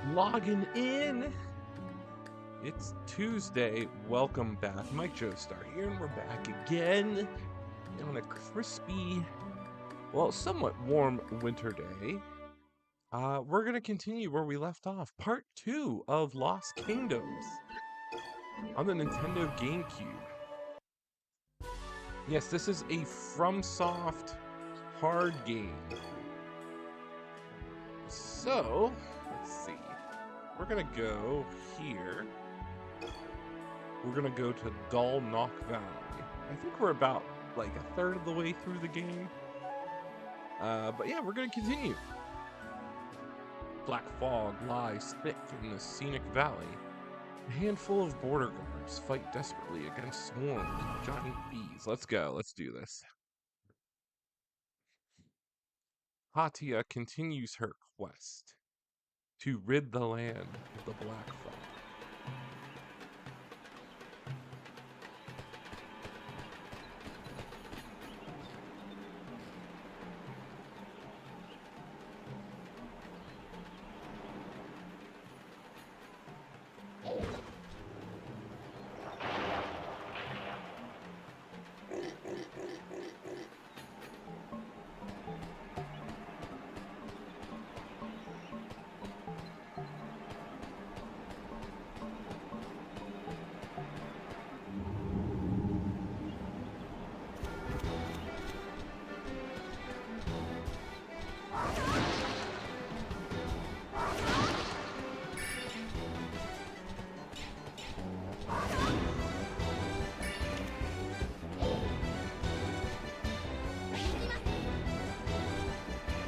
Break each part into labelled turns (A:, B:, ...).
A: Logging in. It's Tuesday. Welcome back. Mike Joestar here, and we're back again on a crispy, well, somewhat warm winter day. We're going to continue where we left off. Part 2 of Lost Kingdoms on the Nintendo Gamecube. Yes, this is a Fromsoft hard game. So, let's see. We're gonna go here. We're gonna go to Dull Knock Valley. I think we're about like a third of the way through the game. But yeah, we're gonna continue. Black fog lies thick in the scenic valley. A handful of border guards fight desperately against swarms of giant bees. Let's go. Let's do this. Hatia continues her quest to rid the land of the black fog.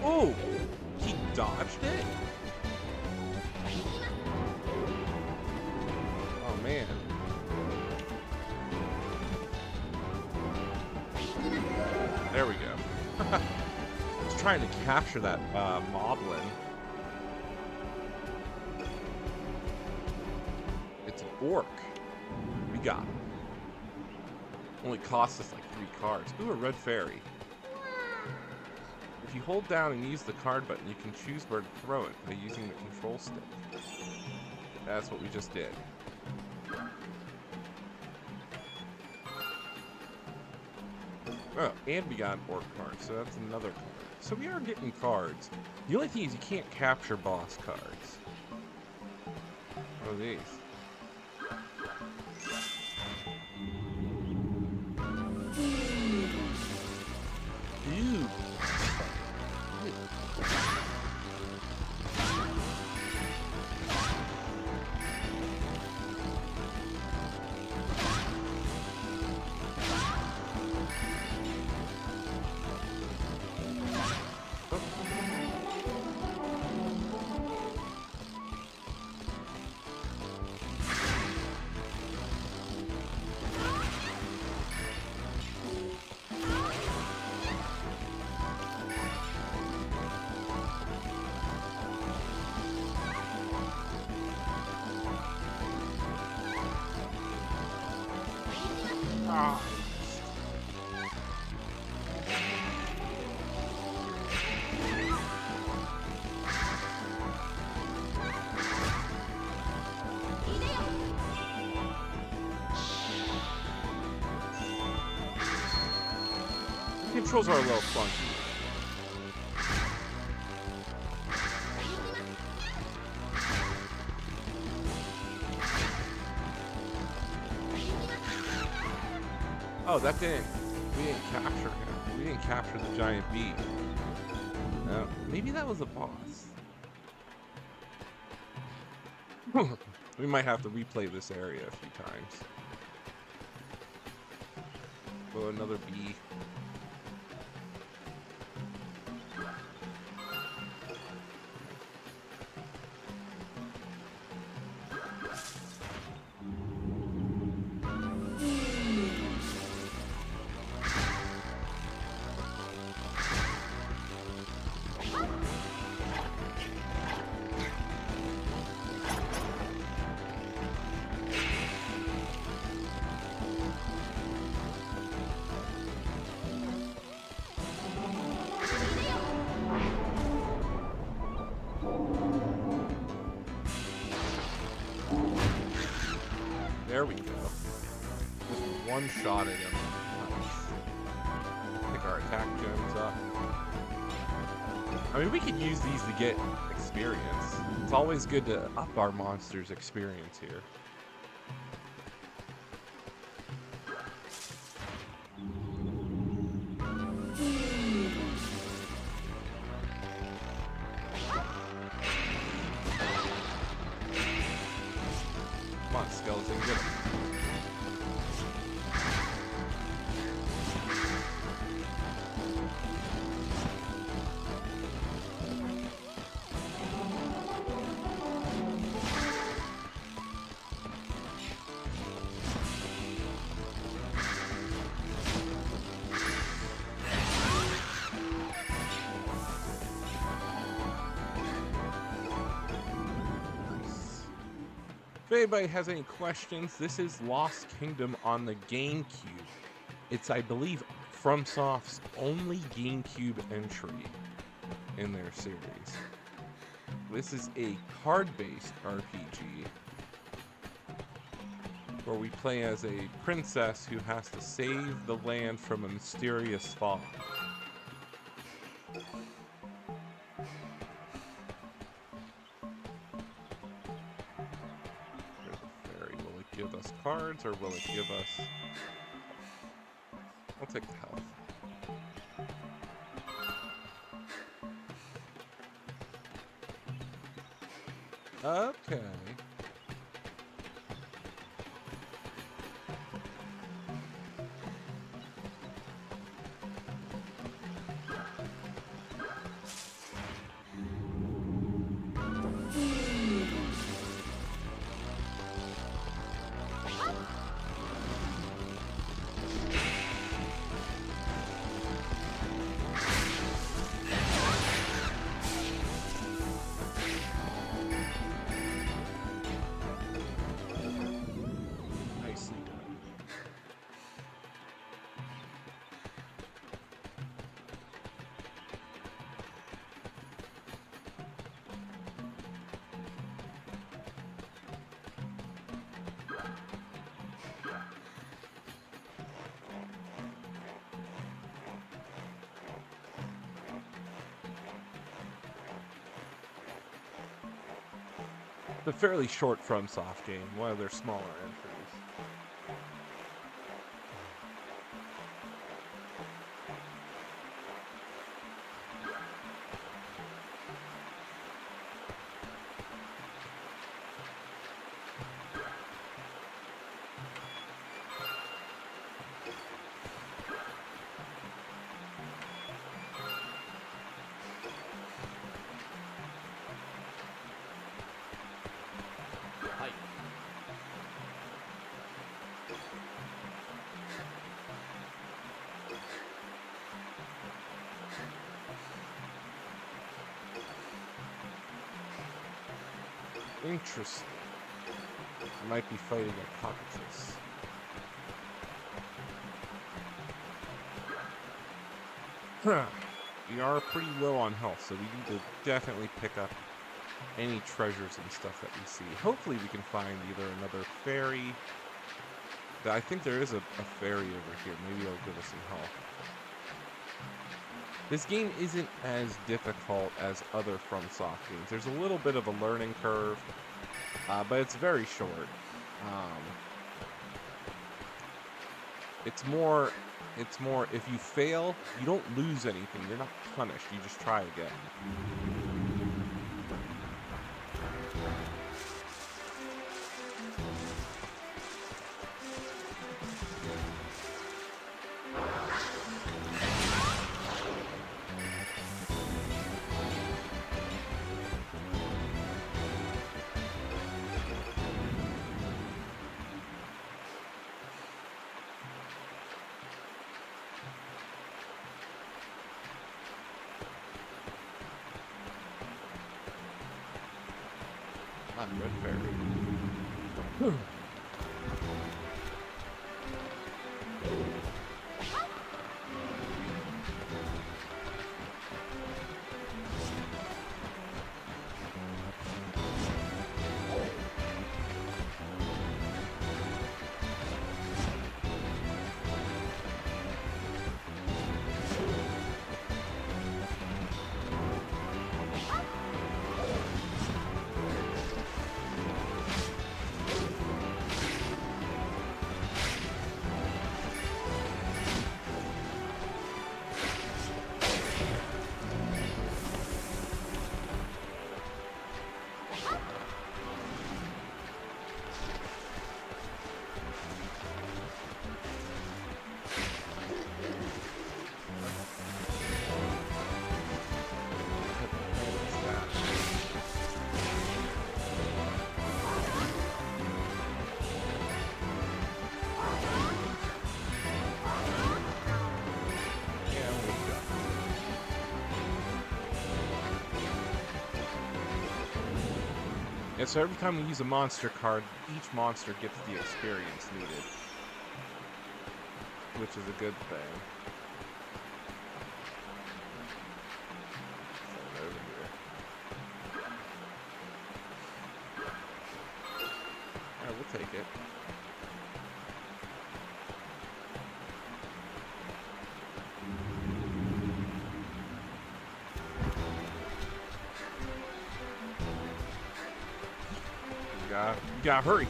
A: Oh, he dodged it? Oh, man. There we go. I was trying to capture that moblin. It's an orc. We got him. Only cost us like 3 cards. Ooh, a red fairy. If you hold down and use the card button, you can choose where to throw it by using the control stick. That's what we just did. Oh, and we got an orc card, so that's another card. So we are getting cards. The only thing is you can't capture boss cards. Oh, these. Ew. Controls are a little funky. Oh, that didn't. We didn't capture him. We didn't capture the giant bee. No, maybe that was a boss. We might have to replay this area a few times. Oh, another bee. There we go. Just one shot at him. Nice. Pick our attack gems up. I mean, we could use these to get experience. It's always good to up our monsters' experience here. Come on, skeleton, get him. If anybody has any questions, this is Lost Kingdom on the Gamecube. It's, I believe, FromSoft's only Gamecube entry in their series. This is a card-based RPG where we play as a princess who has to save the land from a mysterious fog. Give us cards, or will it give us... I'll take the health. Okay. It's a fairly short FromSoft game, one of their smaller entries. Interesting. I might be fighting a cockatrice. Huh. We are pretty low on health, so we need to definitely pick up any treasures and stuff that we see. Hopefully we can find either another fairy. I think there is a fairy over here. Maybe it'll give us some health. This game isn't as difficult as other FromSoft games. There's a little bit of a learning curve, but it's very short. It's more, if you fail, you don't lose anything. You're not punished. You just try again. Red fairy. And so every time we use a monster card, each monster gets the experience needed, which is a good thing. Over here. Alright, we'll take it. You gotta hurry.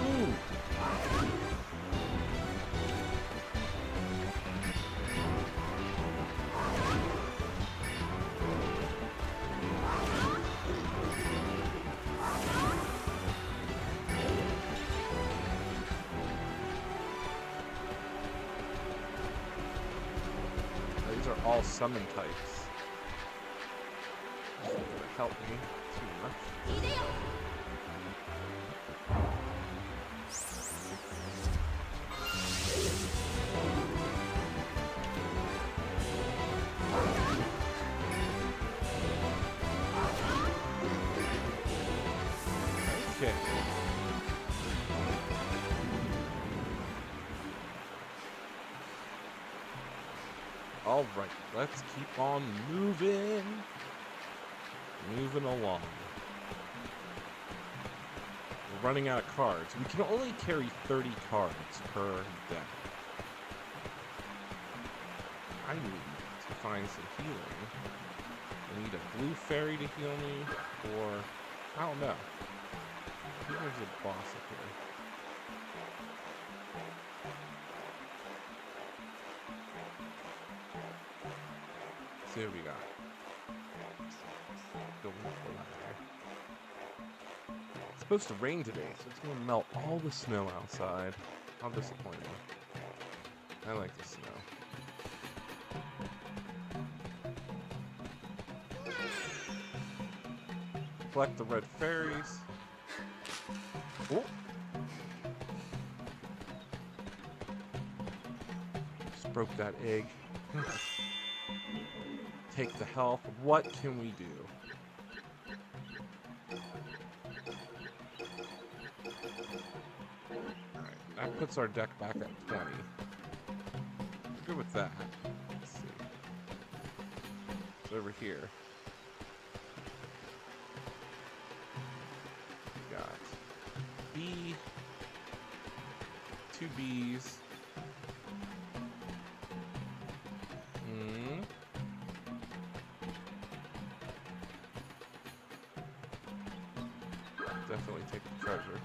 A: Ooh. These are all summon types. This isn't gonna help me too much. Okay. All right, let's keep on moving along. We're running out of cards. We can only carry 30 cards per deck. I need to find some healing. I need a blue fairy to heal me, or I don't know. I think there's a boss up here. See what we got. Going there. It's supposed to rain today, so it's gonna melt all the snow outside. How disappointing. I like the snow. Collect the red fairies. Oh. Just broke that egg. Take the health. What can we do? Alright, that puts our deck back at 20. We're good with that. Let's see. It's over here. We got B, 2 Bs. Definitely take the treasure.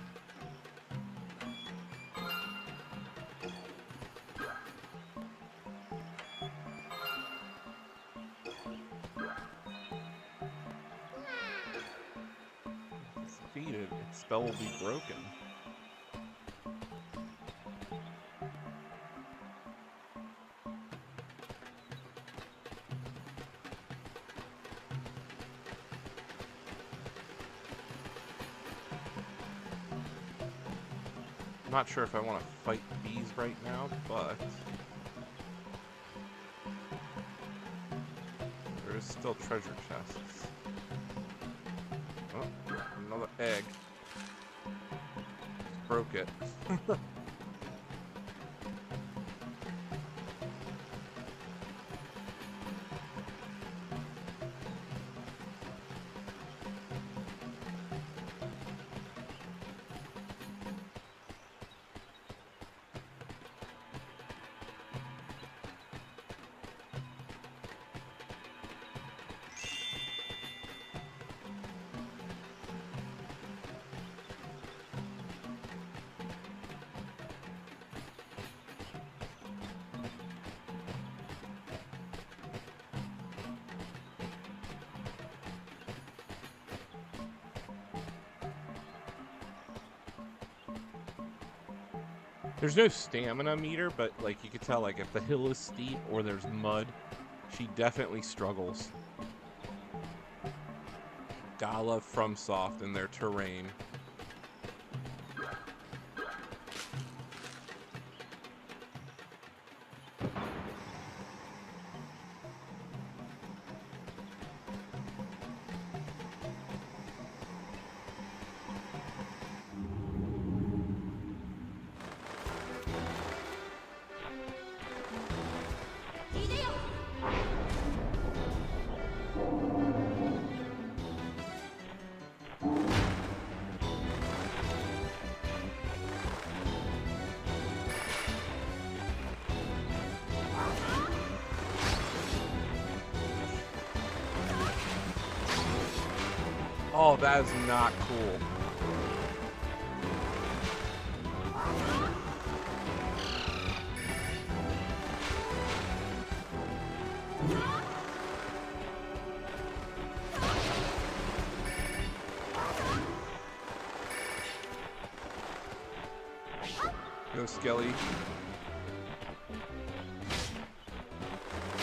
A: If it's defeated, its spell will be broken. I'm not sure if I want to fight bees right now, but there is still treasure chests. Oh, another egg. Just broke it. There's no stamina meter, but like you could tell, like if the hill is steep or there's mud, she definitely struggles. Gotta love Fromsoft and their terrain. Oh, that is not cool. Go, Skelly.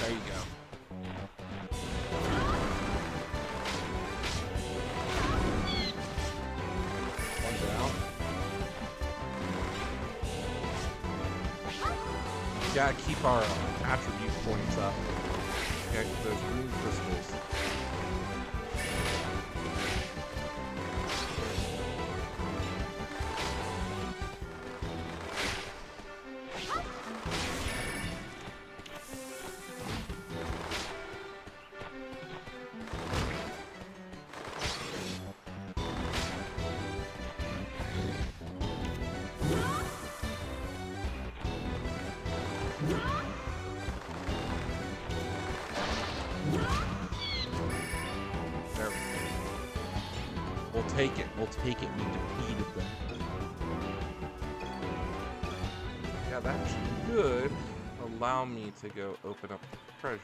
A: There you go. One down. Gotta keep our attribute points up. Okay, those green crystals. There we go. We'll take it. We'll take it. We defeated them. Yeah, that should allow me to go open up the treasures.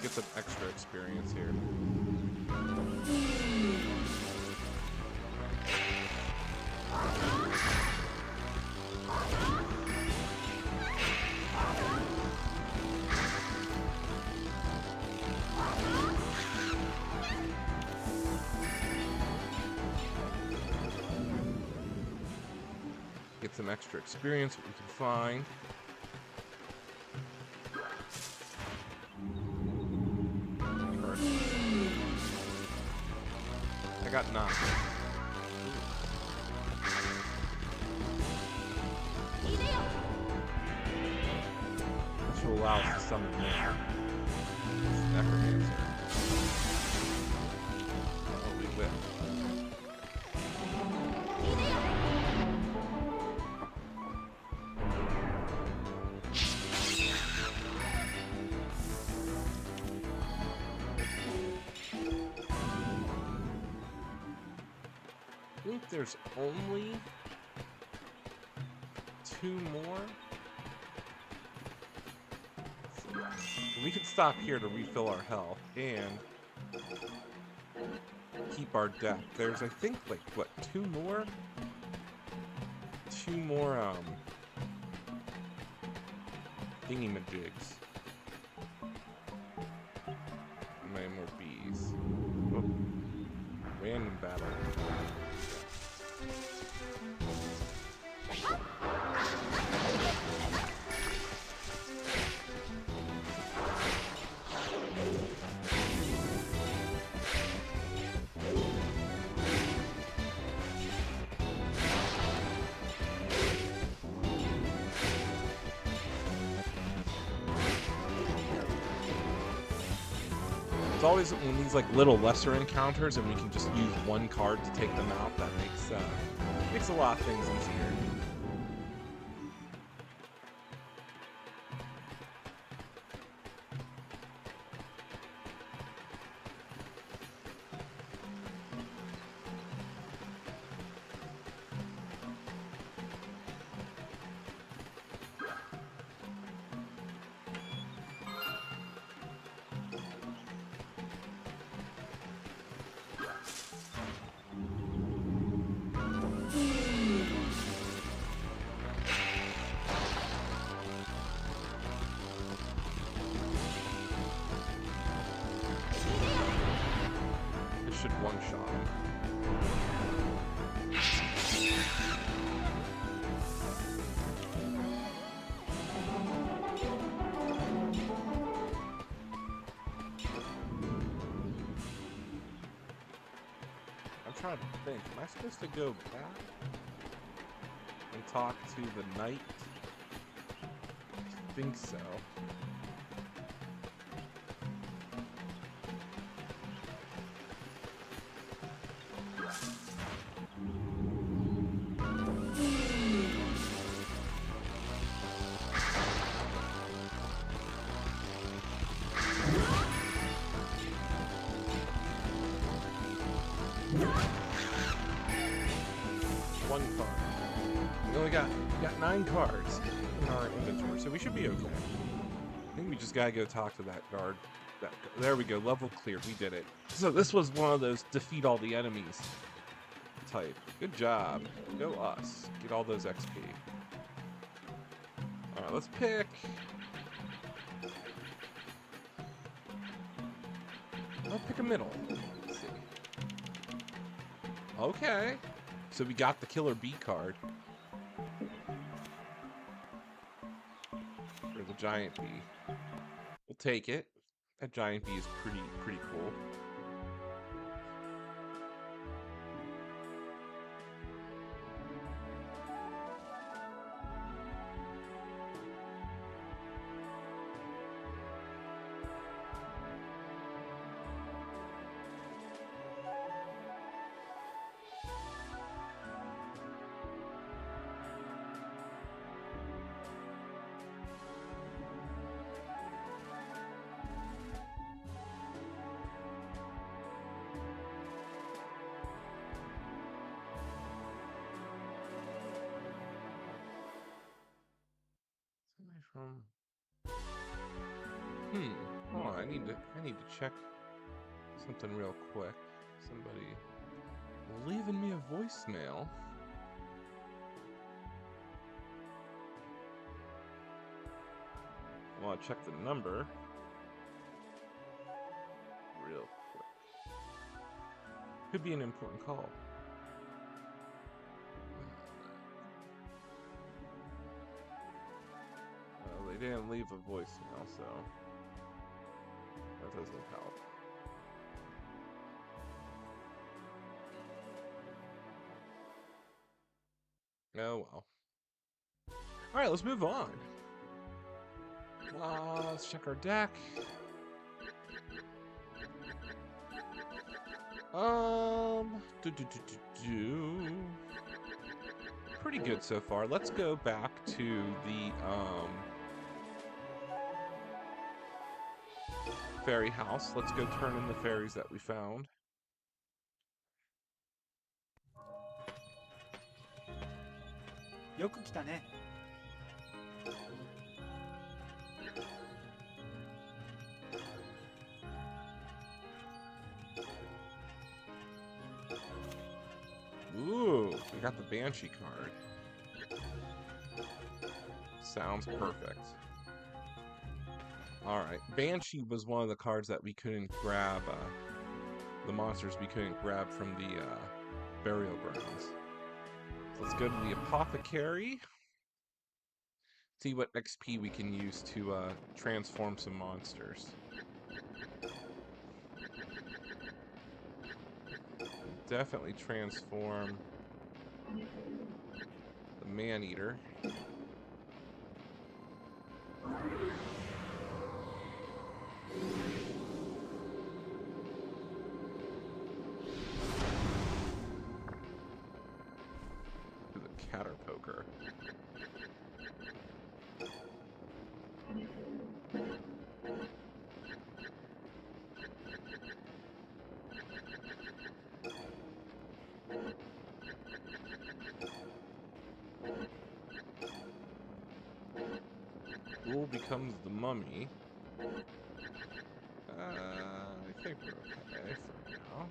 A: Get some extra experience here. Get some extra experience that we can find. I got 9. Which will allow us to summon more. Necromancer. Oh, we whip. I think there's only 2 more. We can stop here to refill our health and keep our death. There's, I think, like, what, 2 more? 2 more, thingy-majigs. And then more bees. Oh. Random battle. It's always when these like little lesser encounters and we can just use 1 card to take them out, that makes a lot of things easier. Should one-shot him. I'm trying to think. Am I supposed to go back and talk to the knight? think so. One card. We only got 9 cards in our inventory, so we should be okay. I think we just gotta go talk to that guard. There we go, level cleared, we did it. So this was one of those defeat all the enemies type. Good job. Go us. Get all those XP. Alright, let's pick. I'll pick a middle. Let's see. Okay. So we got the Killer Bee card. For the Giant Bee. We'll take it. That Giant Bee is pretty cool. From hold on, I need to check something real quick. Somebody leaving me a voicemail. I want to check the number real quick. Could be an important call. They didn't leave a voicemail, so that doesn't help. Oh well. Alright, let's move on. Let's check our deck. Pretty good so far. Let's go back to the fairy house. Let's go turn in the fairies that we found.
B: Yoku kita ne.
A: Ooh, we got the Banshee card. Sounds perfect. Alright, Banshee was one of the cards that we couldn't grab, the monsters we couldn't grab from the burial grounds. So let's go to the Apothecary. See what XP we can use to transform some monsters. Definitely transform the Man-Eater. The Caterpoker. Ghoul becomes the Mummy. I think we're okay for now.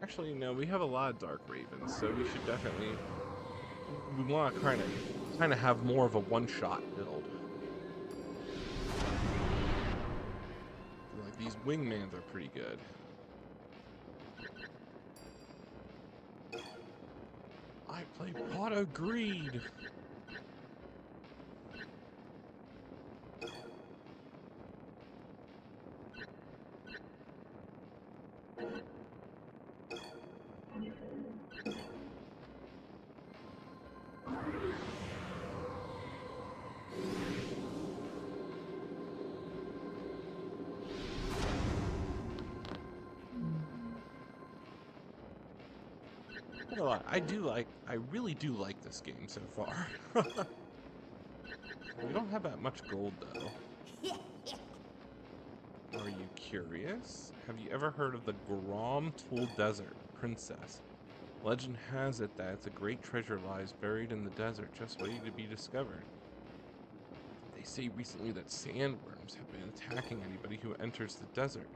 A: Actually, no, we have a lot of Dark Ravens, so we should definitely... We want to kind of have more of a one-shot build. Like, these wingmans are pretty good. I play Pot of Greed! Well, I really do like this game so far. We don't have that much gold, though. Are you curious? Have you ever heard of the Tool Desert Princess? Legend has it that it's a great treasure lies buried in the desert, just waiting to be discovered. They say recently that sandworms have been attacking anybody who enters the desert.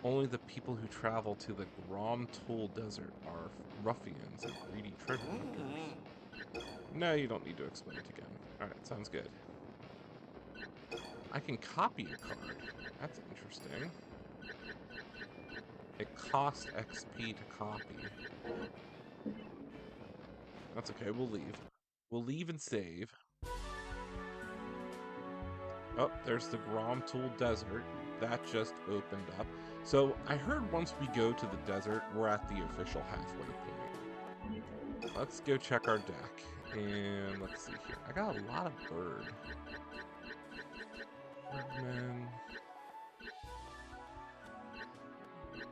A: Only the people who travel to the Tool Desert are ruffians and greedy treasure hunters. No, you don't need to explain it again. Alright, sounds good. I can copy a card. That's interesting. It costs XP to copy. That's okay, we'll leave. We'll leave and save. Oh, there's the Tool Desert. That just opened up. So, I heard once we go to the desert, we're at the official halfway point. Let's go check our deck. And let's see here. I got a lot of bird. Birdmen. We got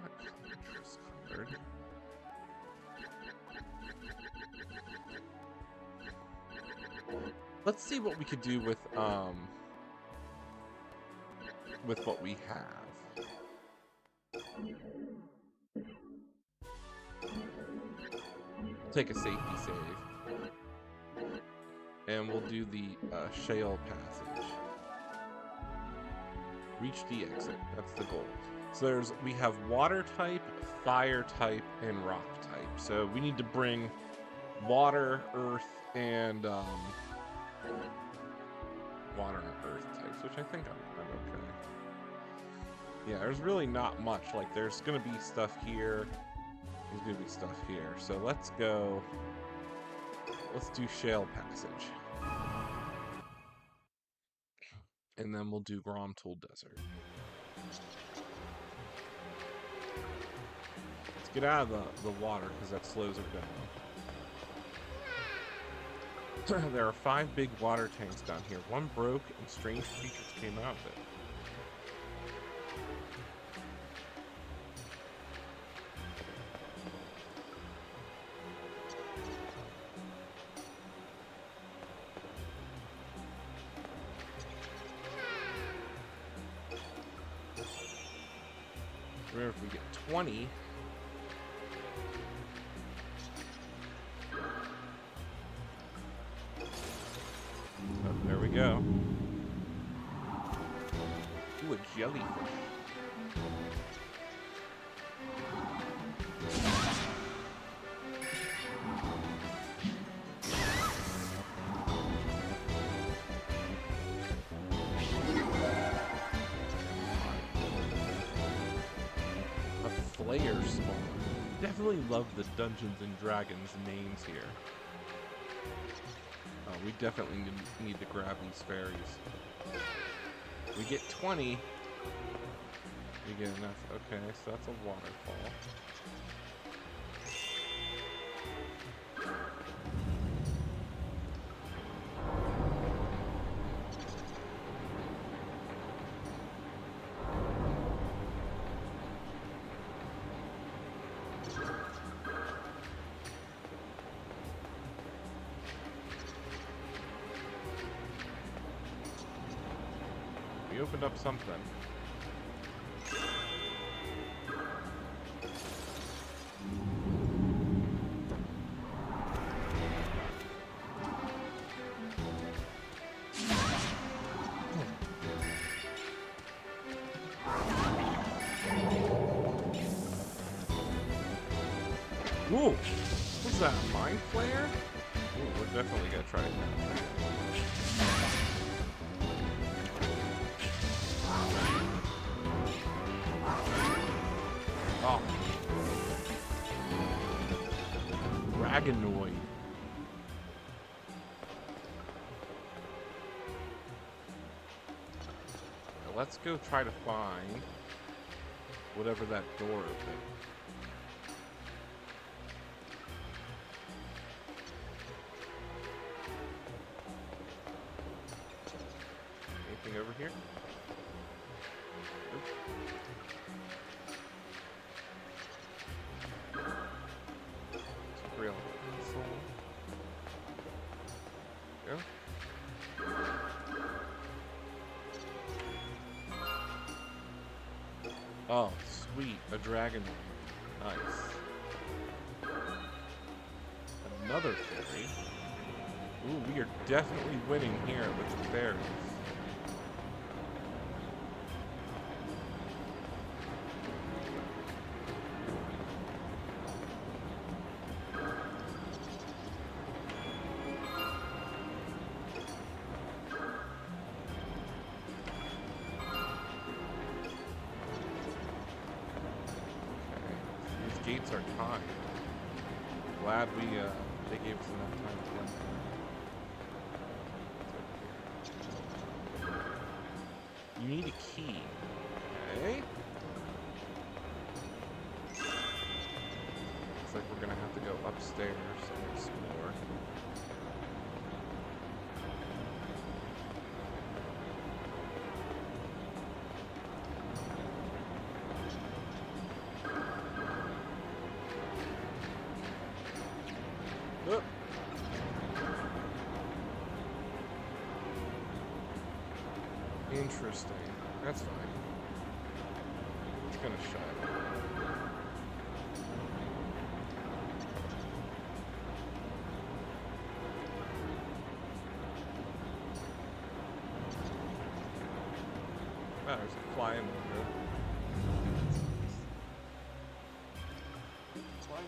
A: a Contrast card. Let's see what we could do with what we have. Take a safety save. And we'll do the shale passage. Reach the exit. That's the goal. So we have water type, fire type, and rock type. So we need to bring water, earth, and water and earth types, which I think I'm okay. Yeah, there's really not much. Like, there's gonna be stuff here. There's gonna be stuff here. So let's go. Let's do shale passage. And then we'll do Tool Desert. Let's get out of the water, because that slows her down. There are 5 big water tanks down here. One broke, and strange creatures came out of it. Remember, if we get 20... Oh, there we go. Ooh, a jellyfish. A flare spawn. Definitely love the Dungeons and Dragons names here. Oh, we definitely need to grab these fairies. We get 20. We get enough. Okay, so that's a waterfall. We opened up something. Ooh! What's that, a mind flare? Ooh, we're definitely gonna try it now. Oh. Dragonoid. Now let's go try to find whatever that door opened. Anything over here? Nope. Real soul. Go. Oh, sweet, a dragon. Nice. Another fairy. Ooh, we are definitely winning here with the fairies. Gates are timed. Glad they gave us enough time to win. You need a key. Okay. Looks like we're gonna have to go upstairs and explore. Oh. Interesting. That's fine. It's gonna shut. Oh, there's a fly in there. Fly.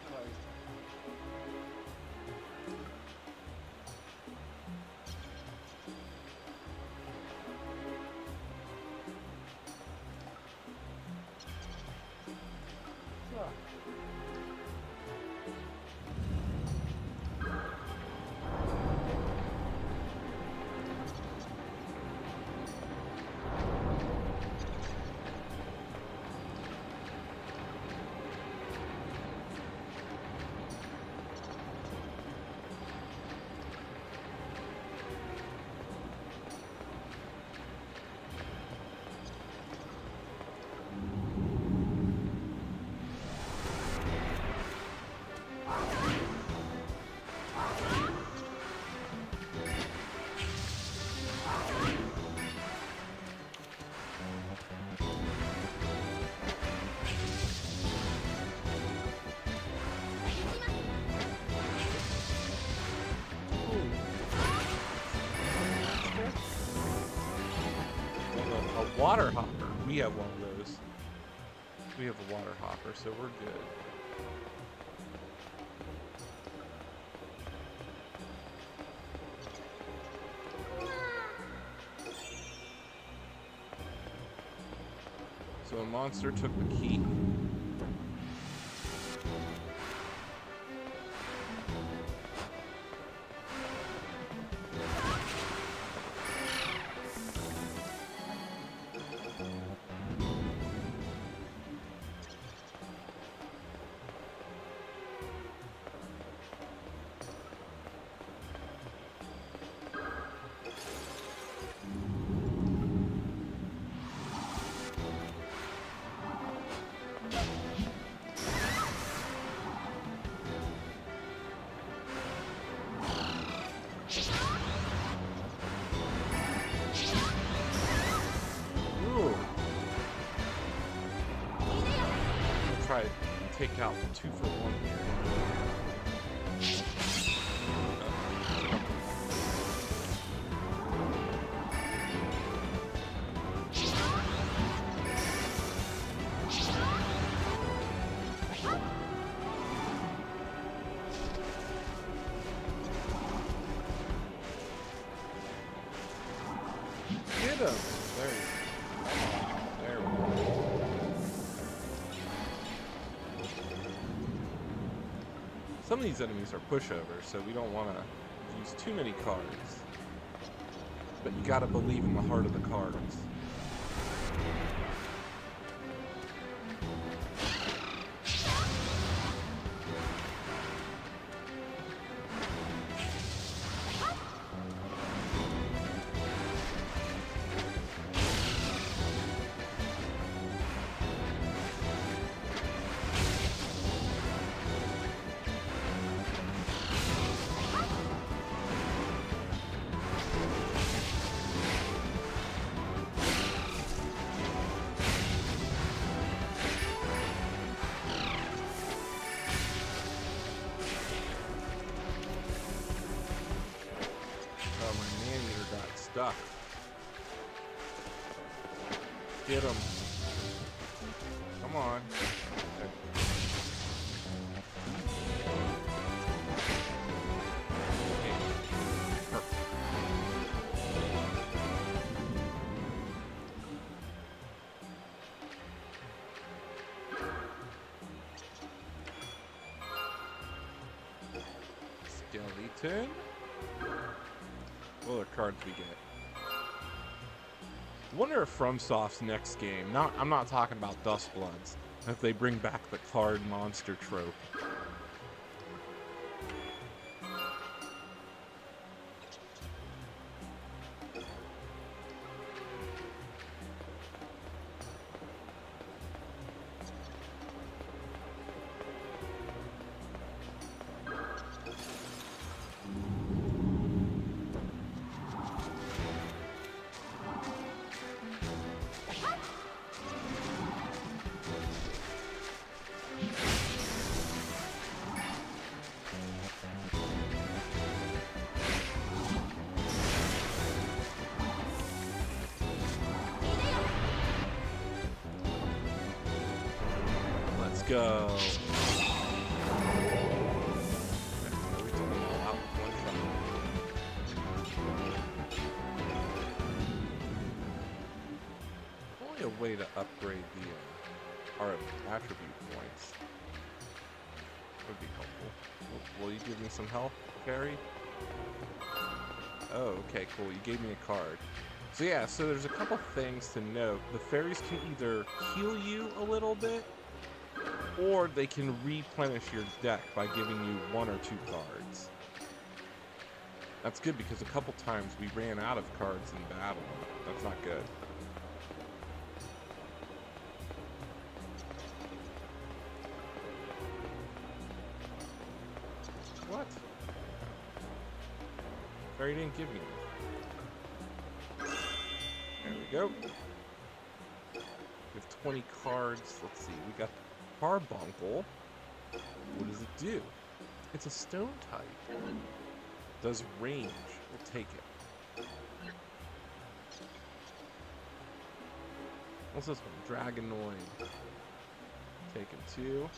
A: Water hopper. We have one of those. We have a water hopper, so we're good. So a monster took the key. Try to take out 2 for 1 here. Get him! There you go. There we go. Some of these enemies are pushovers, so we don't want to use too many cards. But you gotta believe in the heart of the cards. Get him. Come on. Skeleton. What other cards we get? I wonder if Fromsoft's next game, I'm not talking about Dustbloods, if they bring back the card monster trope. Go. Only a way to upgrade the our attribute points would be helpful. Will you give me some help, Fairy? Oh, okay, cool. You gave me a card. So yeah, so there's a couple things to note. The fairies can either heal you a little bit, or they can replenish your deck by giving you 1 or 2 cards. That's good because a couple times we ran out of cards in battle. That's not good. What? Fairy didn't give me anything. There we go. We have 20 cards. Let's see. We got Carbuncle. What does it do? It's a stone type. Does range. We'll take it. What's this one? Dragonoid. Taking 2.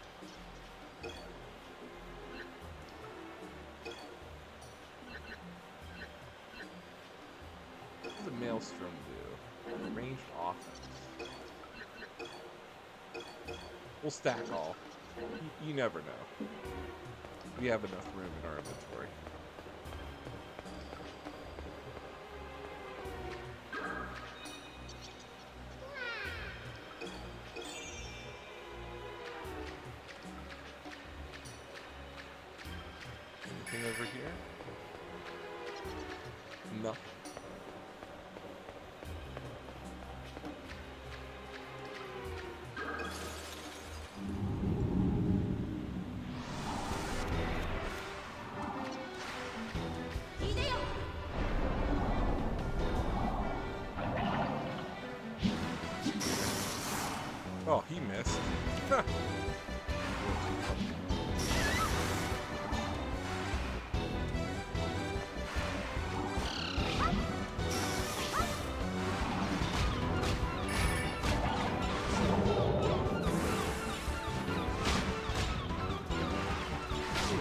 A: What does the Maelstrom do? Ranged offense. We'll stack all. You never know. We have enough room in our inventory. Anything over here? Nothing. Oh, he missed.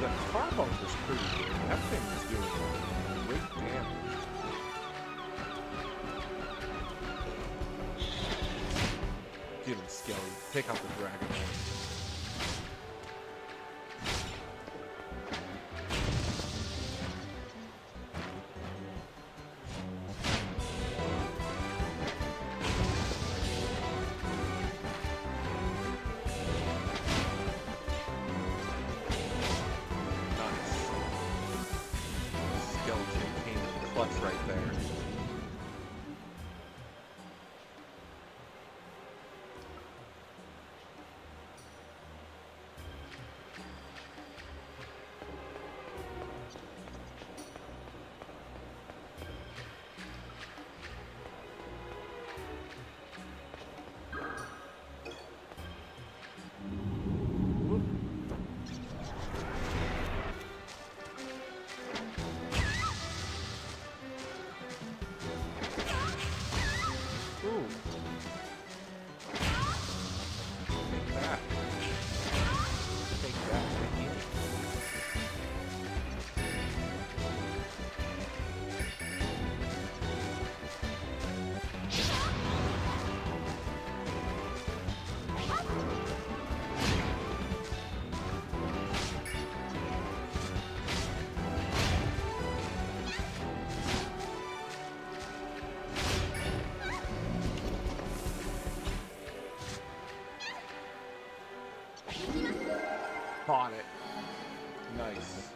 A: That Carbuncle is pretty good. That thing is doing great damage. Get him, Skelly. Take out the dragon. Clutch right there. Caught it. Nice.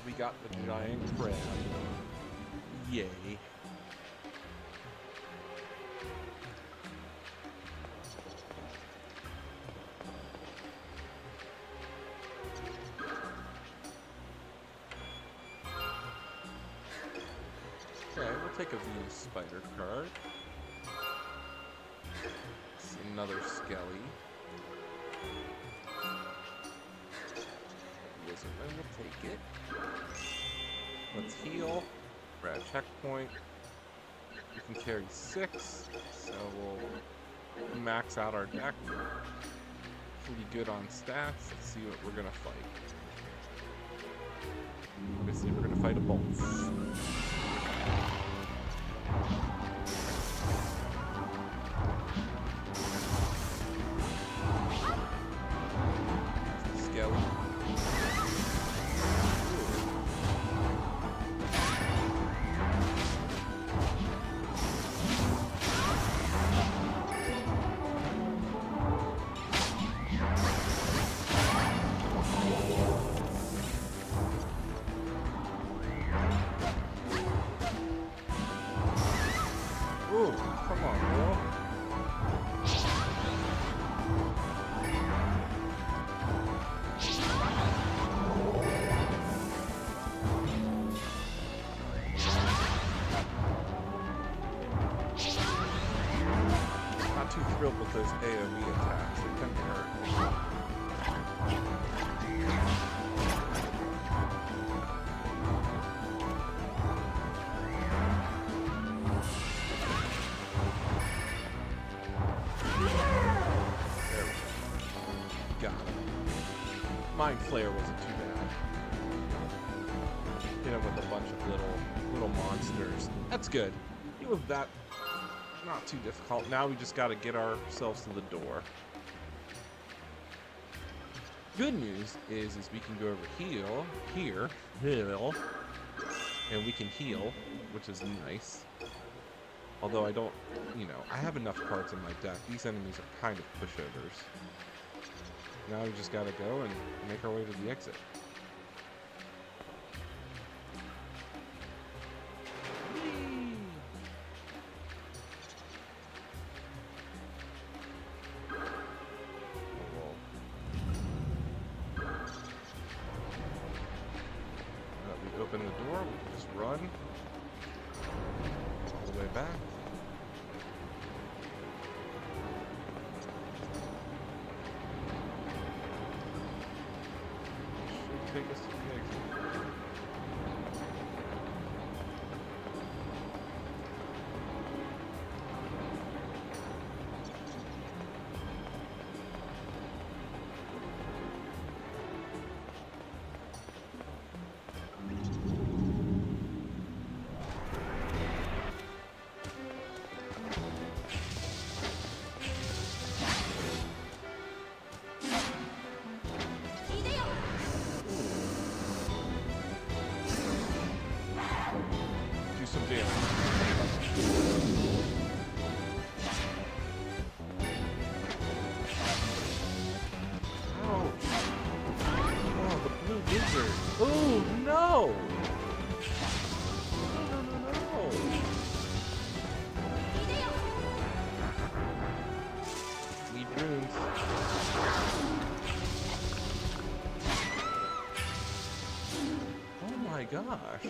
A: We got the giant crab. Yay. Okay, we'll take a Venus Spider card. It's another Skelly. Wizardman, we'll take it. Let's heal. We're at checkpoint. We can carry 6, so we'll max out our deck. Pretty good on stats. Let's see what we're gonna fight. Obviously, we're gonna fight a boss. Skelly. Ooh, come on, girl. Not too thrilled with those AoE attacks. They tend to hurt. Mind Flare wasn't too bad. Hit him with a bunch of little monsters. That's good. He was that not too difficult. Now we just got to get ourselves to the door. Good news is we can go over heal, and we can heal, which is nice. Although I don't, I have enough cards in my deck. These enemies are kind of pushovers. Now we just gotta go and make our way to the exit. Whee! We open the door, we can just run all the way back. Take us to the exit. Some damage. Ouch. Oh, the blue wizard. Oh, no! No. Need runes. Oh my gosh.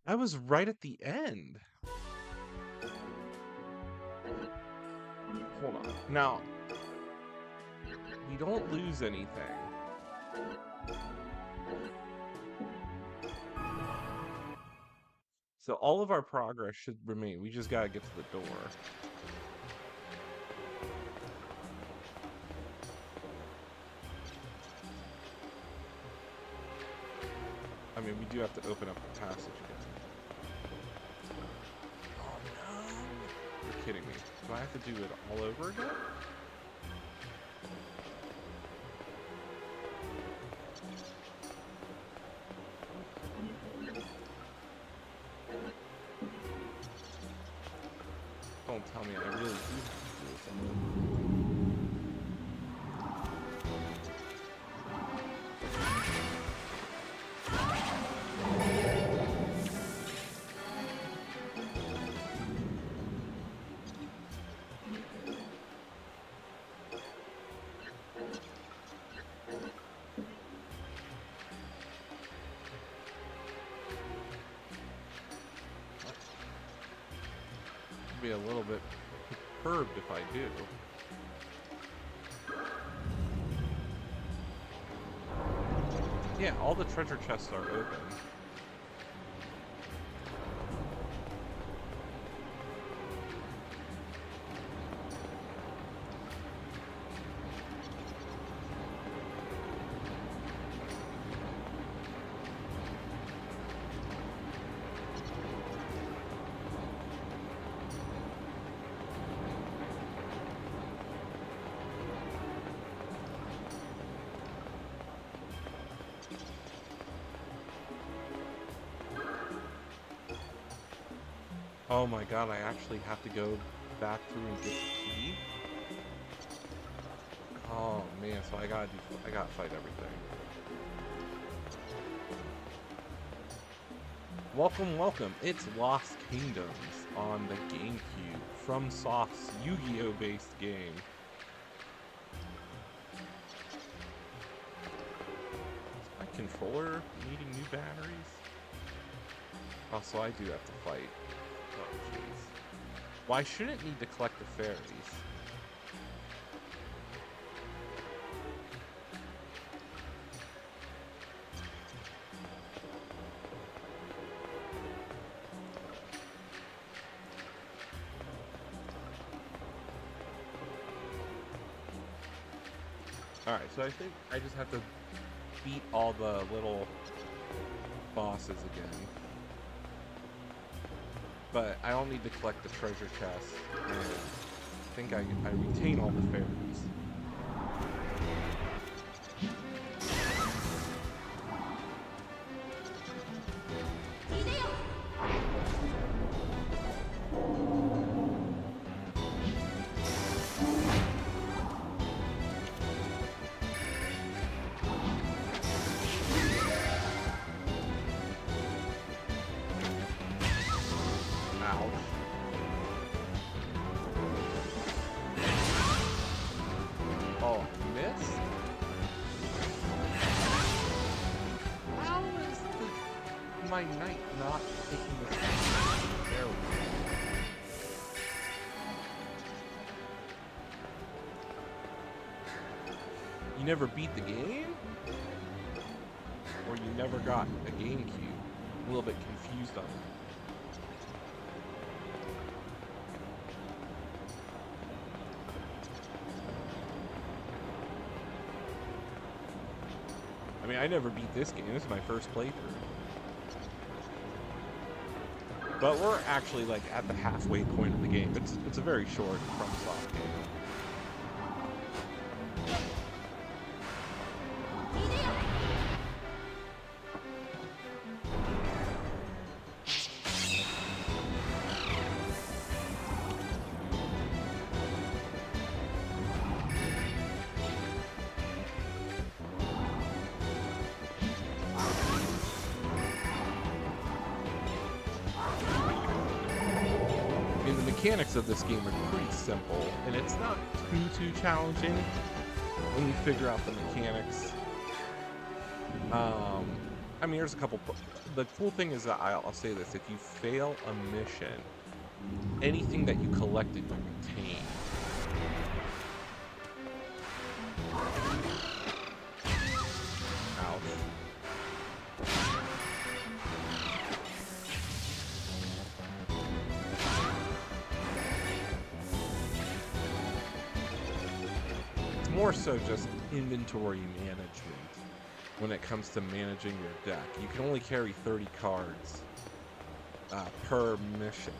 A: I was right at the end. Hold on. Now, we don't lose anything. So all of our progress should remain. We just gotta get to the door. I mean, we do have to open up the passage again. Oh no! You're kidding me. Do I have to do it all over again? Don't tell me I really do something. be a little bit perturbed if I do. Yeah, all the treasure chests are open. Oh my god, I actually have to go back through and get the key? Oh man, so I gotta fight everything. Welcome, welcome. It's Lost Kingdoms on the Gamecube. Fromsoft's Yu-Gi-Oh! Based game. Is my controller needing new batteries? Oh, so I do have to fight. Oh, jeez. Well, I shouldn't need to collect the fairies. Alright, so I think I just have to beat all the little bosses again. But I don't need to collect the treasure chest, and I think I retain all the fairies. Oh, I missed? How is my knight not taking this? There we go. You never beat the game? Or you never got a Gamecube? A little bit confused on that. I mean, I never beat this game. This is my first playthrough. But we're actually like at the halfway point of the game. It's a very short Fromsoft game. The mechanics of this game are pretty simple, and it's not too challenging when you figure out the mechanics. I mean, there's a couple. The cool thing is that I'll say this: if you fail a mission, anything that you collected you retain. More so just inventory management when it comes to managing your deck. You can only carry 30 cards per mission.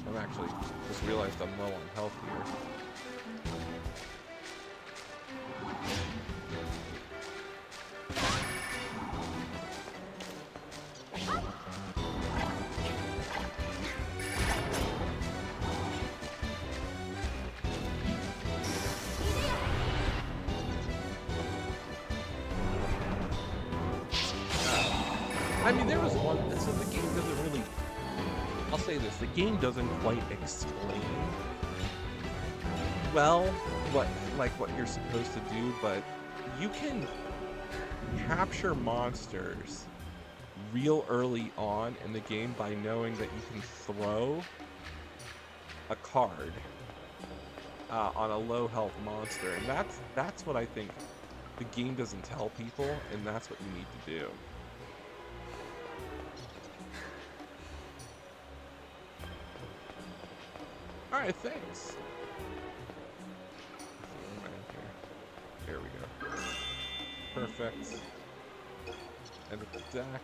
A: I'm actually just realized I'm low on health here. I mean, there was one, so the game doesn't really, I'll say this, the game doesn't quite explain well what you're supposed to do, but you can capture monsters real early on in the game by knowing that you can throw a card on a low health monster, and that's what I think the game doesn't tell people, and that's what you need to do. All right, thanks. There we go. Perfect. End of the deck.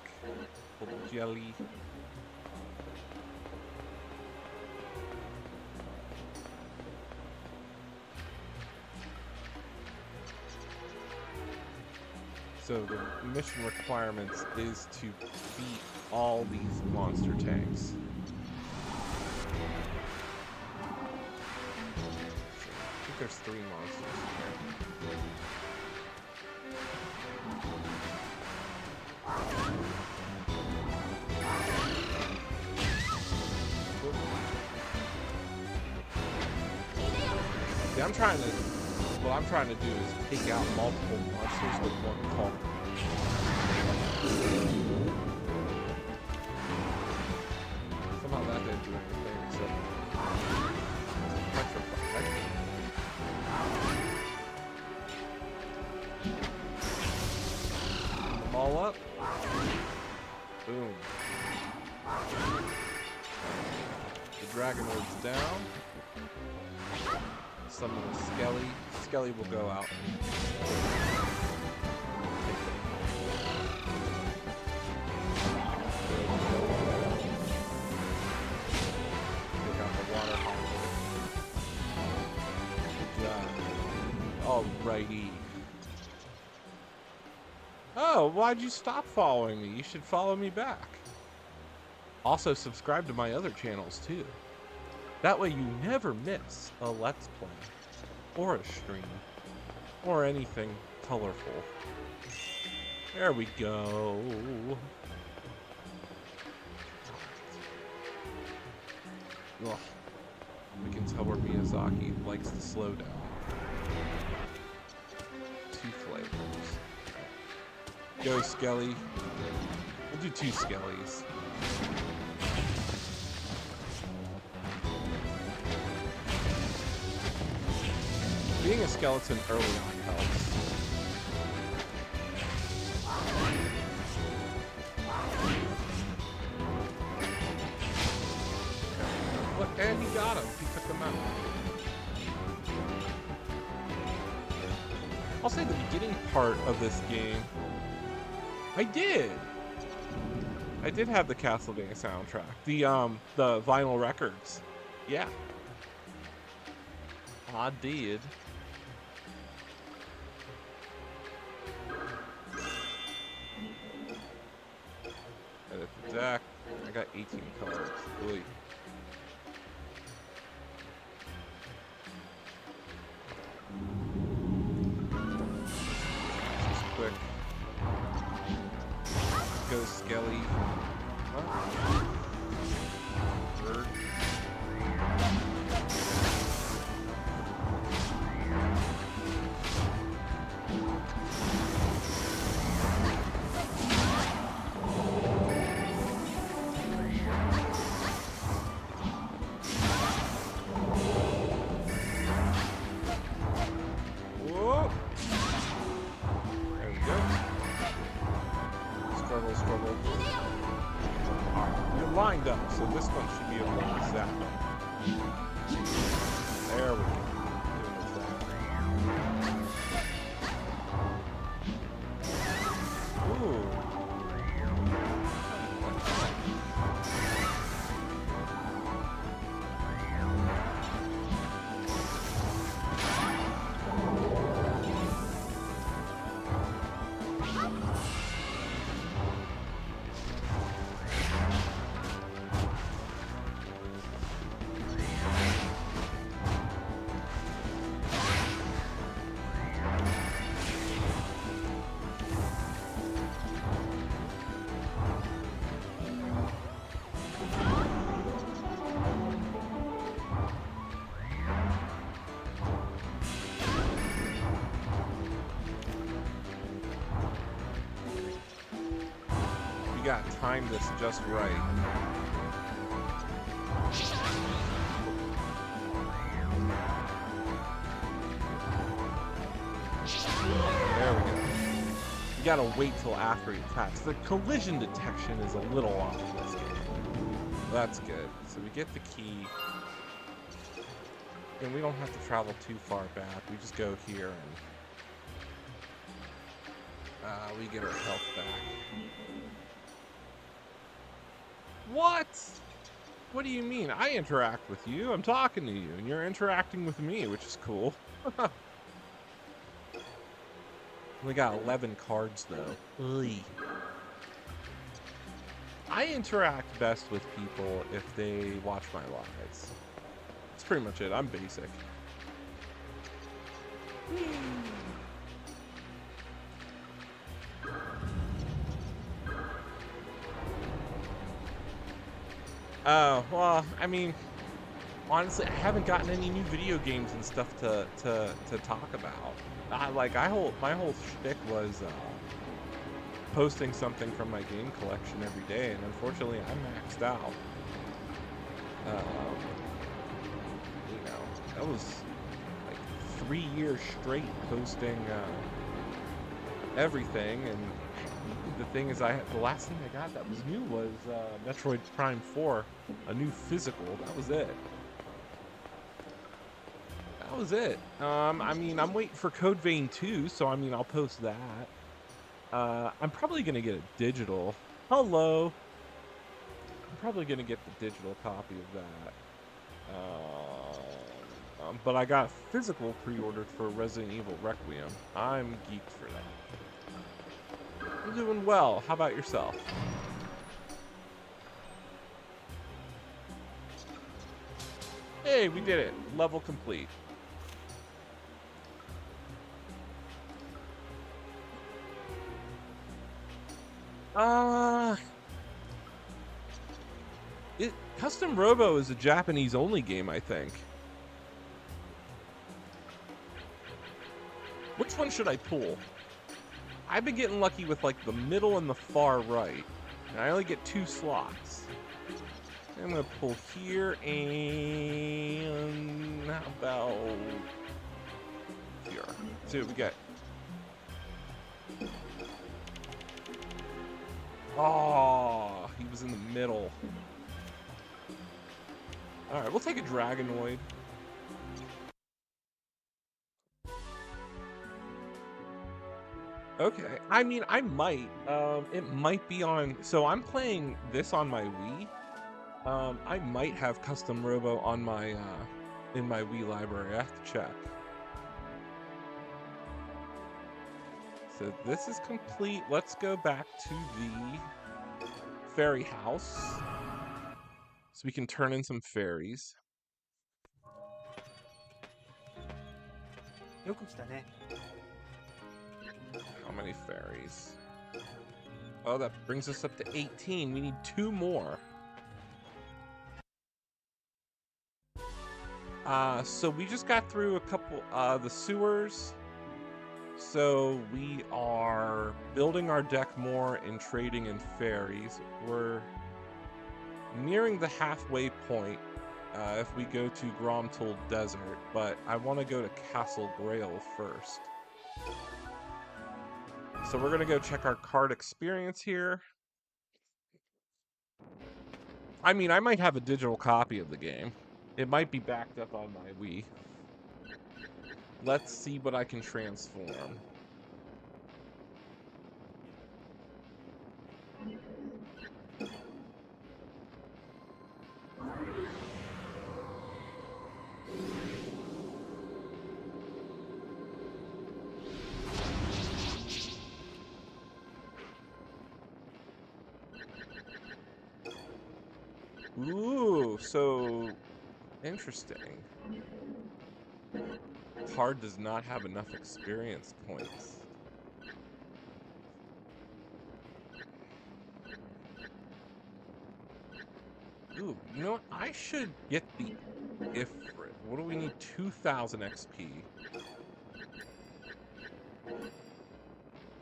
A: Little jelly. So the mission requirements is to beat all these monster tanks. I think there's 3 monsters here. Yeah, what I'm trying to do is take out multiple monsters with one card. Somehow that didn't do anything except petrify. Put them all up. Boom. The Dragon Lord's down. Summon a Skelly. Skelly will go out. Take out the water hollow. Good job. Alrighty. Oh, why'd you stop following me? You should follow me back. Also, subscribe to my other channels too. That way you never miss a Let's Play, or a stream, or anything colorful. There we go. Ugh. We can tell where Miyazaki likes to slow down. 2 flavors. Go, Skelly. We'll do 2 Skellys. Being a skeleton early on helps. Look, and he got him. He took him out. I'll say the beginning part of this game, I did have the Castlevania soundtrack. The vinyl records. Yeah. I did. Edit the deck. I got 18 colors. Really. Just quick. Go Skelly. Huh? Bird. Struggle. Alright, you're lined up, so this one should be able to zap them. There we go. Ooh. we gotta time this just right. There we go. You gotta wait till after he attacks. The collision detection is a little off in this game. That's good. So we get the key. And we don't have to travel too far back. We just go here and we get our health back. What? What do you mean? I interact with you. I'm talking to you, and you're interacting with me, which is cool. We got 11 cards, though. Ugh. I interact best with people if they watch my lives. That's pretty much it. I'm basic. Oh, well, I mean, honestly, I haven't gotten any new video games and stuff to talk about. My whole shtick was posting something from my game collection every day, and unfortunately, I'm maxed out. You know, that was like 3 years straight posting everything, and the thing is, the last thing I got that was new was Metroid Prime 4, a new physical. That was it. That was it. I mean, I'm waiting for Code Vein 2, so I mean, I'll post that. I'm probably gonna get a digital. Hello. I'm probably gonna get the digital copy of that. But I got physical pre-ordered for Resident Evil Requiem. I'm geeked for that. I'm doing well. How about yourself? Hey, we did it. Level complete. Custom Robo is a Japanese-only game, I think. Which one should I pull? I've been getting lucky with like the middle and the far right. And I only get 2 slots. I'm gonna pull here and how about here? See what we get. Oh, he was in the middle. Alright, we'll take a Dragonoid. Okay, I mean, I might. It might be on. So I'm playing this on my Wii. I might have Custom Robo on my in my Wii library. I have to check. So this is complete. Let's go back to the fairy house, so we can turn in some fairies. How many fairies? Oh, that brings us up to 18. We need 2 more. So we just got through a couple, the sewers. So we are building our deck more and trading in fairies. We're nearing the halfway point if we go to Gromtul Desert, but I want to go to Castle Grail first. So we're going to go check our card experience here. I mean, I might have a digital copy of the game. It might be backed up on my Wii. Let's see what I can transform. Ooh, so interesting. Card does not have enough experience points. Ooh, you know what? I should get the Ifrit. What do we need? 2,000 XP.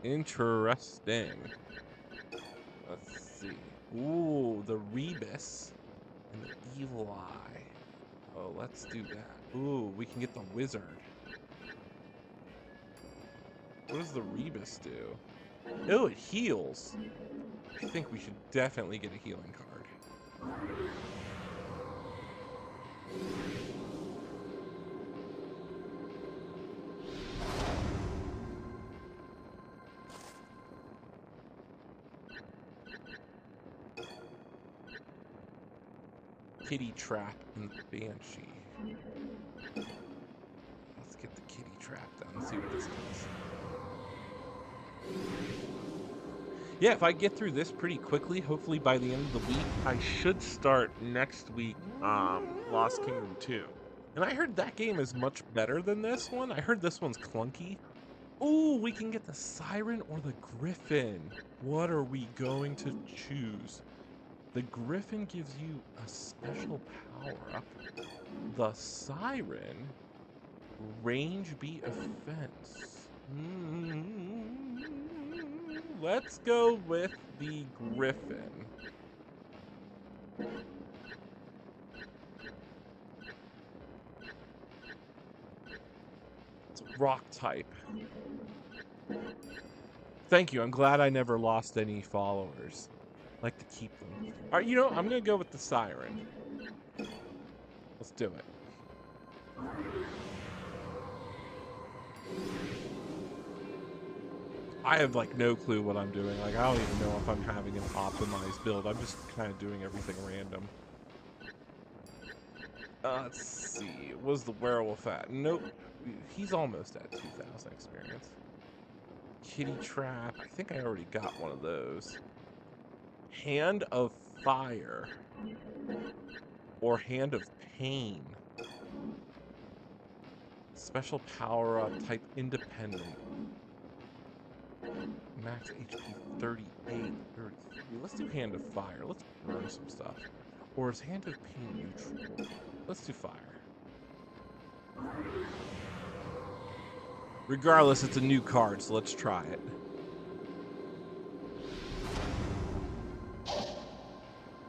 A: Interesting. Let's see. Ooh, the Rebus and the Evil Eye. Oh, let's do that. Ooh, we can get the Wizard. What does the Rebus do? Oh, it heals. I think we should definitely get a healing card. Kitty Trap and Banshee. Let's get the Kitty Trap done. Let's see what this does. Yeah, if I get through this pretty quickly, hopefully by the end of the week, I should start next week Lost Kingdom 2. And I heard that game is much better than this one. I heard this one's clunky. Ooh, we can get the Siren or the Griffin. What are we going to choose? The Griffin gives you a special power-up. The Siren, range beat offense. Let's go with the Griffin. It's rock type. Thank you. I'm glad I never lost any followers. Like to keep them. All right, you know, I'm gonna go with the Siren. Let's do it. I have like no clue what I'm doing. Like I don't even know if I'm having an optimized build. I'm just kind of doing everything random. Let's see. Was the werewolf at? Nope. He's almost at 2,000 experience. Kitty Trap. I think I already got one of those. Hand of Fire or Hand of Pain. Special power up, type independent. Max HP 38, 33. Let's do Hand of Fire. Let's burn some stuff. Or is Hand of Pain neutral? Let's do Fire. Regardless, it's a new card, so let's try it.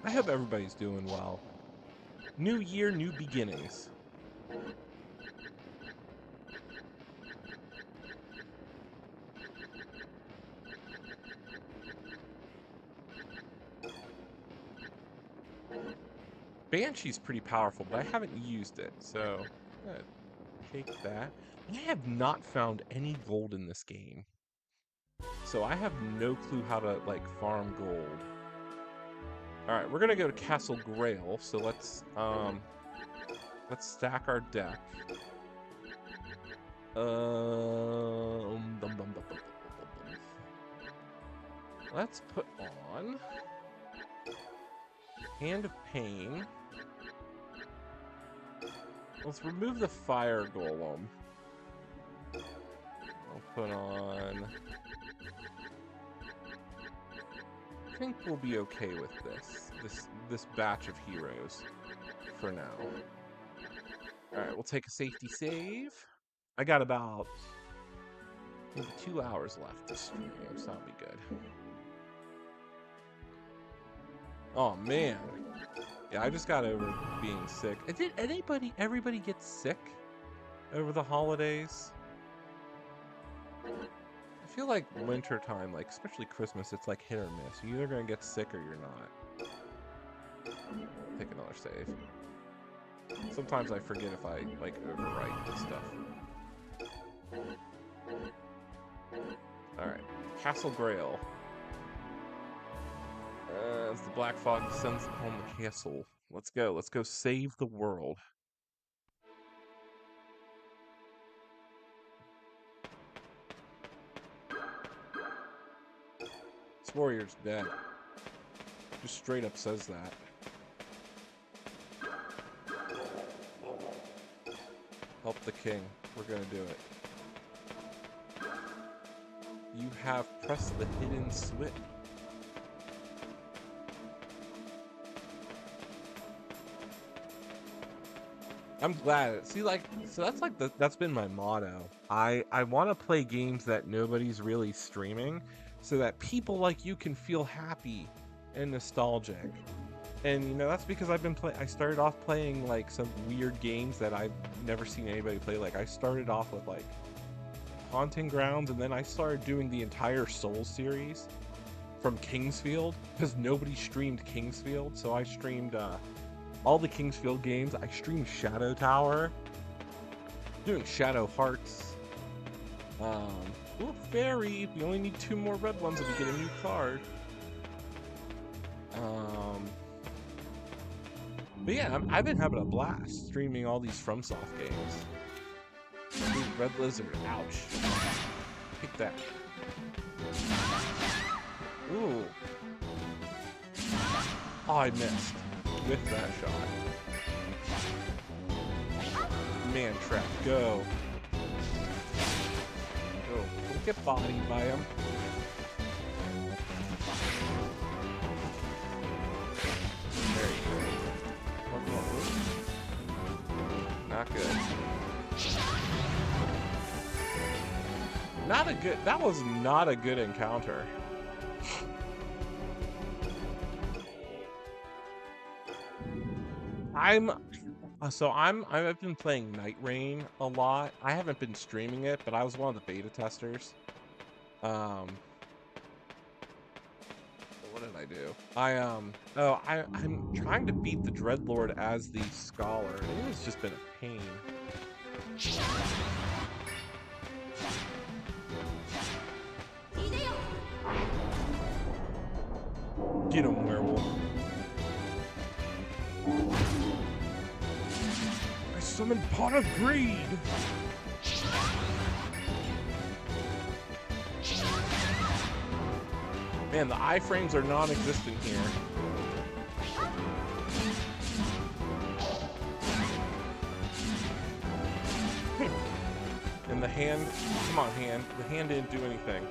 A: I hope everybody's doing well. New year, new beginnings. Banshee's pretty powerful, but I haven't used it, so I'm gonna take that. I have not found any gold in this game, so I have no clue how to like farm gold. All right, we're gonna go to Castle Grail, so let's stack our deck. Let's put on Hand of Pain. Let's remove the Fire Golem. I'll put on... I think we'll be okay with this batch of heroes for now. Alright, we'll take a safety save. I got about maybe 2 hours left to stream, so that'll be good. Oh man. Yeah, I just got over being sick. Did everybody get sick over the holidays? I feel like winter time, like especially Christmas, it's like hit or miss. You're either gonna get sick or you're not. Take another save. Sometimes I forget if I like overwrite this stuff. Alright. Castle Grail. As the Black Fog descends upon the castle. Let's go. Let's go save the world. This warrior's dead. Just straight up says that. Help the king. We're gonna do it. You have pressed the hidden switch. I'm glad. See, like, so that's like that's been my motto. I want to play games that nobody's really streaming, so that people like you can feel happy and nostalgic. And you know, that's because I started off playing like some weird games that I've never seen anybody play. Like I started off with like Haunting Grounds, and then I started doing the entire Souls series from Kingsfield because nobody streamed Kingsfield. So I streamed all the Kingsfield games. I streamed Shadow Tower, doing Shadow Hearts. Ooh, fairy. We only need 2 more red ones if we get a new card. But yeah, I've been having a blast streaming all these Fromsoft games. Ooh, Red Lizard, ouch. Pick that. Ooh. Oh, I missed with that shot. Man trap, go. Go. Don't get bodied by him. There you go. Not good. Not a good. That was not a good encounter. I've been playing Night Rain a lot. I haven't been streaming it, but I was one of the beta testers. What did I do? I'm trying to beat the Dreadlord as the Scholar. It has just been a pain. Get him, werewolf. I summoned Pot of Greed! Man, the iframes are non-existent here. And the hand... Come on, hand. The hand didn't do anything.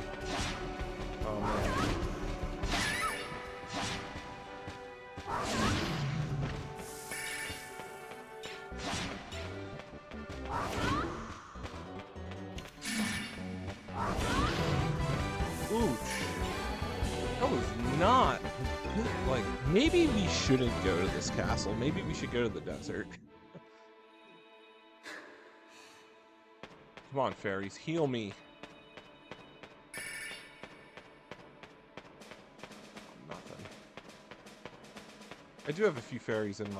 A: Oh, man. Not like, maybe we shouldn't go to this castle. Maybe we should go to the desert. Come on, fairies, heal me. Nothing. I do have a few fairies in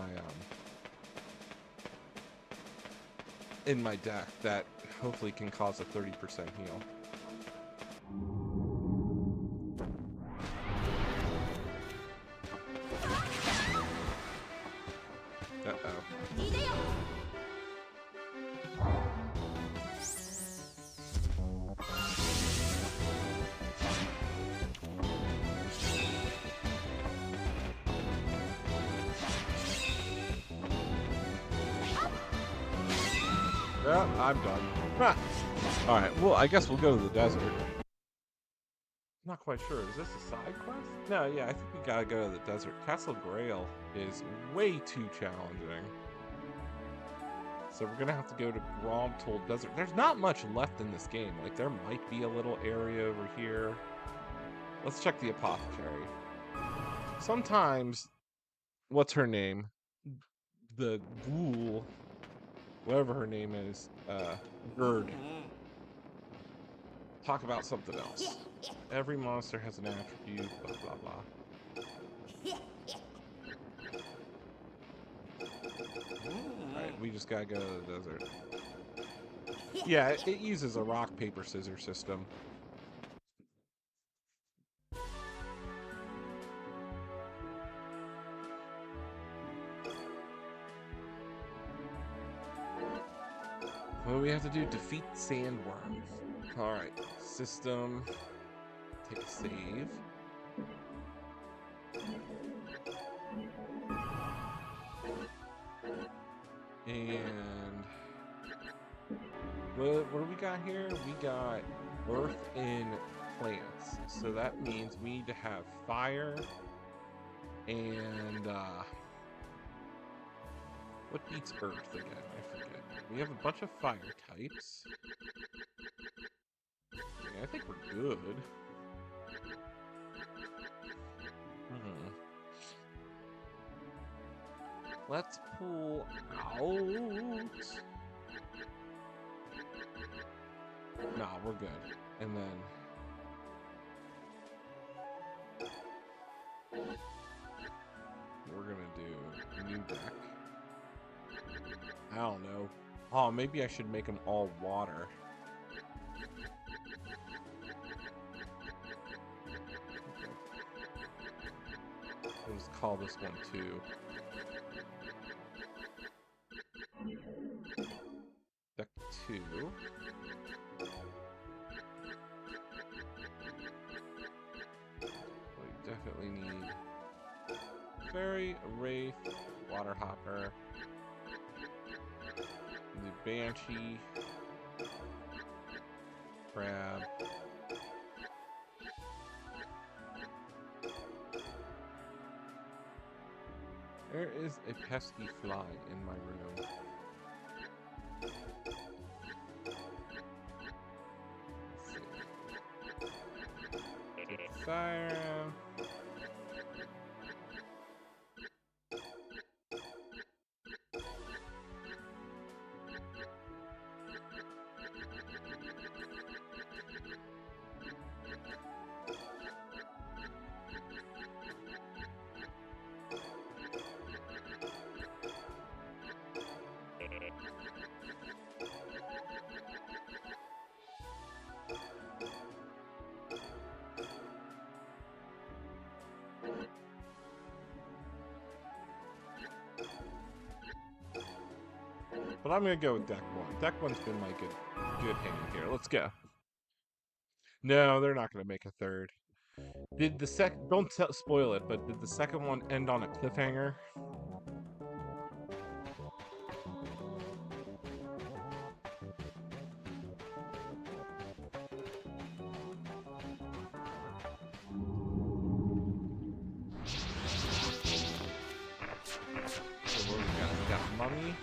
A: my deck that hopefully can cause a 30% heal. Yeah, I'm done. Ah. Alright, well, I guess we'll go to the desert. Not quite sure. Is this a side quest? No, yeah, I think we gotta go to the desert. Castle Grail is way too challenging. So we're gonna have to go to Gromtold Desert. There's not much left in this game. Like, there might be a little area over here. Let's check the apothecary. Sometimes, what's her name? The ghoul, whatever her name is, Gerd. Talk about something else. Every monster has an attribute, blah, blah, blah. Alright, we just gotta go to the desert. Yeah, it uses a rock, paper, scissors system. What do we have to do? Defeat sandworms. Alright, system. Take a save. And what do we got here? We got earth in plants. So that means we need to have fire and what beats earth again? I forget. We have a bunch of fire types. Yeah, I think we're good. Let's pull out. Nah, we're good. And then we're gonna do new deck. I don't know. Oh, maybe I should make them all water. Let's call this one 2. Deck 2. We definitely need Fairy, Wraith, Water Hopper, the Banshee, Crab. There is a pesky fly in my room. Let's see. Siren. But I'm gonna go with deck 1. Deck 1's been my good hand here. Let's go. No, they're not gonna make a third. Did the don't spoil it, but did the second one end on a cliffhanger? So what we got Mummy.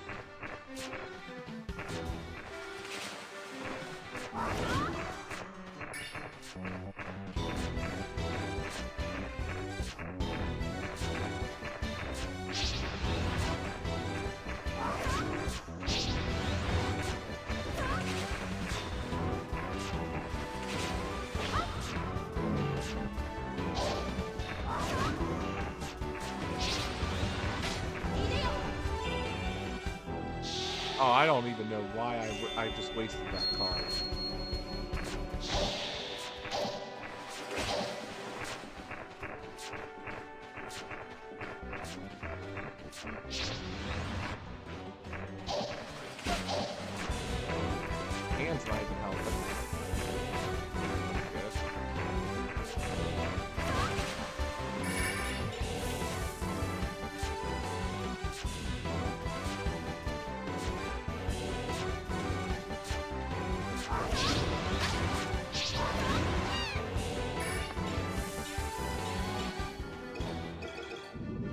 A: Oh, I don't even know why I just wasted that card. Hands not even helping. Good.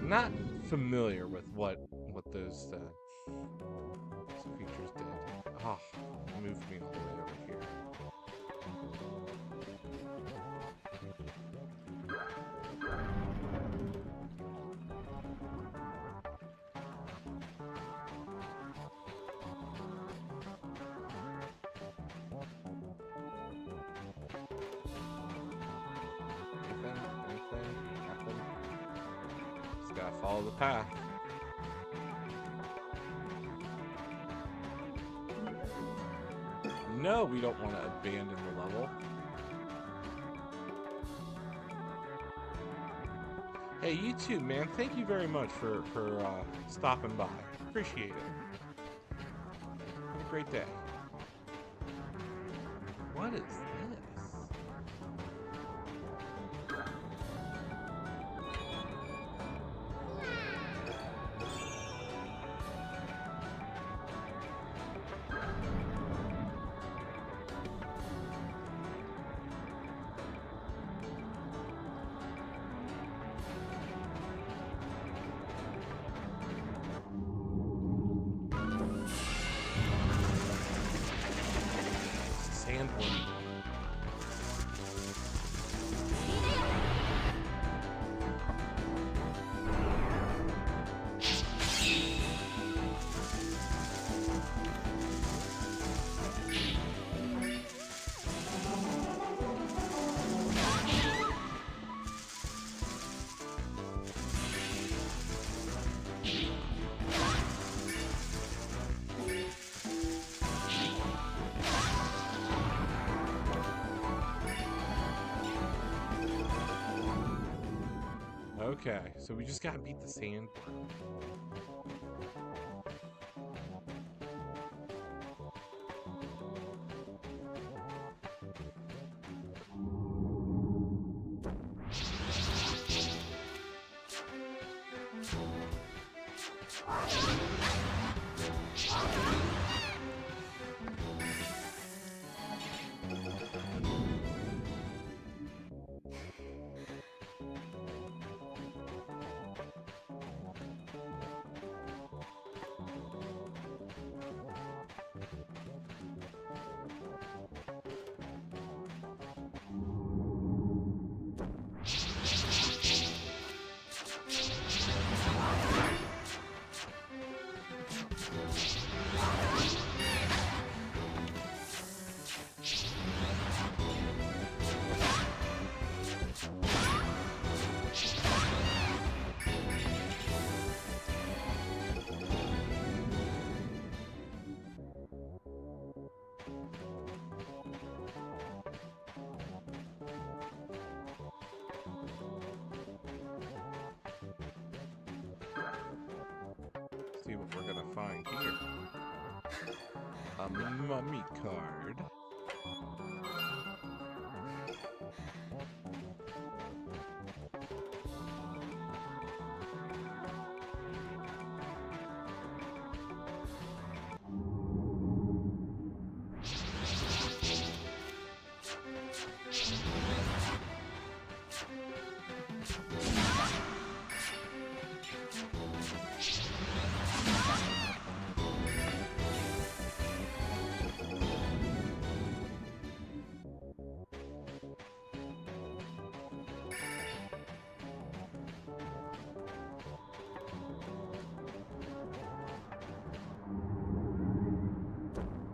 A: Not familiar with what those creatures did. Oh, it moved me all the way over here. Anything, nothing. Just gotta follow the path. No, we don't want to abandon the level. Hey, you too, man. Thank you very much for stopping by. Appreciate it. Have a great day. What is this? Sandworm. Okay, so we just gotta beat the sandworm. See what we're gonna find here. A mummy card.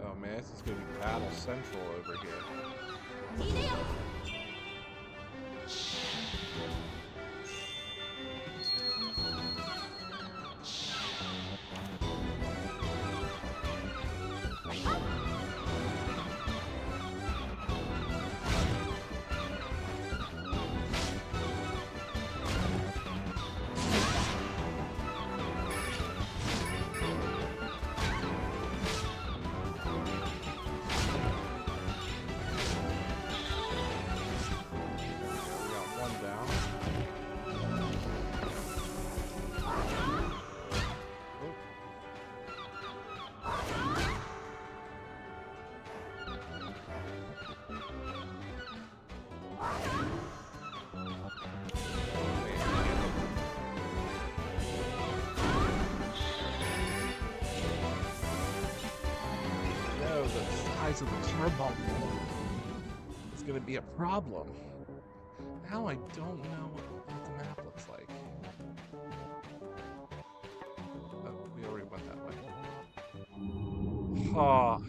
A: Oh man, this is gonna be Battle Central over here. Of the turbo is going to be a problem. Now I don't know what the map looks like. Oh, we already went that way. Oh,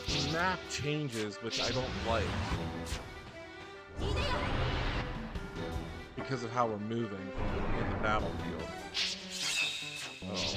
A: the map changes, which I don't like. Because of how we're moving in the battlefield. Oh.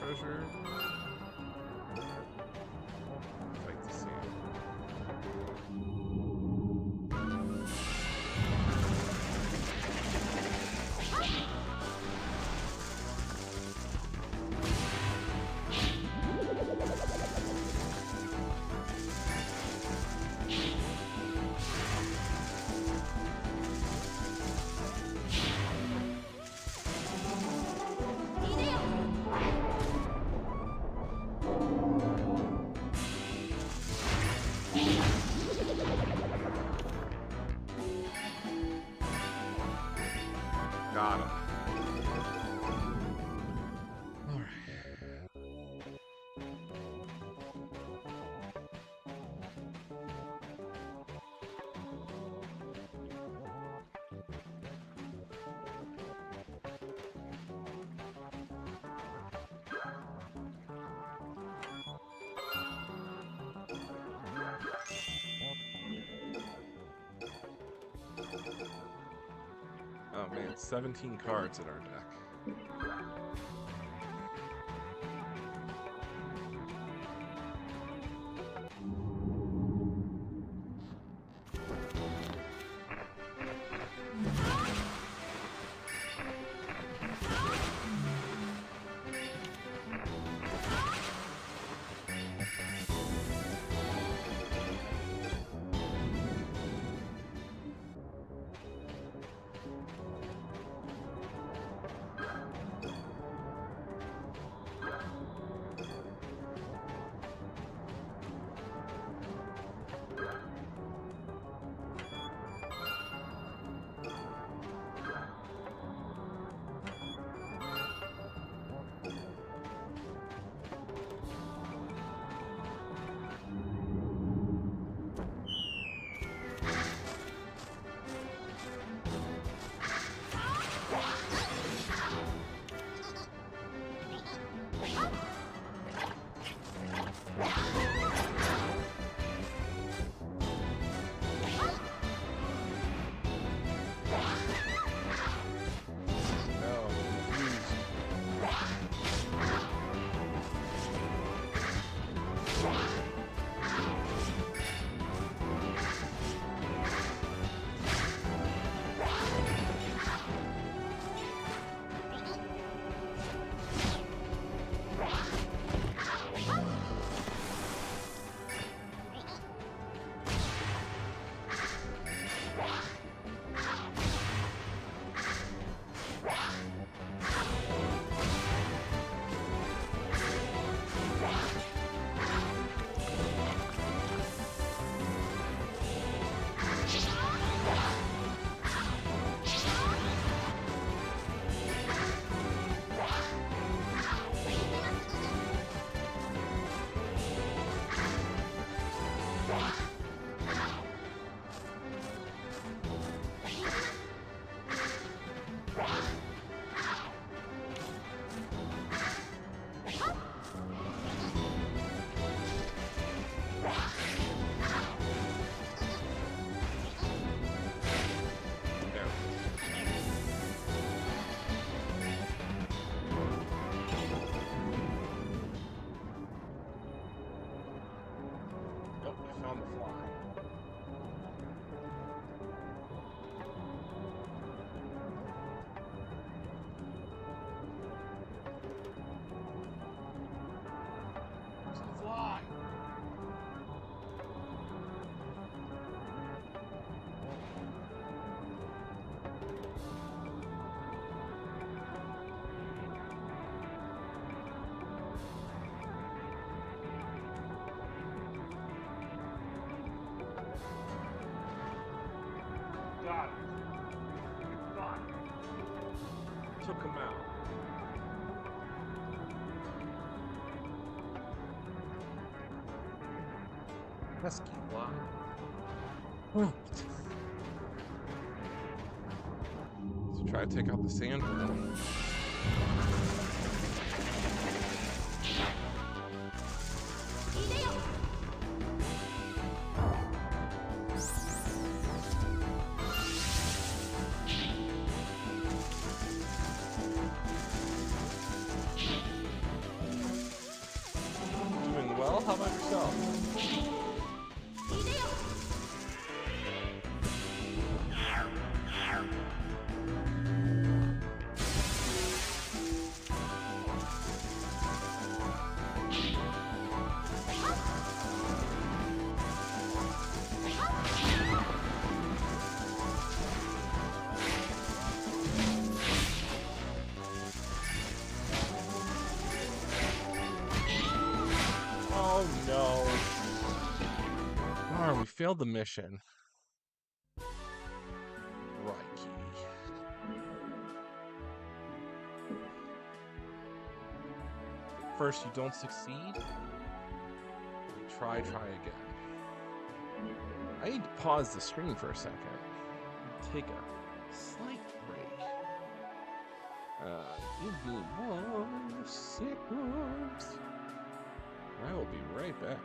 A: Treasure. Fight the sand. Got him. Alright. 17 cards in our deck. Got it. Got it. Took him out. Pesky fly. Oh. Let's try to take out the sand. Doing well. How about yourself? Oh no. Darn, we failed the mission. Right key. First you don't succeed. Try again. I need to pause the stream for a second. Take a slight break. Give me 1 second. I will be right back.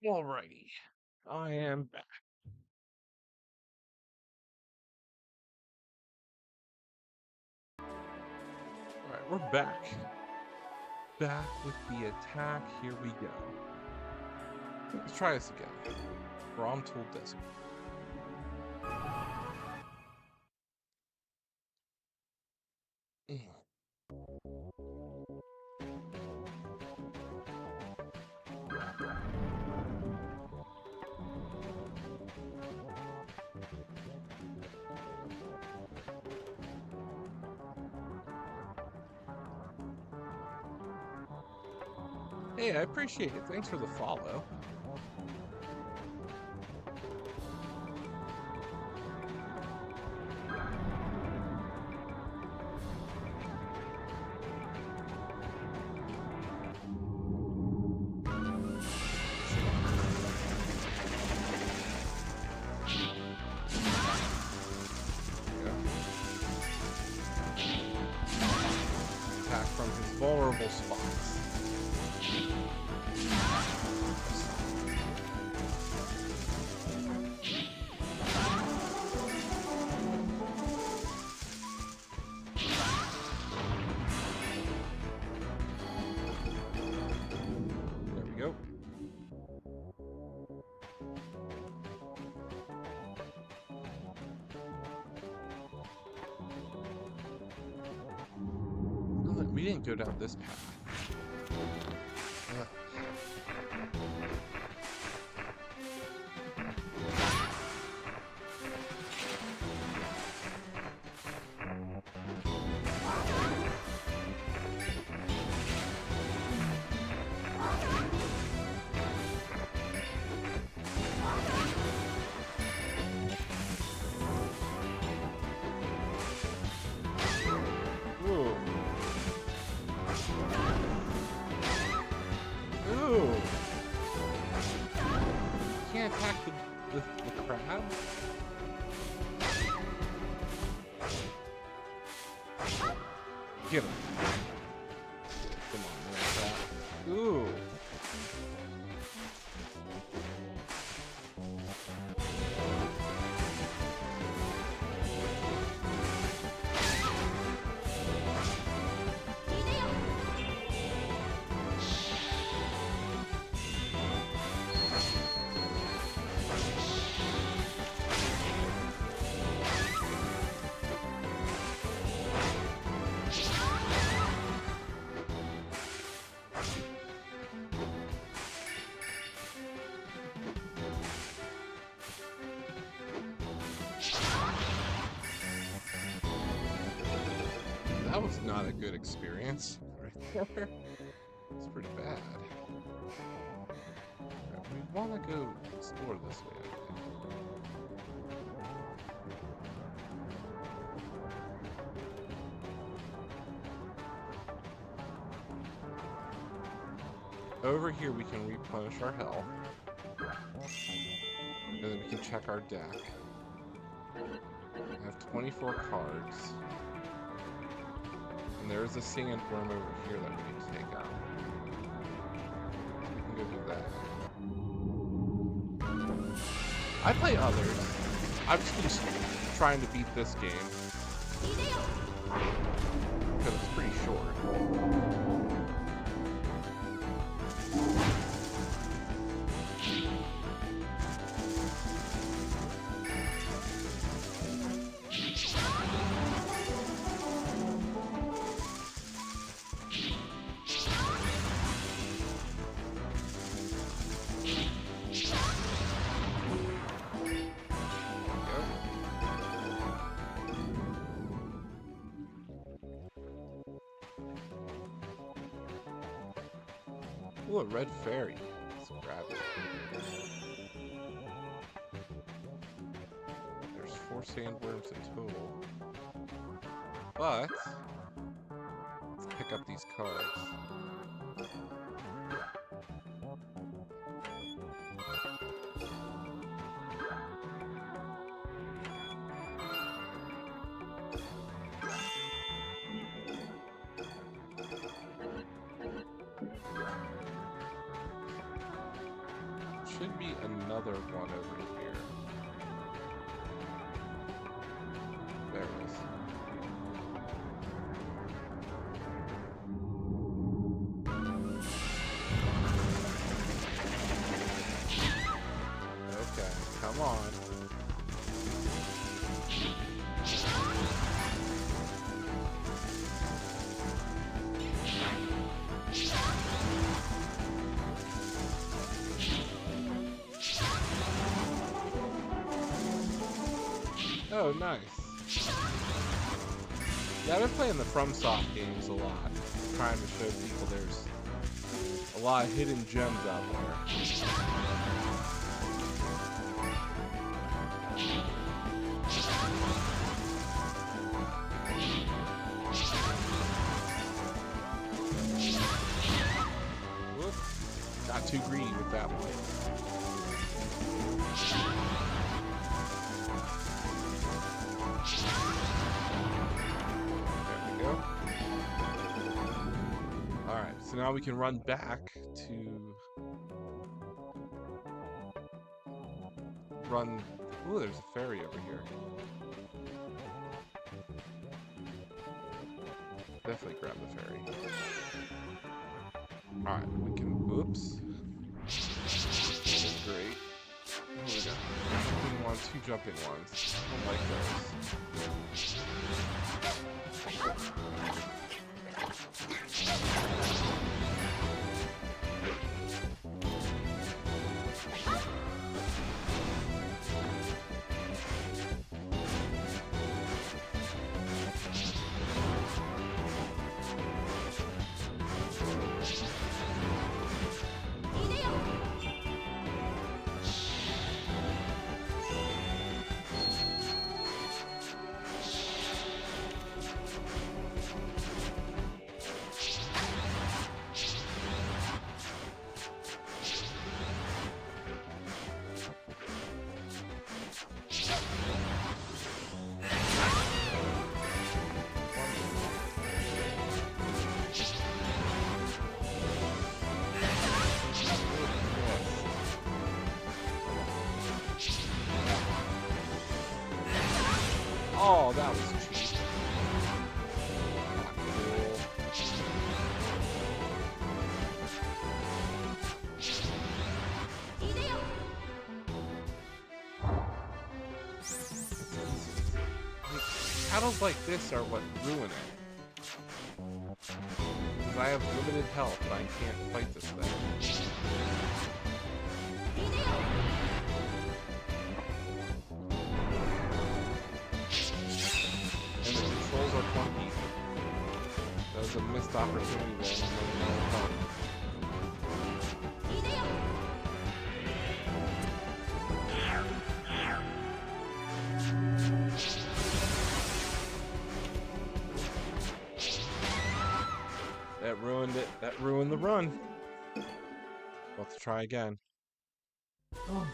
A: Alrighty, I am back. Alright, we're back. Back with the attack. Here we go. Let's try this again. Fromsoft Desert. Hey, I appreciate it. Thanks for the follow. Attack from his vulnerable spots. There we go. We didn't go down this path. Can't attack the crab? Get him. Come on, crab. Ooh. That was not a good experience right there. It's pretty bad. Right, we want to go explore this way, I think. Over here we can replenish our health. And then we can check our deck. I have 24 cards. And there's a sandworm over here that we need to take out. We can go do that. I play others. I've just been trying to beat this game. Because it's pretty short. Ooh, a red fairy. Let's grab it. There's 4 sandworms in total. But let's pick up these cards. should be another one over here. There it is. Okay, come on. Oh, nice. Yeah, I've been playing the Fromsoft games a lot, trying to show people there's a lot of hidden gems out there. Whoop. Not too greedy with that one. So now we can run back to run. Ooh, there's a ferry over here. Definitely grab the ferry. Alright, we can. Oops. Great. Oh, we got jumping ones, 2 jumping ones. I don't like those. Oh, that was cheap. Battles like this are what ruin it. Because I have limited health and I can't fight this thing. That was a missed opportunity there. That ruined it. That ruined the run. We'll have to try again. Oh.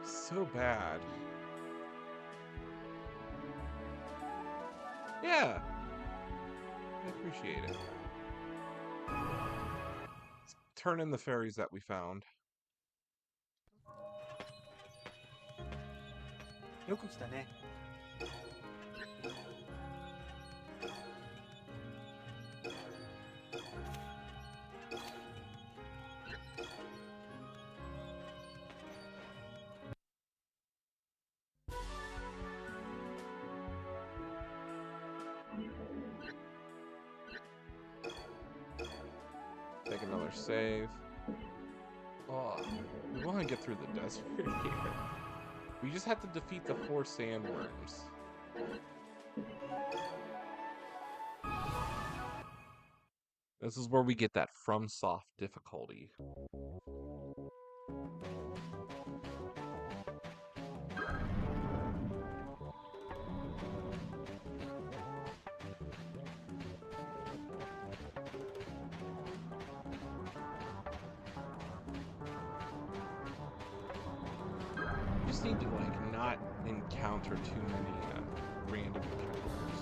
A: So bad. Yeah, I appreciate it. Let's turn in the fairies that we found. Take another save. Oh, we want to get through the desert here. We just have to defeat the 4 sandworms. This is where we get that Fromsoft difficulty. Just need to like not encounter too many random encounters.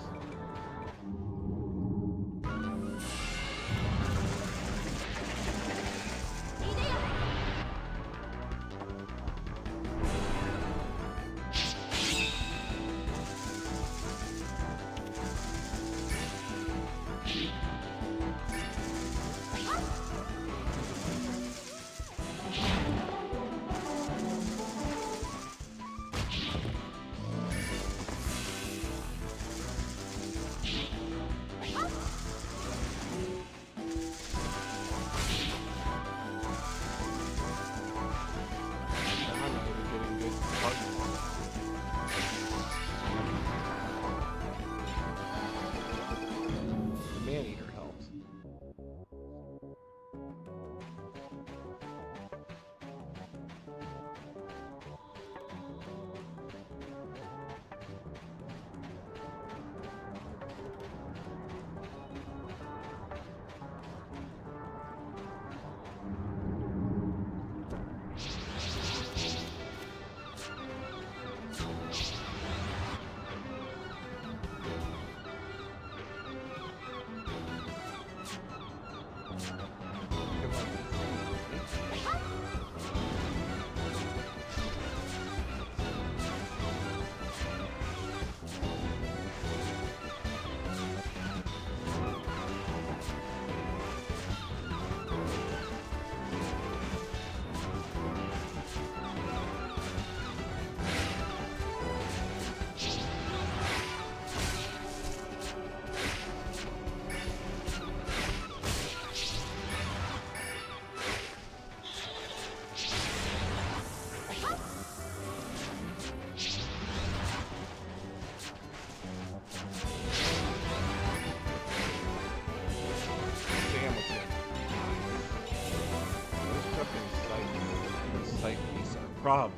A: problem.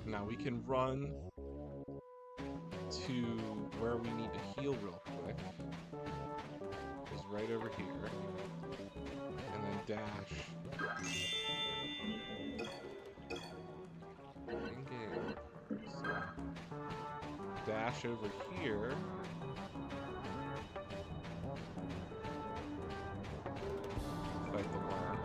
A: Now we can run to where we need to heal real quick. Is right over here. And then dash. Engage. So, dash over here. Fight the worm.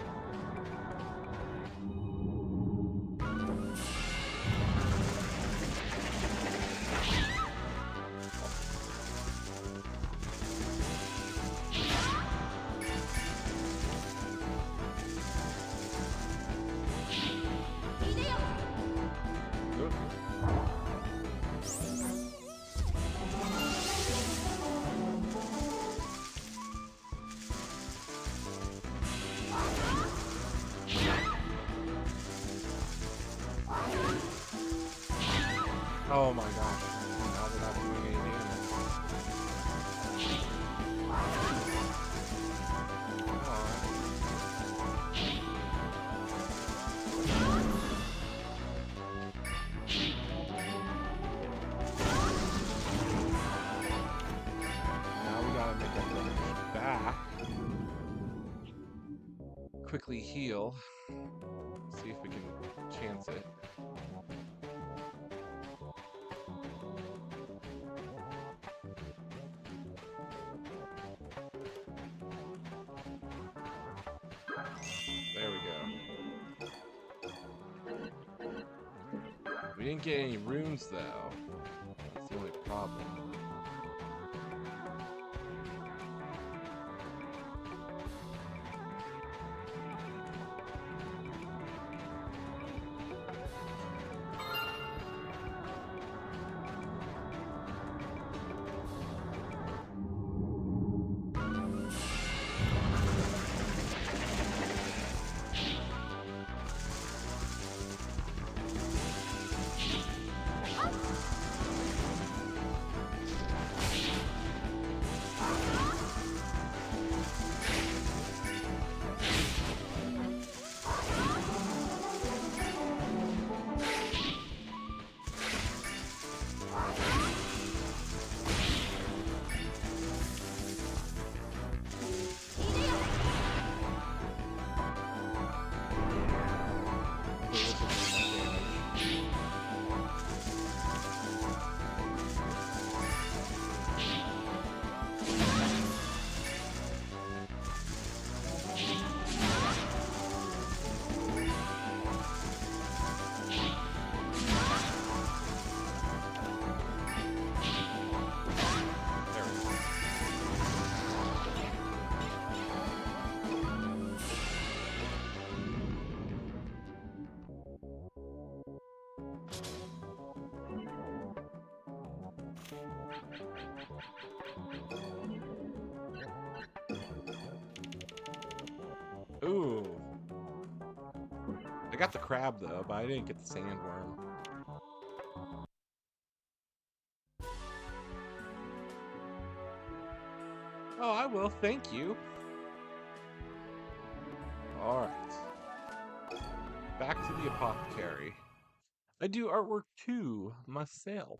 A: Oh my gosh. Now we're not doing any damage. Come on. Now we gotta make a dash back. Quickly heal. See if we can chance it. There we go. We didn't get any runes though. That's the only problem. Ooh. I got the crab though, but I didn't get the sandworm. Oh, I will, thank you. Alright. Back to the apothecary. I do artwork too, myself.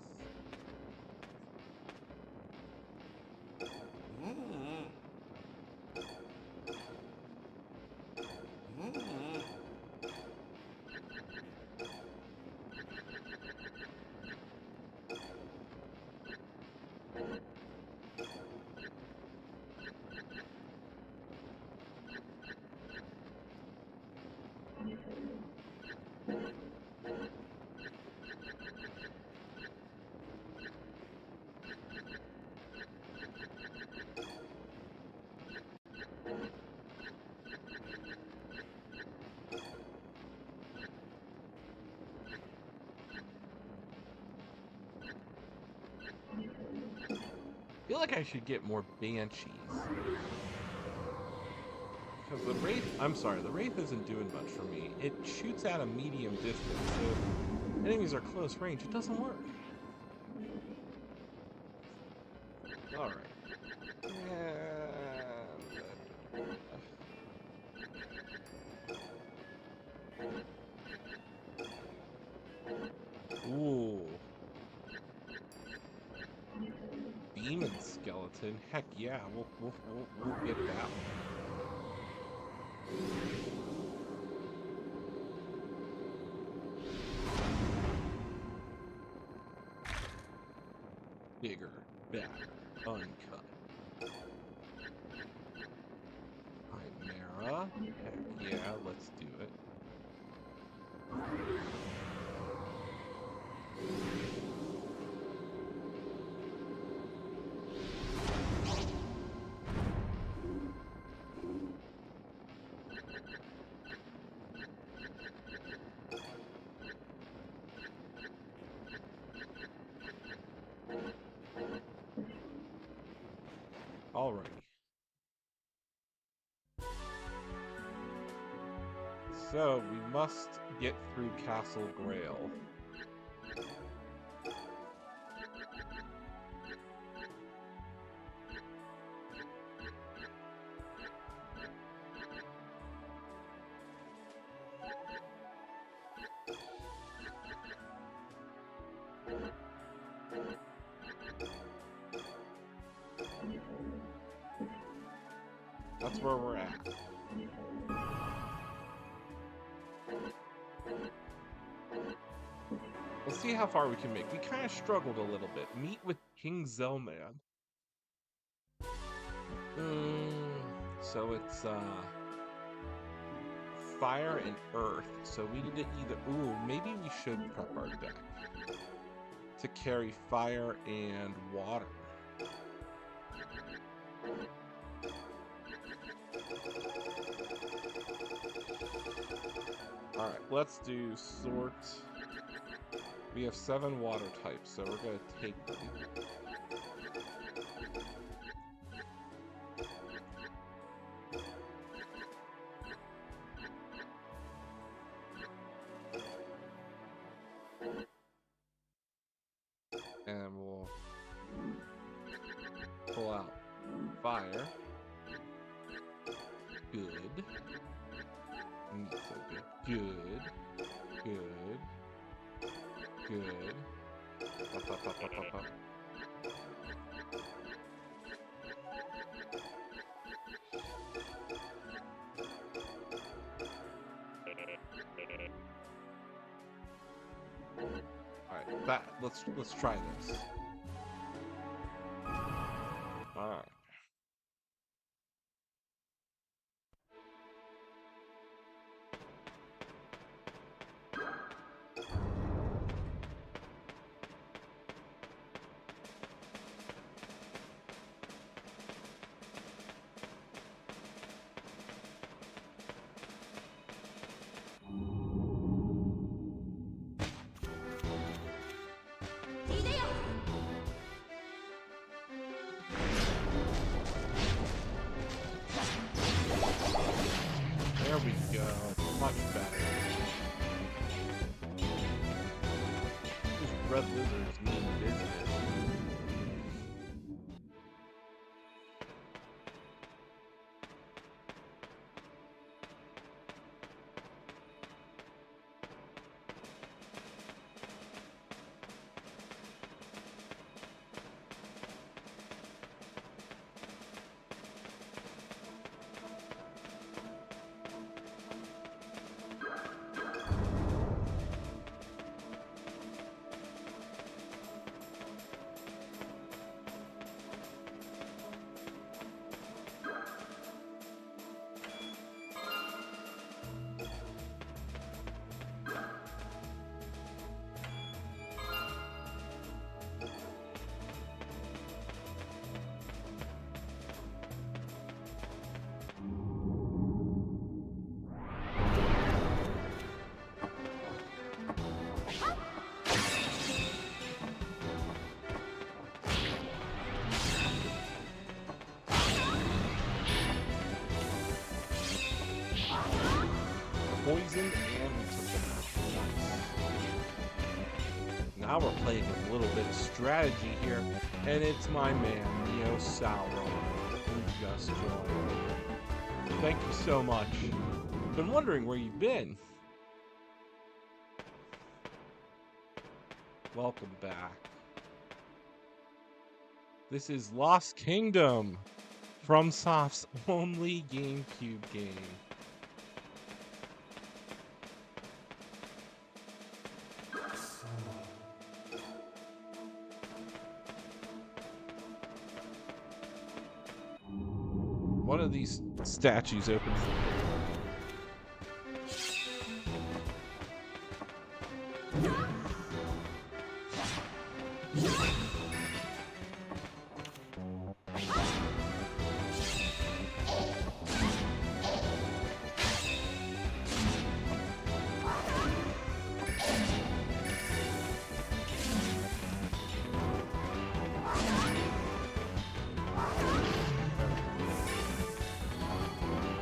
A: feel like I should get more banshees. Because the Wraith, I'm sorry, the Wraith isn't doing much for me. It shoots at a medium distance, so if enemies are close range, it doesn't work. Alright. Ooh. Demon skeleton. Heck yeah, we'll get that one. Bigger, better, uncut. Chimera. Heck yeah, let's do it. Alrighty. So, we must get through Castle Grail. That's where we're at. Let's see how far we can make. We kind of struggled a little bit. Meet with King Zelman. So it's fire and earth. So we need to either... Ooh, maybe we should prep our deck to carry fire and water. Alright, let's do sort. We have 7 water types, so we're going to take them. And we'll pull out fire. Good. So good. Good. Good. Up, up, up, up, up, up. Alright, let's try this. Alright. There we go. Much better. These red lizards mean business. now we're playing with a little bit of strategy here, and it's my man, Neo Sauron, who just joined. Thank you so much. Been wondering where you've been. Welcome back. This is Lost Kingdom, Fromsoft's only GameCube game. One of these statues opens the door.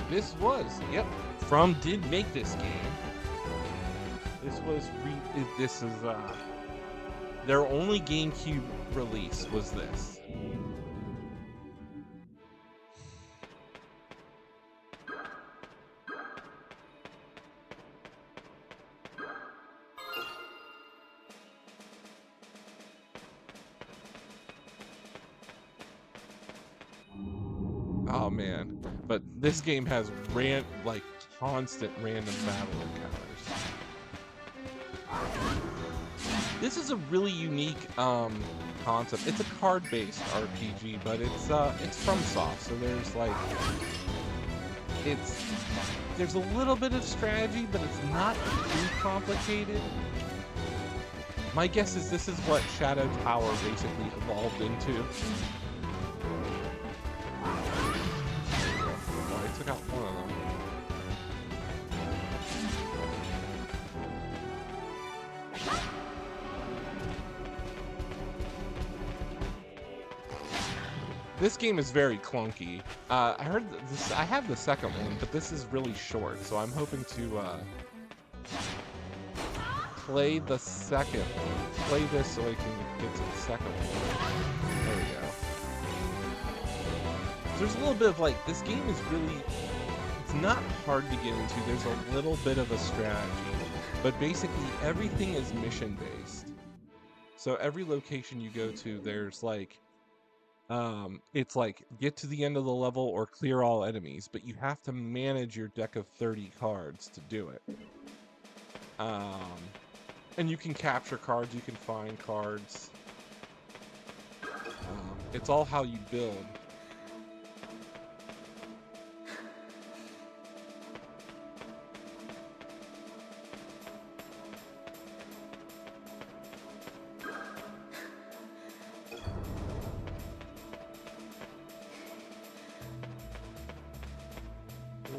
A: This was, yep, From did make this game. This is their only GameCube release was this. Oh man, but this game has constant random battle encounters. This is a really unique concept. It's a card-based RPG, but it's Fromsoft, so there's a little bit of strategy, but it's not too complicated. My guess is this is what Shadow Tower basically evolved into. Took out one of them. This game is very clunky. I heard this. I have the second one, but this is really short, so I'm hoping to play the second one. Play this so I can get to the second one. There we go. There's a little bit of this game is really, it's not hard to get into. There's a little bit of a strategy, but basically everything is mission based. So every location you go to, there's it's get to the end of the level or clear all enemies, but you have to manage your deck of 30 cards to do it. And you can capture cards, you can find cards. It's all how you build.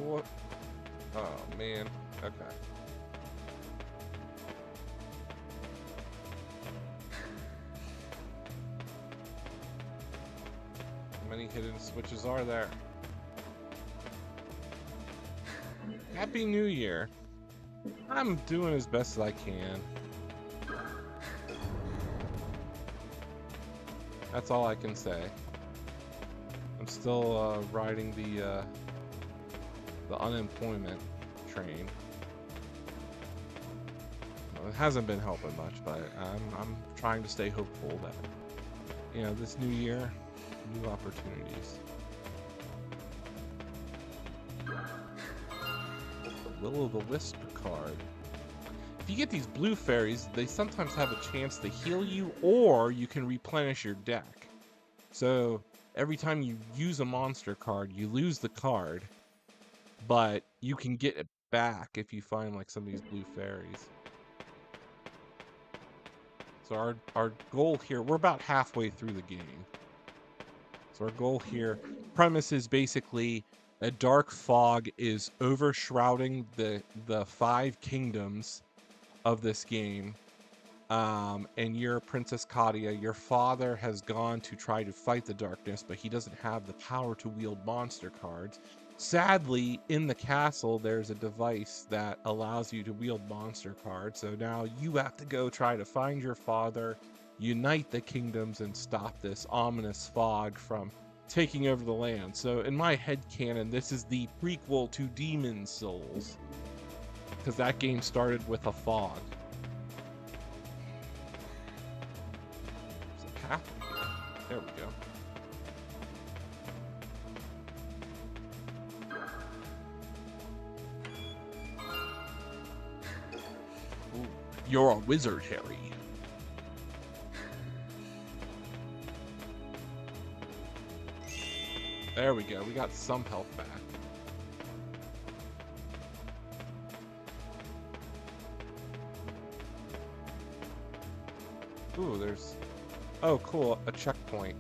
A: What? Oh man. Okay. How many hidden switches are there? Happy New Year. I'm doing as best as I can. That's all I can say. I'm still riding the unemployment train. Well, it hasn't been helping much, but I'm trying to stay hopeful that this new year, new opportunities. Will-o'-the-Wisp card. If you get these blue fairies, they sometimes have a chance to heal you, or you can replenish your deck. So every time you use a monster card, you lose the card, but you can get it back if you find some of these blue fairies. So our goal here, we're about halfway through the game. So our goal here, premise is basically a dark fog is overshrouding the 5 kingdoms of this game. And you're Princess Kadia. Your father has gone to try to fight the darkness, but he doesn't have the power to wield monster cards. Sadly, in the castle, there's a device that allows you to wield monster cards. So now you have to go try to find your father, unite the kingdoms, and stop this ominous fog from taking over the land. So in my headcanon, this is the prequel to Demon's Souls, because that game started with a fog. There's a path here. There we go. Ooh, you're a wizard, Harry. There we go. We got some health back. Ooh, there's... Oh, cool. A checkpoint.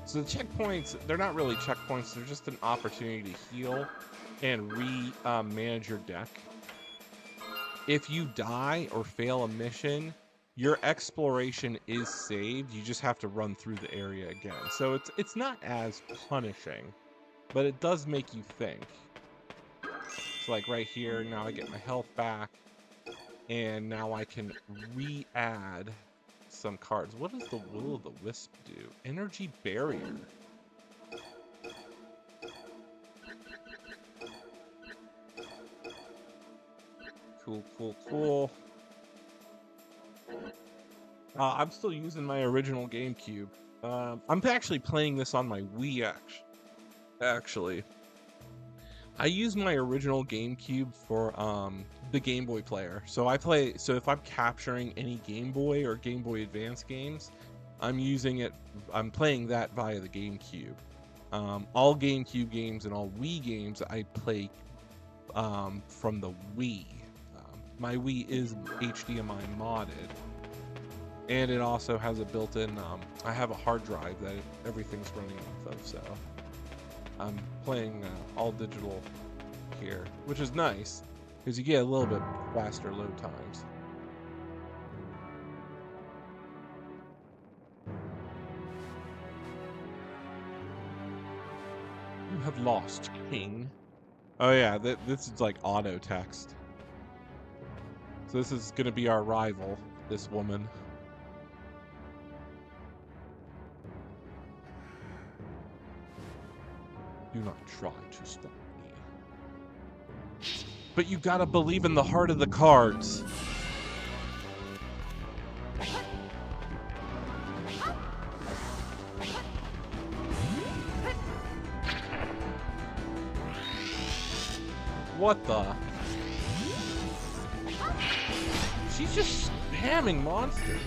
A: So the checkpoints, they're not really checkpoints. They're just an opportunity to heal and manage your deck. If you die or fail a mission, your exploration is saved. You just have to run through the area again. So it's not as punishing, but it does make you think. So like right here, now I get my health back, and now I can re-add some cards. What does the Will of the Wisp do? Energy Barrier. Cool, cool, cool. I'm still using my original GameCube. I'm actually playing this on my Wii, actually. I use my original GameCube for the Game Boy player. So if I'm capturing any Game Boy or Game Boy Advance games, I'm playing that via the GameCube. All GameCube games and all Wii games I play from the Wii. My Wii is HDMI modded. And it also has a built-in, I have a hard drive that everything's running off of, so I'm playing all digital here, which is nice, because you get a little bit faster load times. You have lost, King. Oh yeah, this is like auto text. So this is going to be our rival, this woman. Do not try to stop me. But you gotta believe in the heart of the cards. What the? She's just spamming monsters.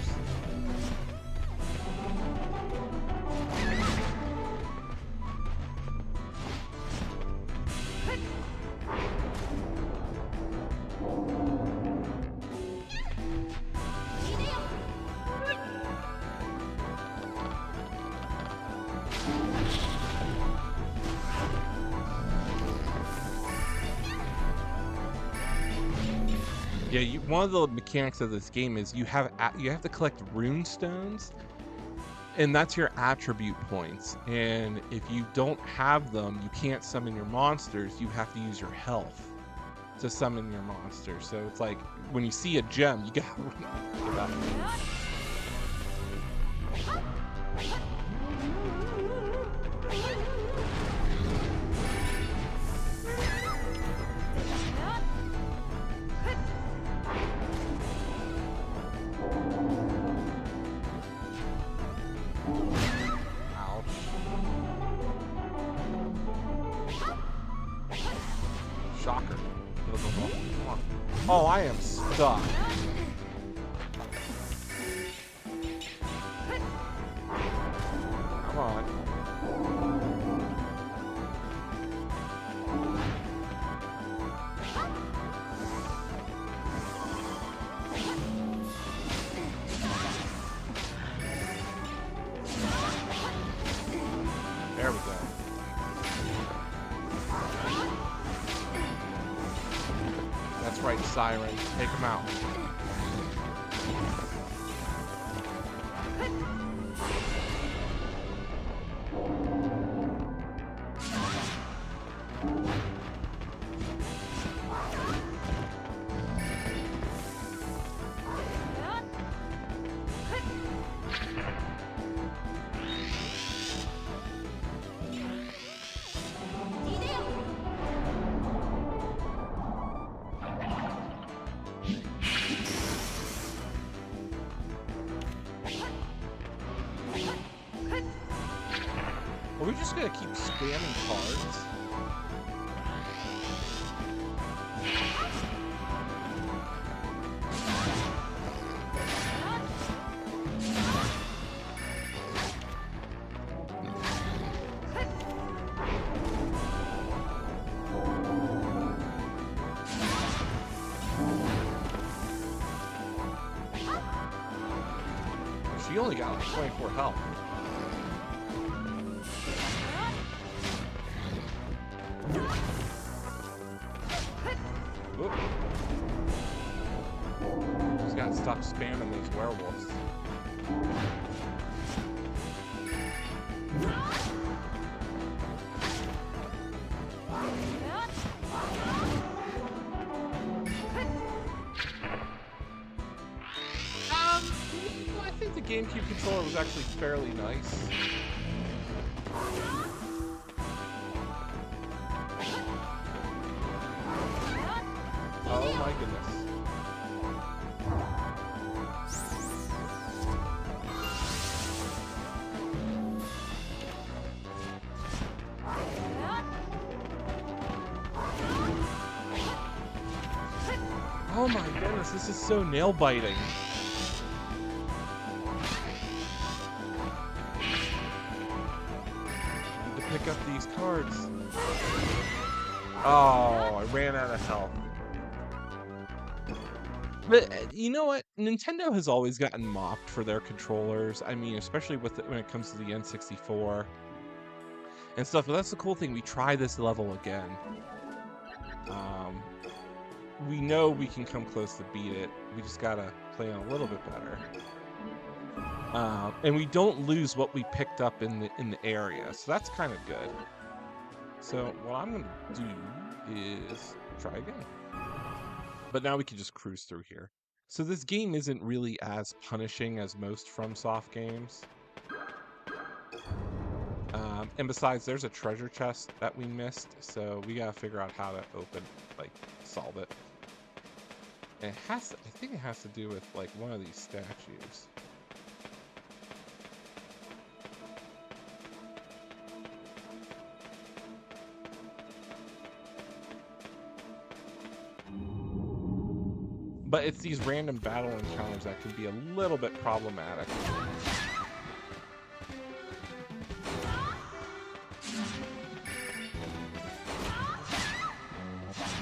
A: Yeah, one of the mechanics of this game is you have to collect rune stones, and that's your attribute points. And if you don't have them, you can't summon your monsters. You have to use your health to summon your monsters. So it's like when you see a gem, you gotta run out. Shocker. Oh, I am stuck. Come on. There we go. That's right, Siren. Take him out. Are we just gonna keep spamming cards? She only got like 24 health. Oop. Just gotta stop spamming these werewolves. I think the GameCube controller was actually fairly nice. Oh my goodness. Oh my goodness, this is so nail biting. Need to pick up these cards. Oh, I ran out of health. But you know what? Nintendo has always gotten mocked for their controllers. I mean, especially with when it comes to the N64 and stuff. But that's the cool thing. We try this level again. We know we can come close to beat it. We just gotta play on a little bit better. And we don't lose what we picked up in the area, so that's kind of good. So what I'm gonna do is try again. But now we can just cruise through here. So this game isn't really as punishing as most Fromsoft games. And besides, there's a treasure chest that we missed, so we gotta figure out how to solve it. And I think it has to do with, like, one of these statues. But it's these random battle encounters that can be a little bit problematic.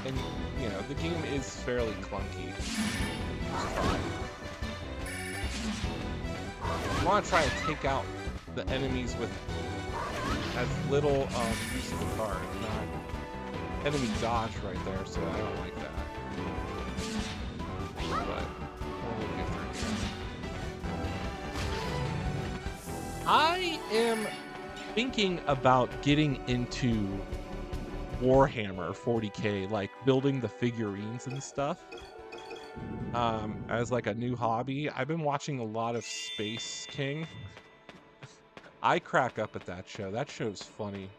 A: And, you know, the game is fairly clunky. You want to try and take out the enemies with as little use of the card. Not enemy dodge right there, so I don't like that. But we'll get through here. I am thinking about getting into Warhammer 40K, like building the figurines and stuff, as like a new hobby. I've been watching a lot of Space King. I crack up at that show. That show's funny.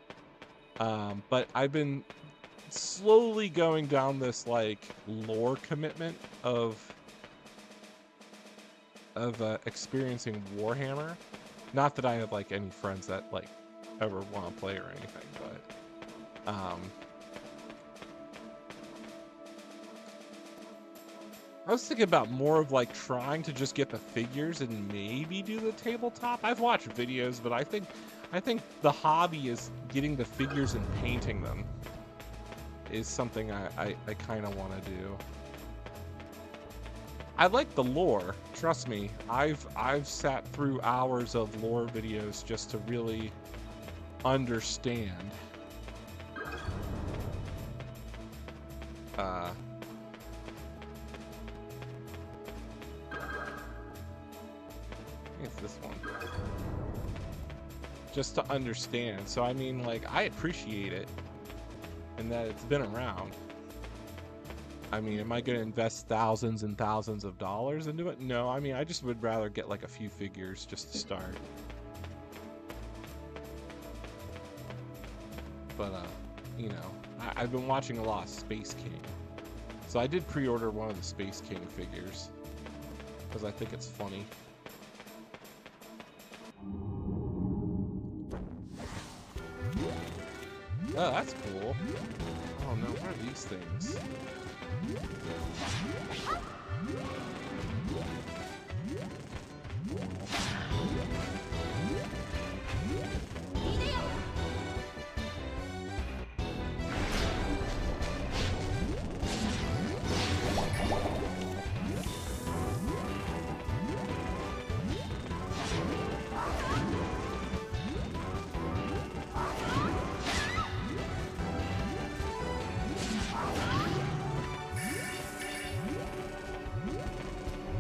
A: But I've been slowly going down this like lore commitment of experiencing Warhammer. Not that I have like any friends that like ever want to play or anything, but I was thinking about more of like trying to just get the figures and maybe do the tabletop. I've watched videos, but I think the hobby is getting the figures and painting them is something I kind of want to do. I like the lore, trust me. I've sat through hours of lore videos just to really understand think it's this one. Just to understand. So I mean, like, I appreciate it and that it's been around. I mean, am I going to invest thousands and thousands of dollars into it? No, I mean, I just would rather get like a few figures just to start. But, you know, I've been watching a lot of Space King. So I did pre-order one of the Space King figures because I think it's funny. Oh, that's cool. Oh no, what are these things?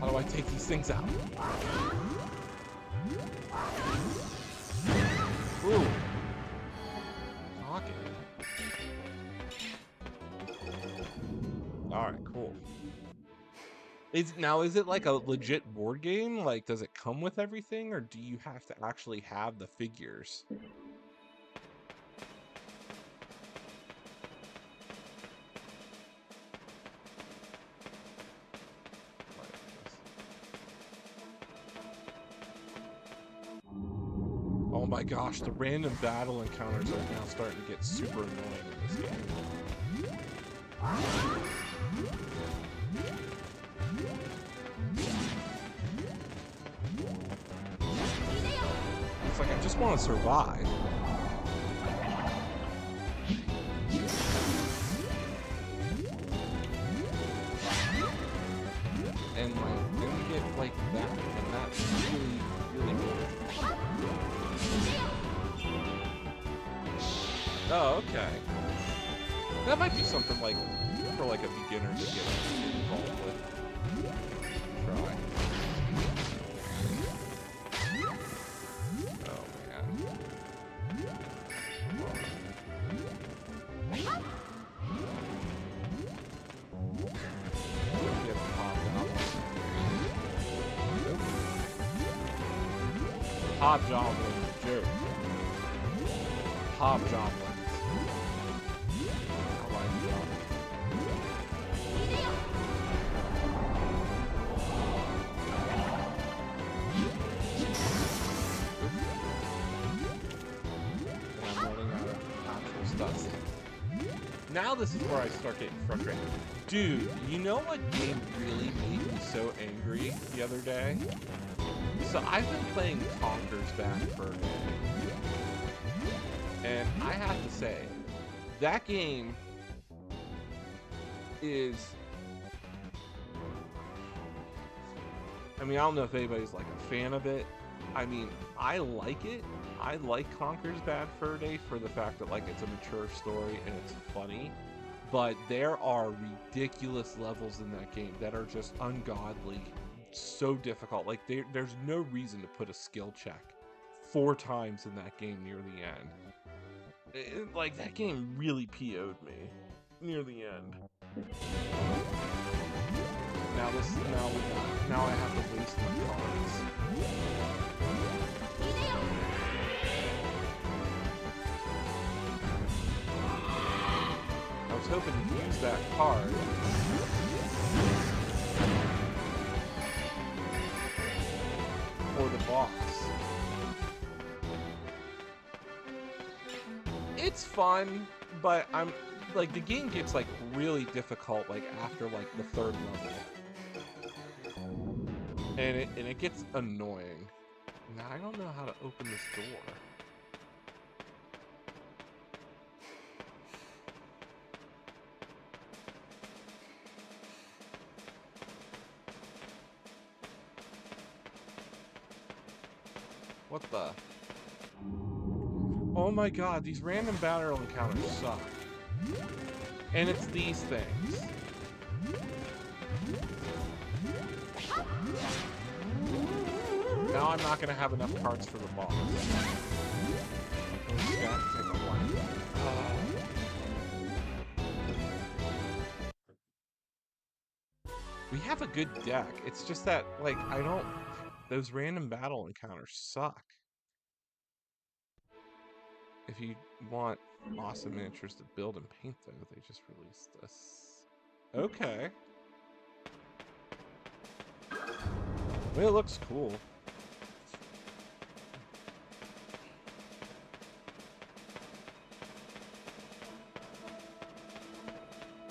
A: How do I take these things out? Ooh. Okay. Alright, cool. Is it like a legit board game? Like, does it come with everything, or do you have to actually have the figures? Oh my gosh, the random battle encounters are now starting to get super annoying in this game. It's like I just want to survive. And like, then you get like that, and that's really, really good. Oh, okay. That might be something like for like a beginner to get involved with. Try. Oh man. Get popped out. Hobgoblin joke. Hobgoblin. Now this is where I start getting frustrated. Dude, you know what game really made me so angry the other day? So I've been playing Conker's Bad Fur Day. And I have to say, that game is... I mean, I don't know if anybody's like a fan of it. I mean, I like it. I like Conker's Bad Fur Day for the fact that like it's a mature story and it's funny, but there are ridiculous levels in that game that are just ungodly, so difficult. Like there's no reason to put a skill check 4 times in that game near the end. Like that game really PO'd me near the end. Now I have to waste my cards. I was hoping to use that card for the boss. It's fun, but I'm like the game gets like really difficult like after like the 3rd level. And it gets annoying. Now I don't know how to open this door. What the? Oh my god, these random battle encounters suck. And it's these things. now I'm not gonna have enough cards for the boss. We have a good deck. It's just that, like, those random battle encounters suck. If you want awesome miniatures to build and paint, though, they just released this. Okay. Well, it looks cool.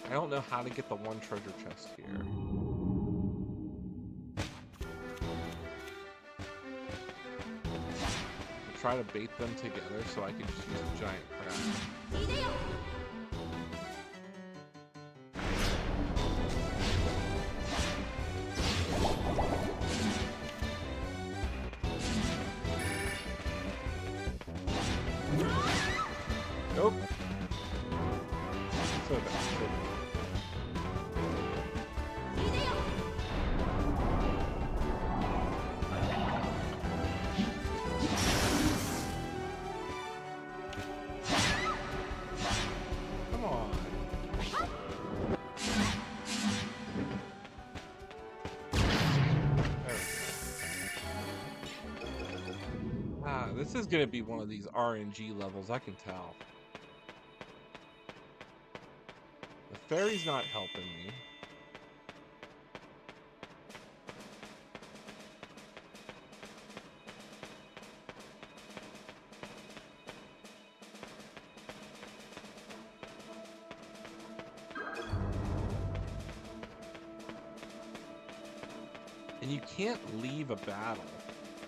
A: I don't know how to get the one treasure chest here. I'll try to bait them together so I can just use a giant crab. Nope. So bad. Come on. This is gonna be one of these RNG levels, I can tell. The fairy's not helping me. And you can't leave a battle.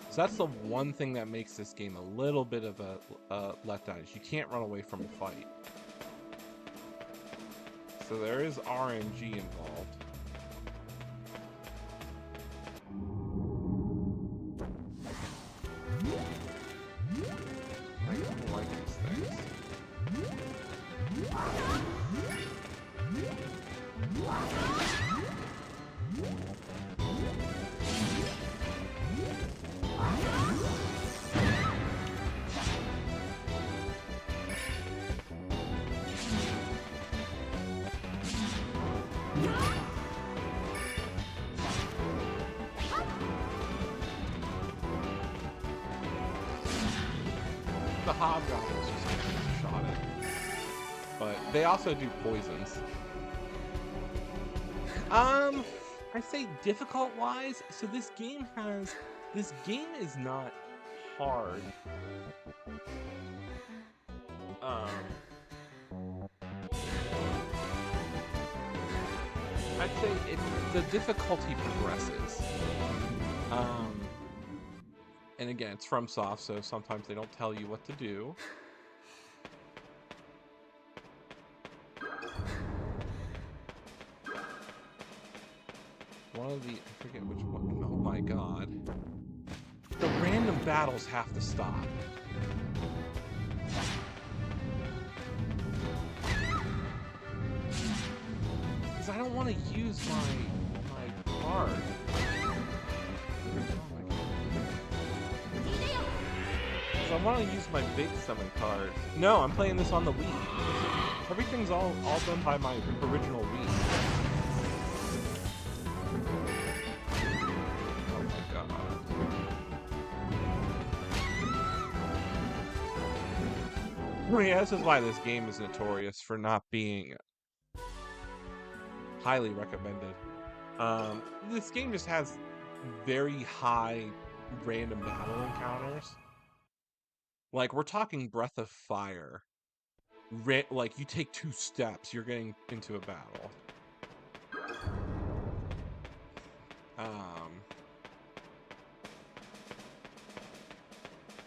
A: So that's the one thing that makes this game a little bit of a letdown. Is you can't run away from a fight. So there is RNG involved. I don't like these things. The hobgoblins just get shot at. But they also do poisons. I say difficult wise, so this game is not hard. I'd say the difficulty progresses. And again, it's Fromsoft, so sometimes they don't tell you what to do. One of the, I forget which one. Oh my god. The random battles have to stop. Because I don't want to use my card. I want to use my big summon card. No, I'm playing this on the Wii. Everything's all done by my original Wii. Oh my god. Yeah, this is why this game is notorious for not being highly recommended. This game just has very high random battle encounters. Like, we're talking Breath of Fire. Like, you take 2 steps, you're getting into a battle.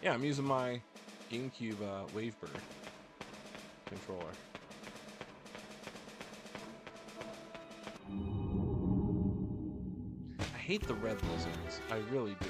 A: Yeah, I'm using my GameCube Wavebird controller. I hate the red lizards. I really do.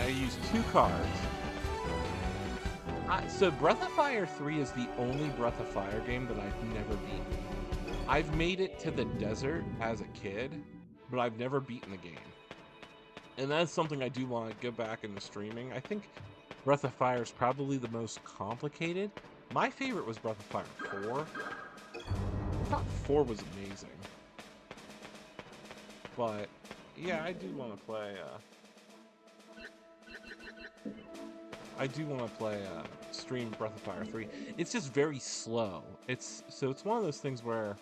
A: I use 2 cards. So Breath of Fire 3 is the only Breath of Fire game that I've never beaten. I've made it to the desert as a kid, but I've never beaten the game. And that's something I do want to go back into streaming. I think Breath of Fire is probably the most complicated. My favorite was Breath of Fire 4. I thought 4 was amazing. But, yeah, I do want to play, stream Breath of Fire 3. It's just very slow. It's one of those things where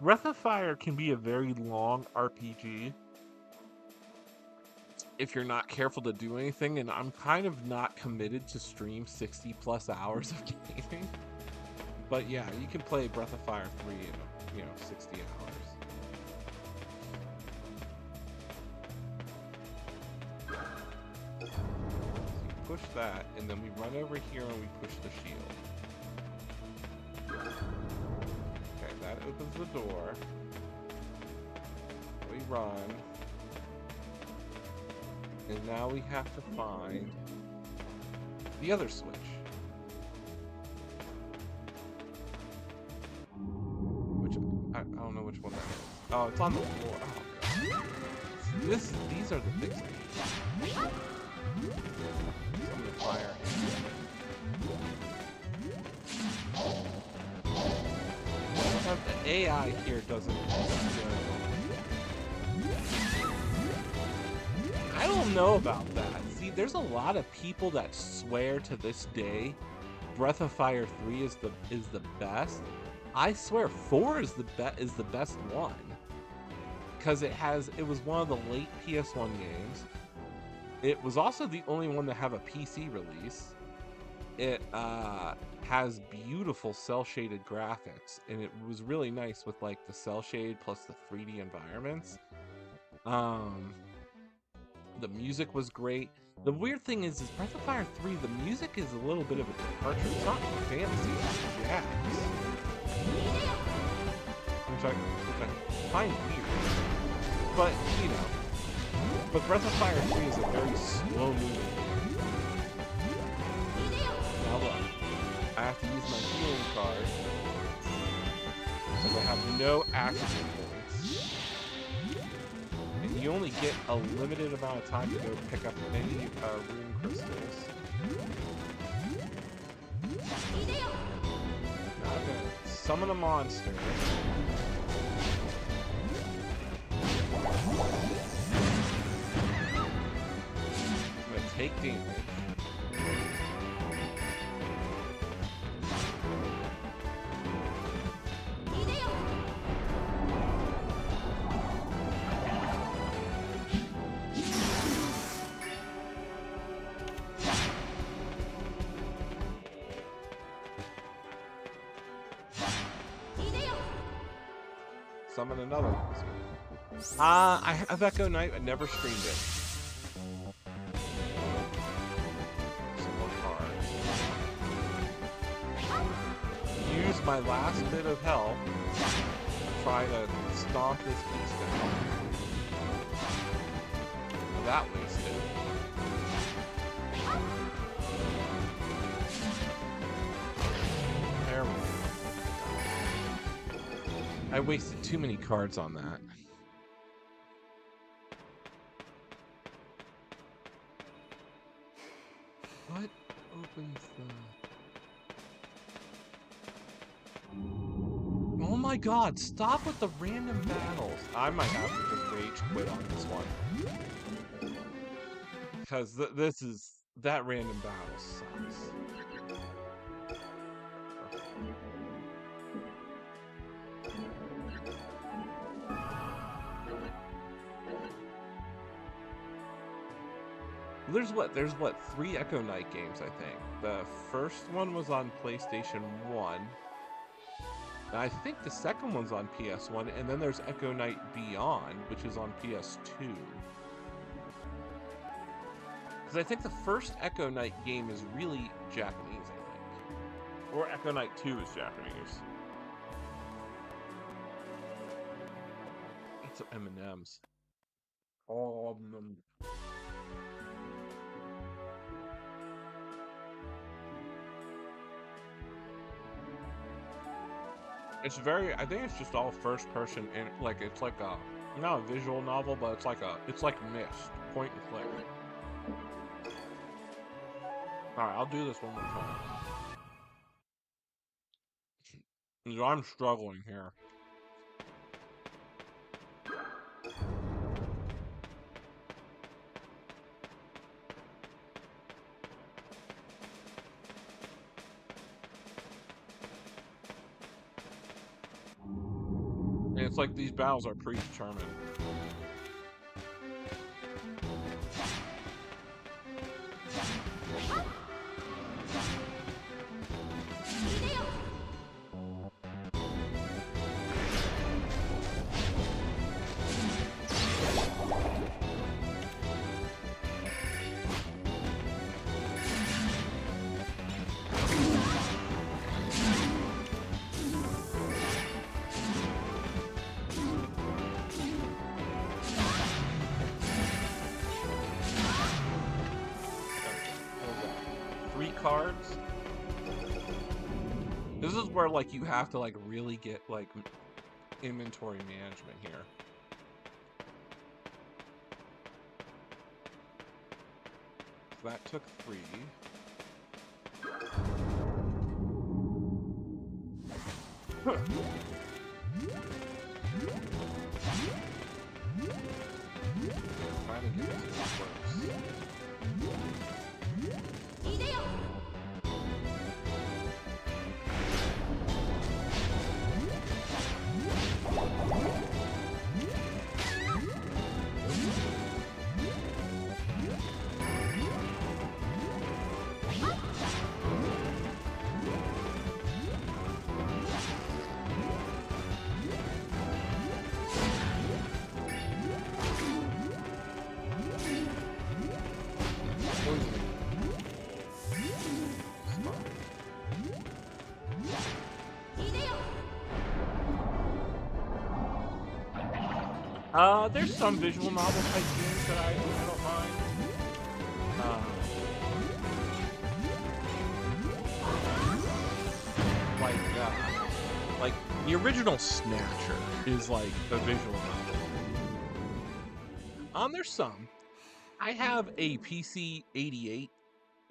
A: Breath of Fire can be a very long RPG if you're not careful to do anything, and I'm kind of not committed to stream 60 plus hours of gaming. But yeah, you can play Breath of Fire 3 in, 60 hours. So you push that, and then we run over here and we push the shield. Okay, that opens the door. We run. And now we have to find the other switch. Which, I don't know which one that is. Oh, it's on the floor. Oh, God. These are the things I need. Some of the fire. The AI here doesn't I don't know about that. See, there's a lot of people that swear to this day Breath of Fire 3 is the best. I swear 4 is the best one. Cuz it was one of the late PS1 games. It was also the only one to have a PC release. It has beautiful cel shaded graphics, and it was really nice with like the cel shade plus the 3D environments. The music was great. The weird thing is Breath of Fire 3, the music is a little bit of a departure. It's not fantasy, it's jazz. Which I find weird. But, but Breath of Fire 3 is a very slow moving game. Now look, I have to use my healing card, because I have no action points. And you only get a limited amount of time to go pick up any rune crystals. Now I'm gonna summon a monster. I'm gonna take damage. Summon another monster. I have Echo Knight. I never streamed it. Some more cards. Use my last bit of health to try to stomp this beast down. That wasted. There we go. I wasted too many cards on that. What opens the... Oh my god, stop with the random battles. I might have to just rage quit on this one. Because that random battle sucks. There's what 3 Echo Knight games, I think. The first one was on PlayStation 1. And I think the second one's on PS1, and then there's Echo Knight Beyond, which is on PS2. Because I think the first Echo Knight game is really Japanese, I think. Or Echo Knight 2 is Japanese. Eat some M&Ms. All of them. It's very, I think it's just all first person, and like it's like a not a visual novel, but it's like Mist, point and click. All right, I'll do this one more time. I'm struggling here. And it's like these battles are predetermined. Cards. This is where like you have to like really get like inventory management here. So that took 3. Trying to get this close. There's some visual novel type games that I don't mind. Like the original Snatcher is like a visual novel. There's some. I have a PC 88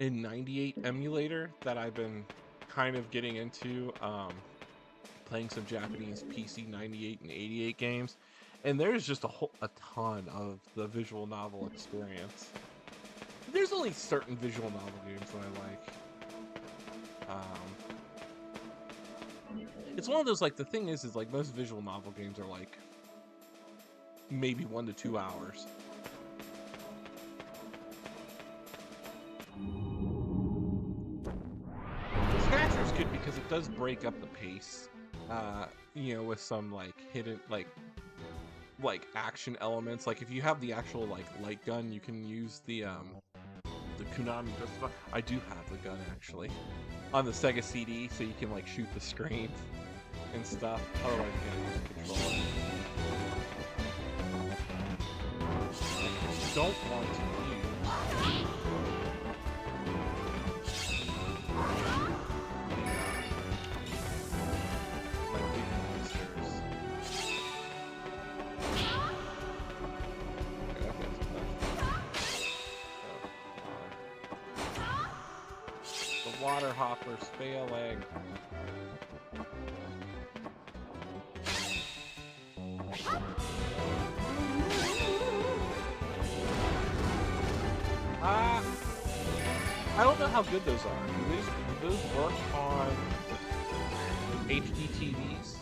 A: and 98 emulator that I've been kind of getting into, playing some Japanese PC 98 and 88 games. And there's just a ton of the visual novel experience. There's only certain visual novel games that I like. It's one of those, like, the thing is like most visual novel games are like maybe 1 to 2 hours. Snatcher's good because it does break up the pace, you know, with some like hidden like action elements. Like if you have the actual like light gun, you can use the Konami just about. I do have the gun actually on the Sega CD, so you can like shoot the screen and stuff. Otherwise you can't use the controller. I don't want to use water hoppers failing. I don't know how good those are. Do those work on HD TVs?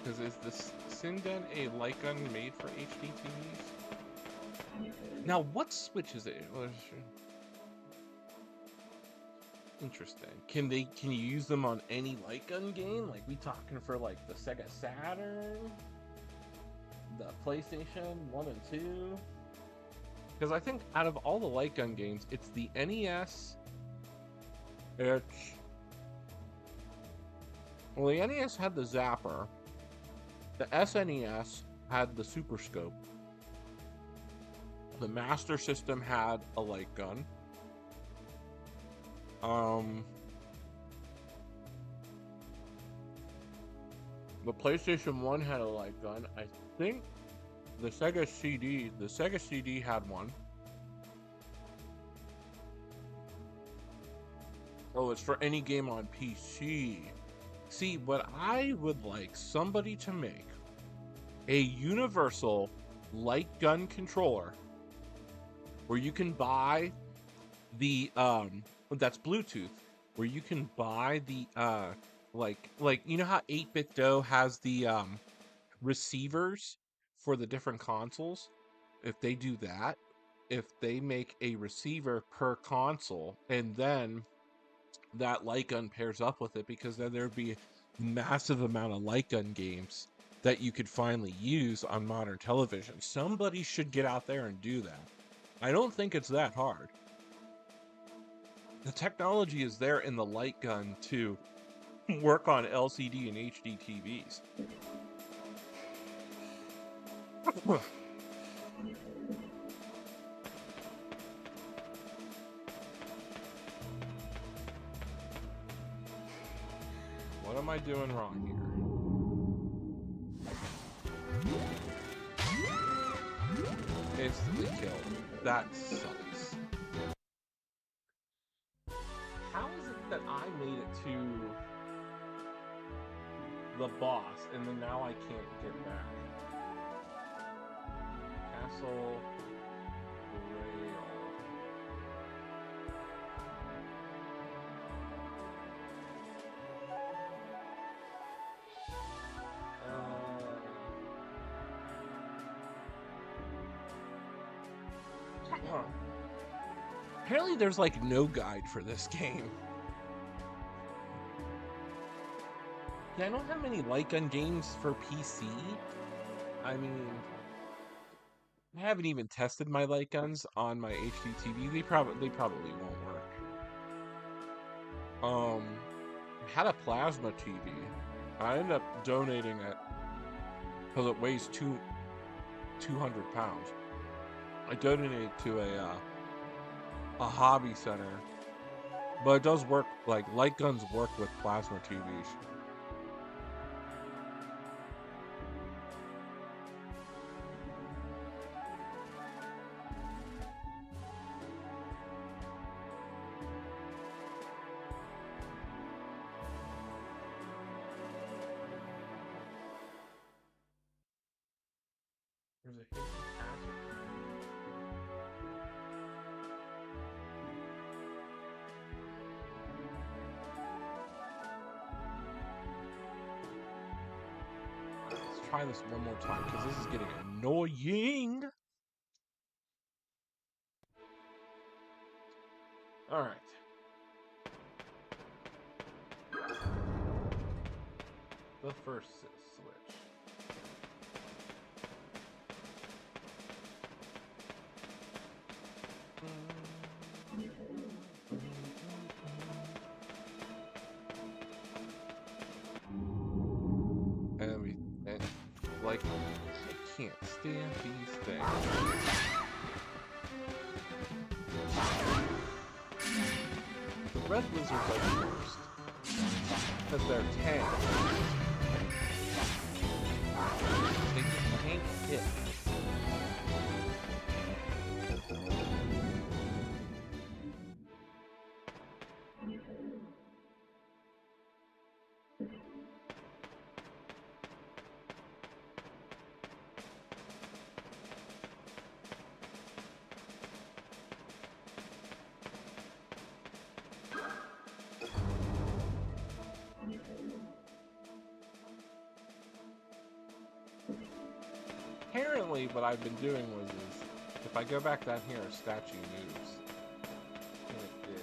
A: Because is this Sinden a light gun made for HD TVs? Now, what switch is it? Interesting. Can you use them on any light gun game? Like we talking for like the Sega Saturn, the PlayStation 1 and 2? Because I think out of all the light gun games, it's the NES. Well, the NES had the Zapper. The SNES had the Super Scope. The Master System had a light gun. The PlayStation 1 had a light gun. I think the Sega CD had one. Oh, it's for any game on PC. See, what I would like somebody to make a universal light gun controller where you can buy the that's Bluetooth, where you can buy the like you know how 8-Bit Do has the receivers for the different consoles? If they do that, if they make a receiver per console, and then that light gun pairs up with it, because then there'd be a massive amount of light gun games that you could finally use on modern television. Somebody should get out there and do that. I don't think it's that hard. The technology is there in the light gun to work on LCD and HD TVs. What am I doing wrong here? Instantly killed. That sucks. How is it that I made it to the boss and then now I can't get back? Castle Grail. Huh. Apparently there's like no guide for this game. Yeah, I don't have many light gun games for PC. I mean, I haven't even tested my light guns on my HD TV. They probably won't work. I had a plasma TV. I ended up donating it because it weighs 200 pounds. I donated it to a hobby center, but it does work. Like, light guns work with plasma TVs. There's a hidden passage. Let's try this one more time, because this is getting annoying. Alright. The first switch. And like, I can't stand these things. The red lizards are the worst, because they're tanks. They just can't hit. Apparently, what I've been doing is if I go back down here, a statue moves. And it did.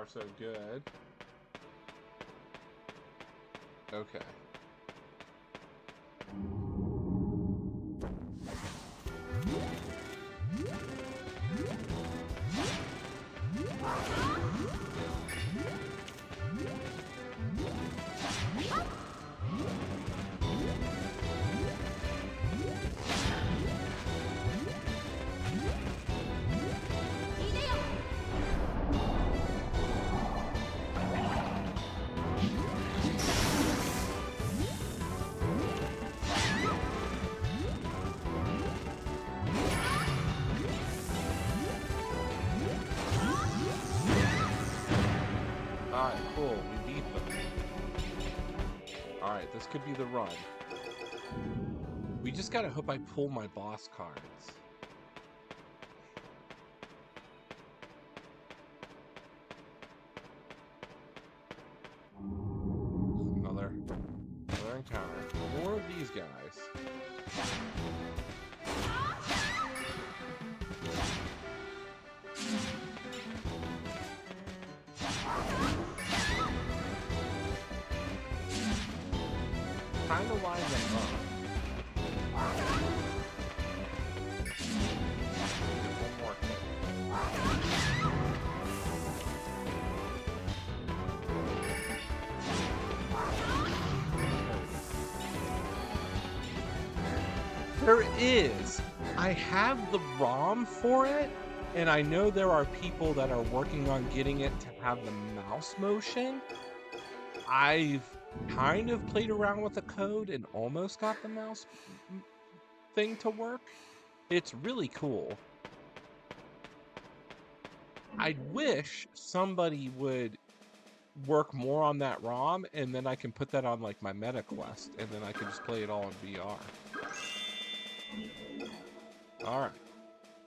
A: far, so good. Okay. Alright, cool. We beat them. Alright, this could be the run. We just gotta hope I pull my boss cards. Another encounter. More of these guys. Trying to line them up. One more hit. There is. I have the ROM for it, and I know there are people that are working on getting it to have the mouse motion. I've kind of played around with the code and almost got the mouse thing to work. It's really cool. I wish somebody would work more on that ROM, and then I can put that on like my Meta Quest, and then I can just play it all in VR. Alright.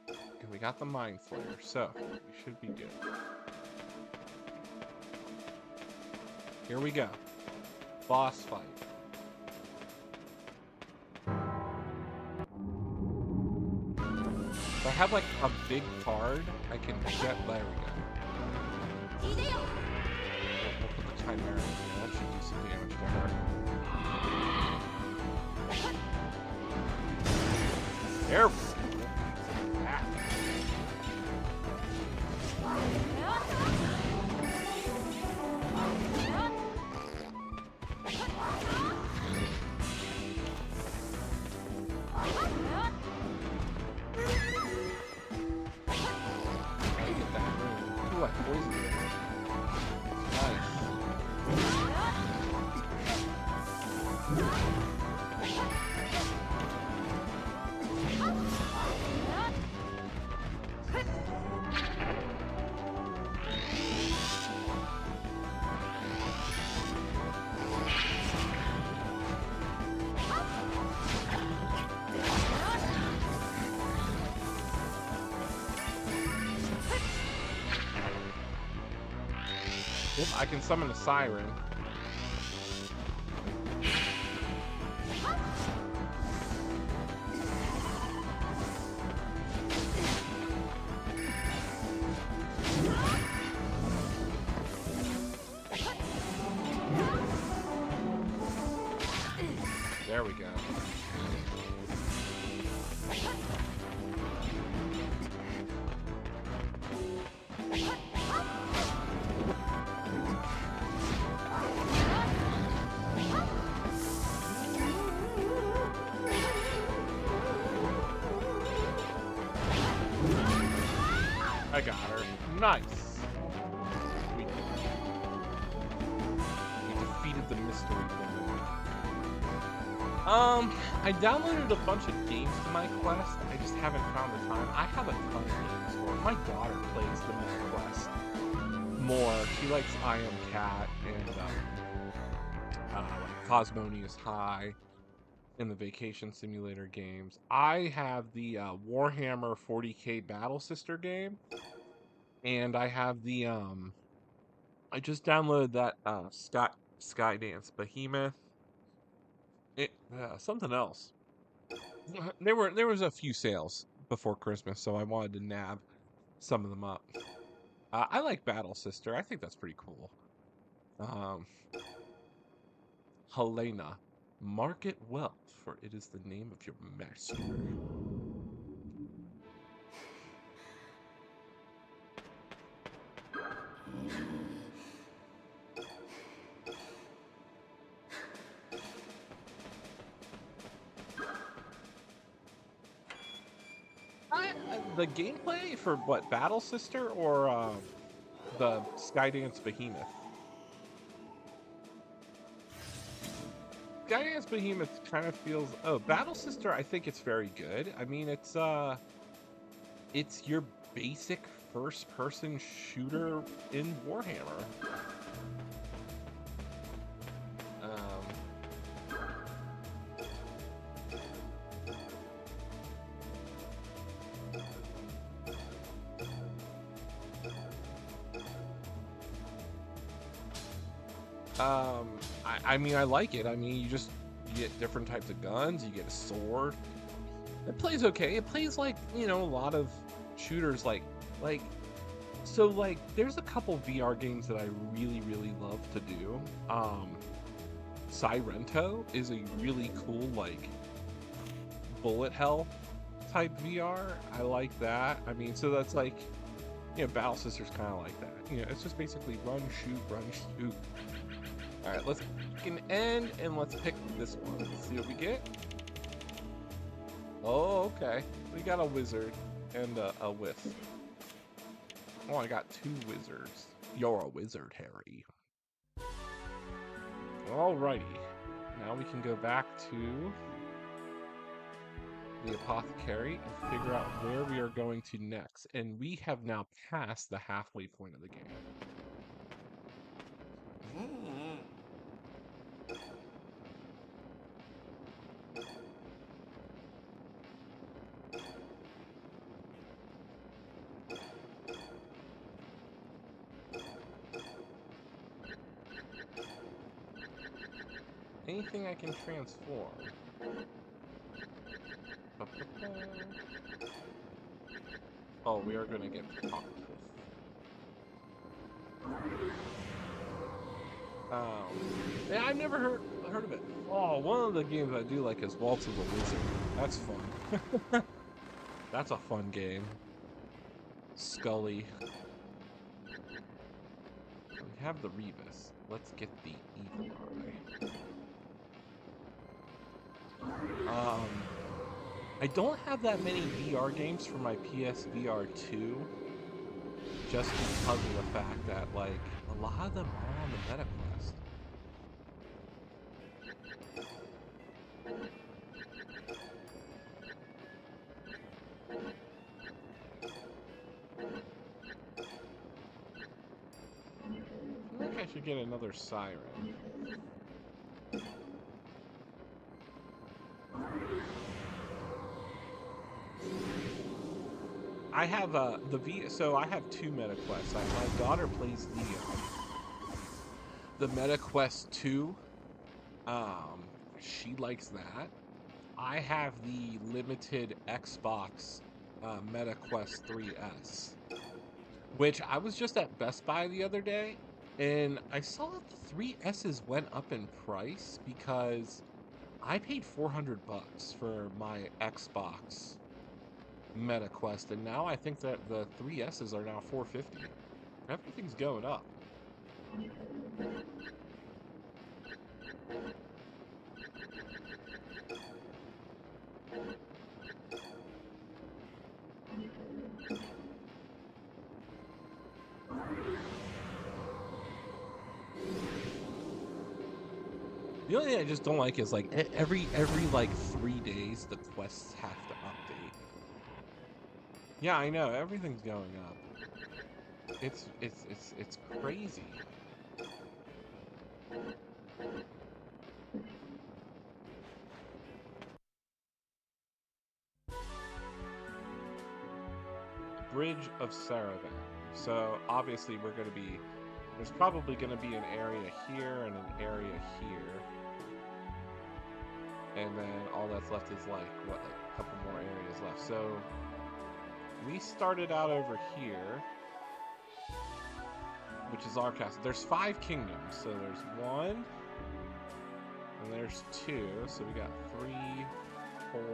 A: And we got the Mind Flayer, so we should be good. Here we go. Boss fight. If I have like a big card, I can get. There we go. We'll put the Chimera in here. That should do some damage to her. Careful. Yep, I can summon a siren. There we go. I got her. Nice. We defeated the mystery woman. I downloaded a bunch of games to my Quest. I just haven't found the time. I have a ton of games for it. My daughter plays the Myth Quest more. She likes I Am Cat and like Cosmonious High and the Vacation Simulator games. I have the Warhammer 40K Battle Sister game, and I have the I just downloaded that Skydance Behemoth. Something else. There was a few sales before Christmas, so I wanted to nab some of them up. I like Battle Sister. I think that's pretty cool. Um, Helena, mark it well, for it is the name of your master. The gameplay for what, Battle Sister or the Skydance Behemoth? Skydance Behemoth kind of feels. Oh, Battle Sister, I think it's very good. I mean, it's your basic first-person shooter in Warhammer. I mean, I like it. I mean, you get different types of guns. You get a sword. It plays okay. It plays like, you know, a lot of shooters so like there's a couple VR games that I really, really love to do. Sirento is a really cool, like, bullet hell type VR. I like that. I mean, so that's like, you know, Battle Sister's kind of like that. You know, it's just basically run, shoot. All right, let's pick an end and let's pick this one. Let's see what we get. Oh, okay. We got a wizard and a wisp. Oh, I got 2 wizards. You're a wizard, Harry. Alrighty. Now we can go back to the apothecary and figure out where we are going to next. And we have now passed the halfway point of the game. Anything I can transform. Oh, we are going to get popped. Yeah, I've never heard of it. Oh, one of the games I do like is Waltz of the Wizard. That's fun. That's a fun game. Scully. We have the Rebus. Let's get the Evil Eye. I don't have that many VR games for my PSVR 2, just because of the fact that, like, a lot of them are on the MetaQuest. I think I should get another siren. I have so I have 2 MetaQuests. My daughter plays the MetaQuest 2. She likes that. I have the limited Xbox MetaQuest 3S, which I was just at Best Buy the other day, and I saw that the 3Ss went up in price because I paid $400 for my Xbox MetaQuest, and now I think that the 3Ss are now $450. Everything's going up. The only thing I just don't like is, like, every like 3 days the quests have to update. Yeah, I know, everything's going up. It's crazy. Bridge of Saravan. So obviously there's probably going to be an area here and an area here. And then all that's left is like a couple more areas left. So we started out over here. which is our castle. There's 5 kingdoms, so there's 1, and there's 2, so we got 3,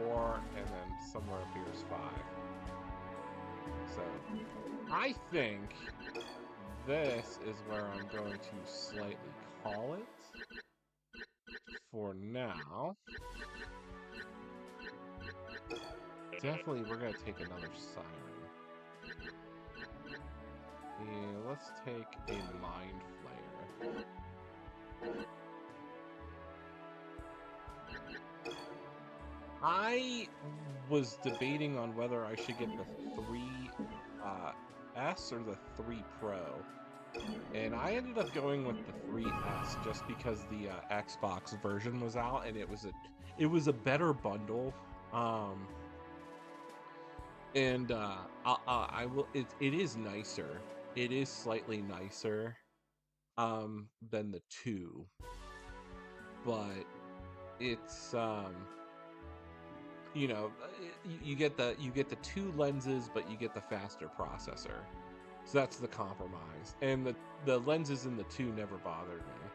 A: 4, and then somewhere up here is 5. So, I think this is where I'm going to slightly call it for now. Definitely, we're going to take another siren. Yeah, let's take a mind flayer. I was debating on whether I should get the 3S or the 3 Pro. And I ended up going with the 3S just because the Xbox version was out, and it was a better bundle. I will. It is nicer. It is slightly nicer than the 2, but it's you know, you get the 2 lenses, but you get the faster processor. So that's the compromise. And the lenses in the 2 never bothered me.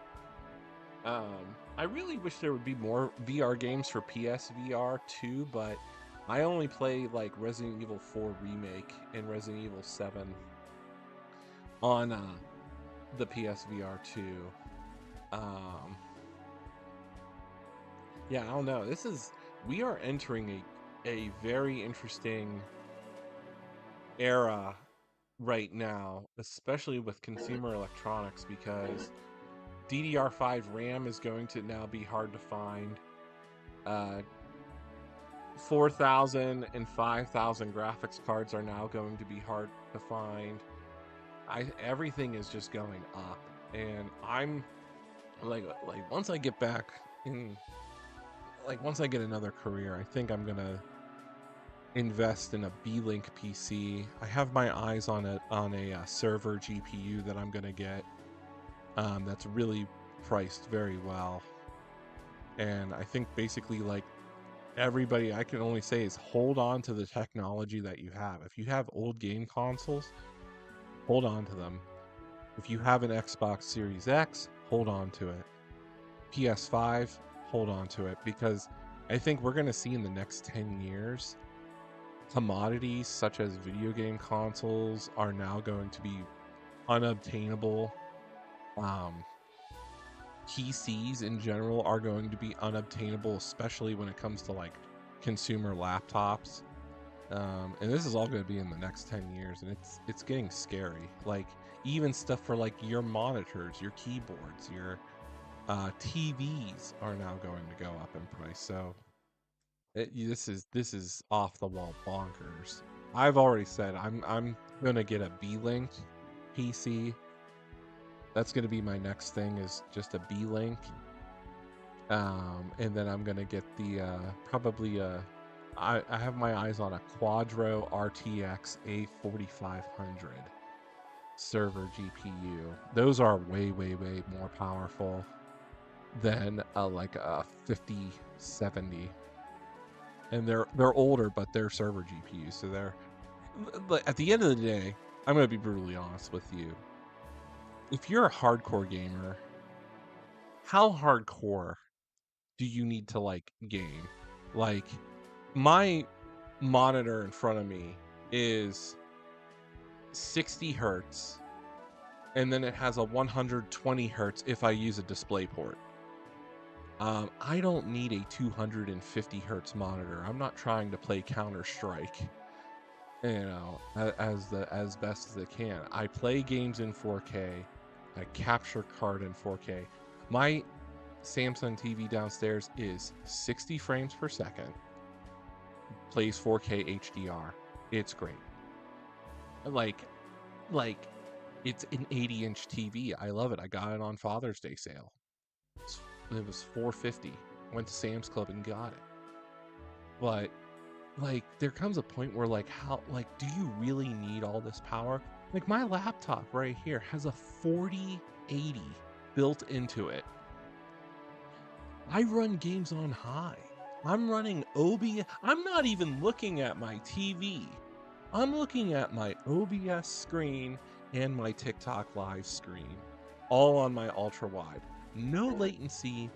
A: I really wish there would be more VR games for PSVR 2, but I only play like Resident Evil 4 Remake and Resident Evil 7 on the PSVR 2. Yeah, I don't know. We are entering a very interesting era right now, especially with consumer electronics, because DDR5 RAM is going to now be hard to find. 4,000 and 5,000 graphics cards are now going to be hard to find. Everything is just going up, and I'm like once I get back in, once I get another career, I think I'm gonna invest in a B-Link PC. I have my eyes on a server GPU that I'm gonna get. That's really priced very well, and I think basically everybody, I can only say is hold on to the technology that you have. If you have old game consoles, hold on to them. If you have an Xbox Series X, hold on to it. PS5, hold on to it, because I think we're going to see in the next 10 years, commodities such as video game consoles are now going to be unobtainable. PCs in general are going to be unobtainable, especially when it comes to consumer laptops. And this is all going to be in the next 10 years, and it's getting scary. Even stuff for your monitors, your keyboards, your TVs are now going to go up in price. So this is off the wall bonkers. I've already said I'm gonna get a B-Link PC. That's gonna be my next thing, is just a B-Link. And then I'm gonna get the I have my eyes on a Quadro RTX A4500 server GPU. Those are way more powerful than a 5070, and they're older, but they're server GPUs, so they're at the end of the day, I'm gonna be brutally honest with you. If you're a hardcore gamer, how hardcore do you need to game? My monitor in front of me is 60 hertz, and then it has a 120 hertz if I use a DisplayPort. I don't need a 250 hertz monitor. I'm not trying to play Counter-Strike, as best as I can. I play games in 4K. I capture card in 4K. My Samsung TV downstairs is 60 frames per second. Plays 4K HDR. It's great. It's an 80-inch TV. I love it. I got it on Father's Day sale. It was $450. Went to Sam's Club and got it. But there comes a point where do you really need all this power? My laptop right here has a 4080 built into it. I run games on high. I'm running OBS. I'm not even looking at my TV. I'm looking at my OBS screen and my TikTok live stream, all on my ultra wide. No latency,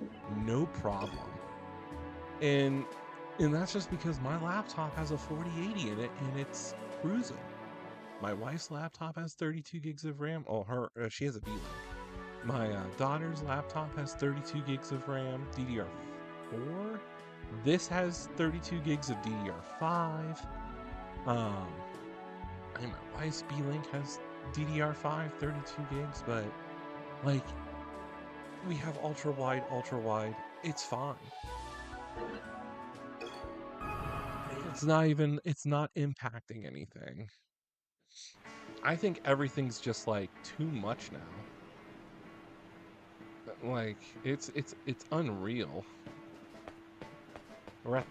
A: no problem. And that's just because my laptop has a 4080 in it and it's cruising. My wife's laptop has 32 gigs of RAM. Oh, she has a V-Link. My daughter's laptop has 32 gigs of RAM, DDR4. This has 32 gigs of DDR5. I think my wife's B-Link has DDR5, 32 gigs, but like we have ultra wide. It's fine. It's not impacting anything. I think everything's just like too much now. Like it's unreal. We're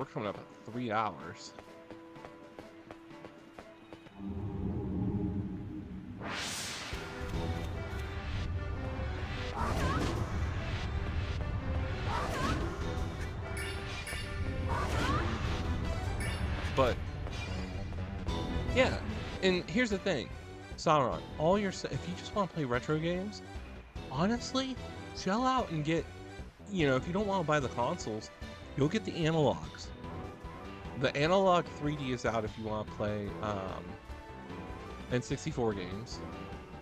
A: coming up at 3 hours. But yeah, and here's the thing, Sauron, if you just want to play retro games, honestly, shell out and get, if you don't want to buy the consoles, you'll get the analogs. The analog 3D is out if you want to play N64 games.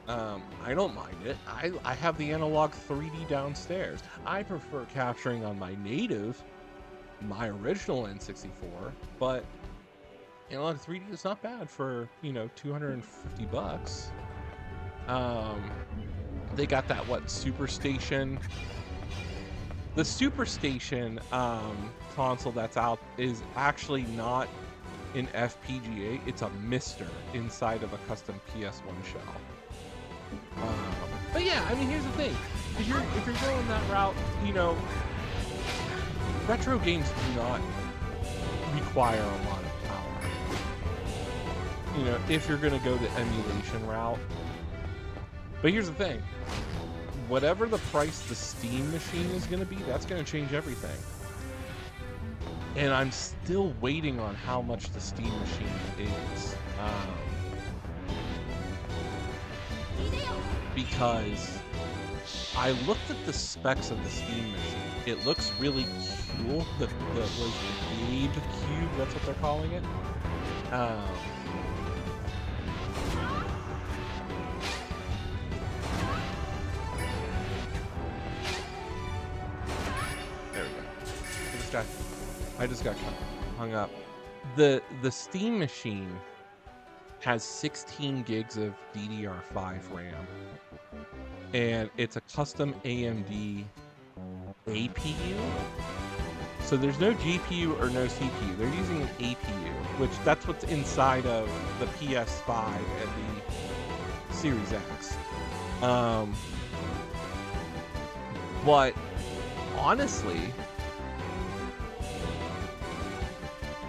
A: I don't mind it. I have the analog 3D downstairs. I prefer capturing on my original N64, but analog 3D is not bad for, $250. They got that Superstation. The Superstation console that's out is actually not an FPGA. It's a Mister inside of a custom PS1 shell. But yeah, I mean, here's the thing: if you're going that route, retro games do not require a lot of power. If you're going to go the emulation route. But here's the thing: whatever the price the Steam machine is going to be, that's going to change everything. And I'm still waiting on how much the Steam machine is. Because I looked at the specs of the Steam machine. It looks really cool. The Gamecube, that's what they're calling it. There we go. I just got hung up. The Steam machine has 16 gigs of DDR5 RAM, and it's a custom AMD APU. So there's no GPU or no CPU. They're using an APU, which that's what's inside of the PS5 and the Series X. But honestly,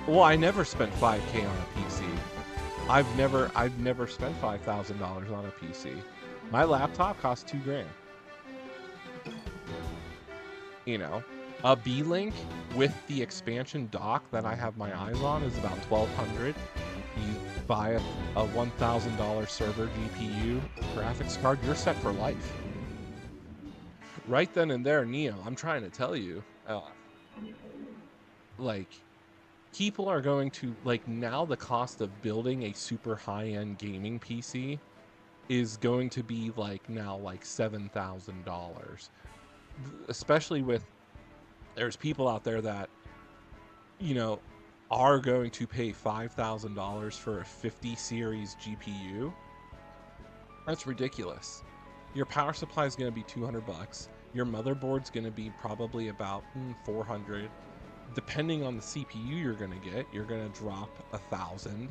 A: I never spent $5K on a PC. I've never spent $5,000 on a PC. My laptop cost $2,000. A B-Link with the expansion dock that I have my eyes on is about $1,200. You buy a $1,000 server GPU graphics card, you're set for life. Right then and there, Neo, I'm trying to tell you, people are going to, now the cost of building a super high-end gaming PC is going to be $7,000. Especially with, there's people out there that, are going to pay $5,000 for a 50 series GPU. That's ridiculous. Your power supply is going to be $200. Your motherboard's going to be probably about $400. Depending on the CPU you're going to get, you're going to drop $1,000.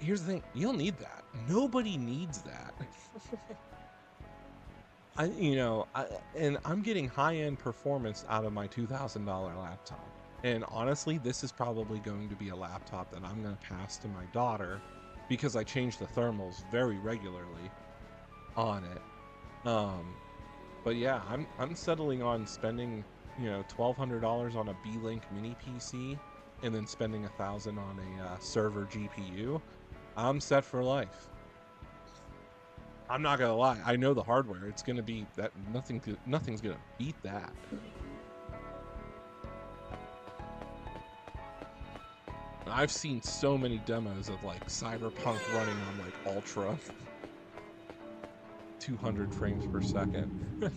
A: Here's the thing: you'll need that. Nobody needs that. I'm getting high-end performance out of my $2,000 laptop. And honestly, this is probably going to be a laptop that I'm going to pass to my daughter because I change the thermals very regularly on it. But yeah, I'm settling on spending, $1,200 on a B-Link mini PC and then spending $1,000 on a server GPU. I'm set for life. I'm not gonna lie. I know the hardware. It's gonna be that nothing's gonna beat that. I've seen so many demos of like Cyberpunk running on like ultra 200 frames per second.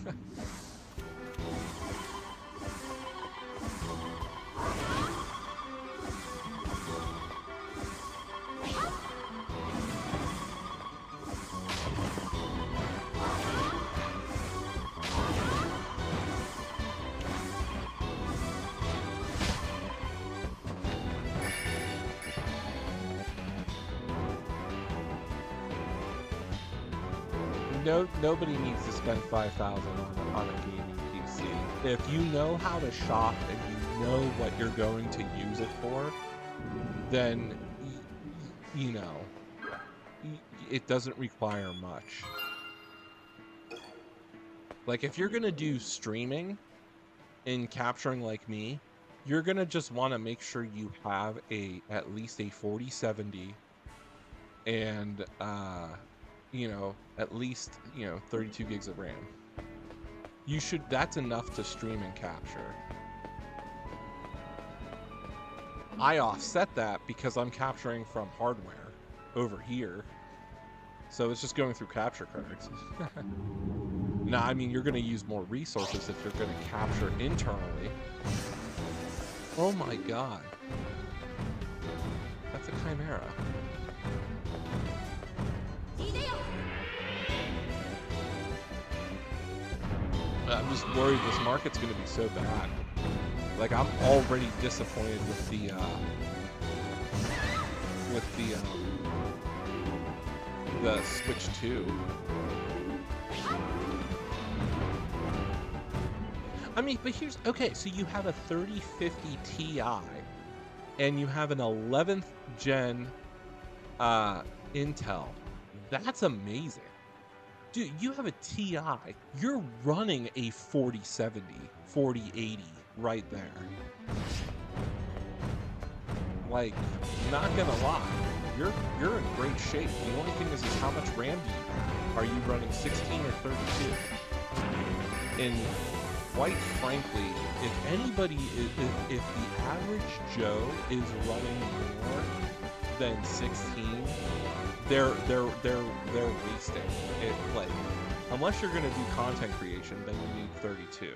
A: Nobody needs to spend $5,000 on a gaming PC. If you know how to shop and you know what you're going to use it for, then you know it doesn't require much. Like if you're gonna do streaming and capturing like me, you're gonna just want to make sure you have at least a 4070 and you know, at least, you know, 32 gigs of RAM. That's enough to stream and capture. I offset that because I'm capturing from hardware over here. So it's just going through capture cards. Now, I mean, you're going to use more resources if you're going to capture internally. Oh my god. That's a Chimera. I'm just worried this market's going to be so bad. Like, I'm already disappointed with the Switch 2. I mean, but here's, okay, so you have a 3050 Ti and you have an 11th gen Intel. That's amazing. Dude, you have a Ti. You're running a 4070, 4080 right there. Like, not gonna lie, you're in great shape. The only thing is how much RAM do you have? Are you running 16 or 32? And quite frankly, if anybody if the average Joe is running more than 16, they're wasting it. Like, unless you're gonna do content creation, then you need 32.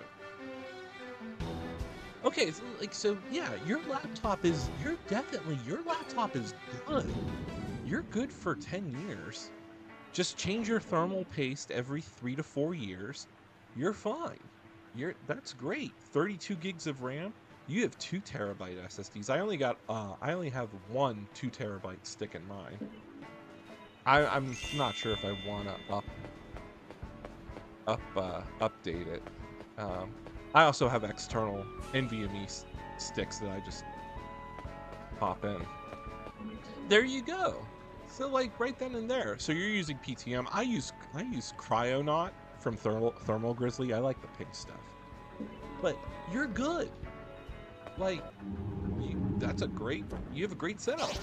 A: Okay, so, like, so yeah, your laptop is good. You're good for 10 years. Just change your thermal paste every 3 to 4 years. You're fine. That's great. 32 gigs of RAM. You have 2 terabyte SSDs. I only have one 2 terabyte stick in mine. I'm not sure if I want to update it. I also have external NVMe sticks that I just pop in. There you go. So like right then and there. So you're using PTM. I use Cryonaut from Thermal Grizzly. I like the pink stuff. But you're good. Like you have a great setup.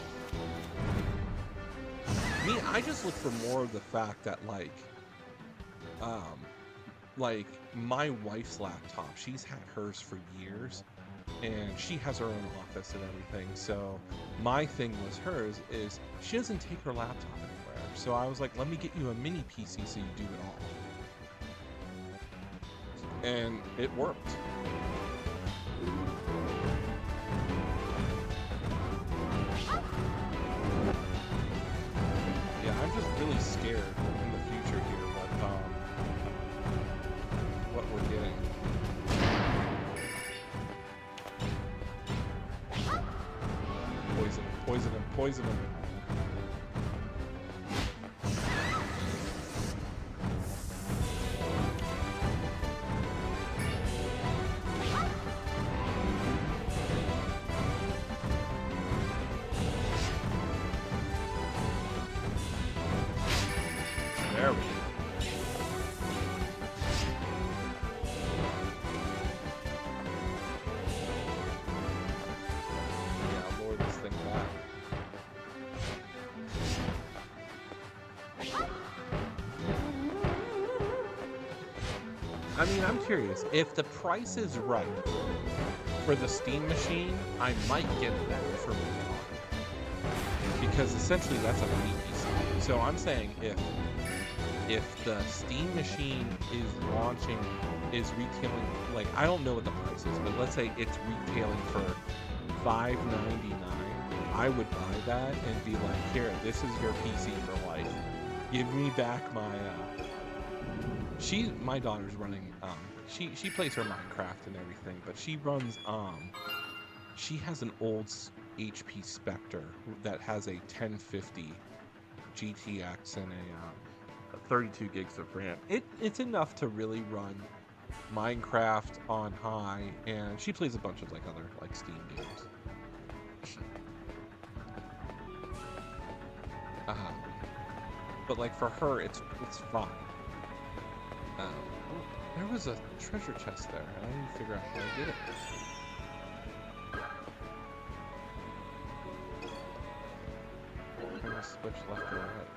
A: Me, I just look for more of the fact that like my wife's laptop, she's had hers for years and she has her own office and everything. So my thing was hers is she doesn't take her laptop anywhere. So I was like, let me get you a mini PC so you do it all. And it worked. Yeah, I'm just really scared in the future here what we're getting. Poison him. There we go. Yeah, lure this thing back. I mean, I'm curious. If the price is right for the Steam machine, I might get that for my car. Because essentially that's a mini PC. So I'm saying if the Steam machine is retailing, like, I don't know what the price is, but let's say it's retailing for $5.99, I would buy that and be like, here, this is your PC for life. Give me back my my daughter's running she plays her Minecraft and everything, but she runs she has an old HP Spectre that has a 1050 GTX and a 32 gigs of RAM. It's enough to really run Minecraft on high, and she plays a bunch of like other like Steam games. But like for her, it's fine. There was a treasure chest there, and I need to figure out how I did it. I'm gonna switch left or right.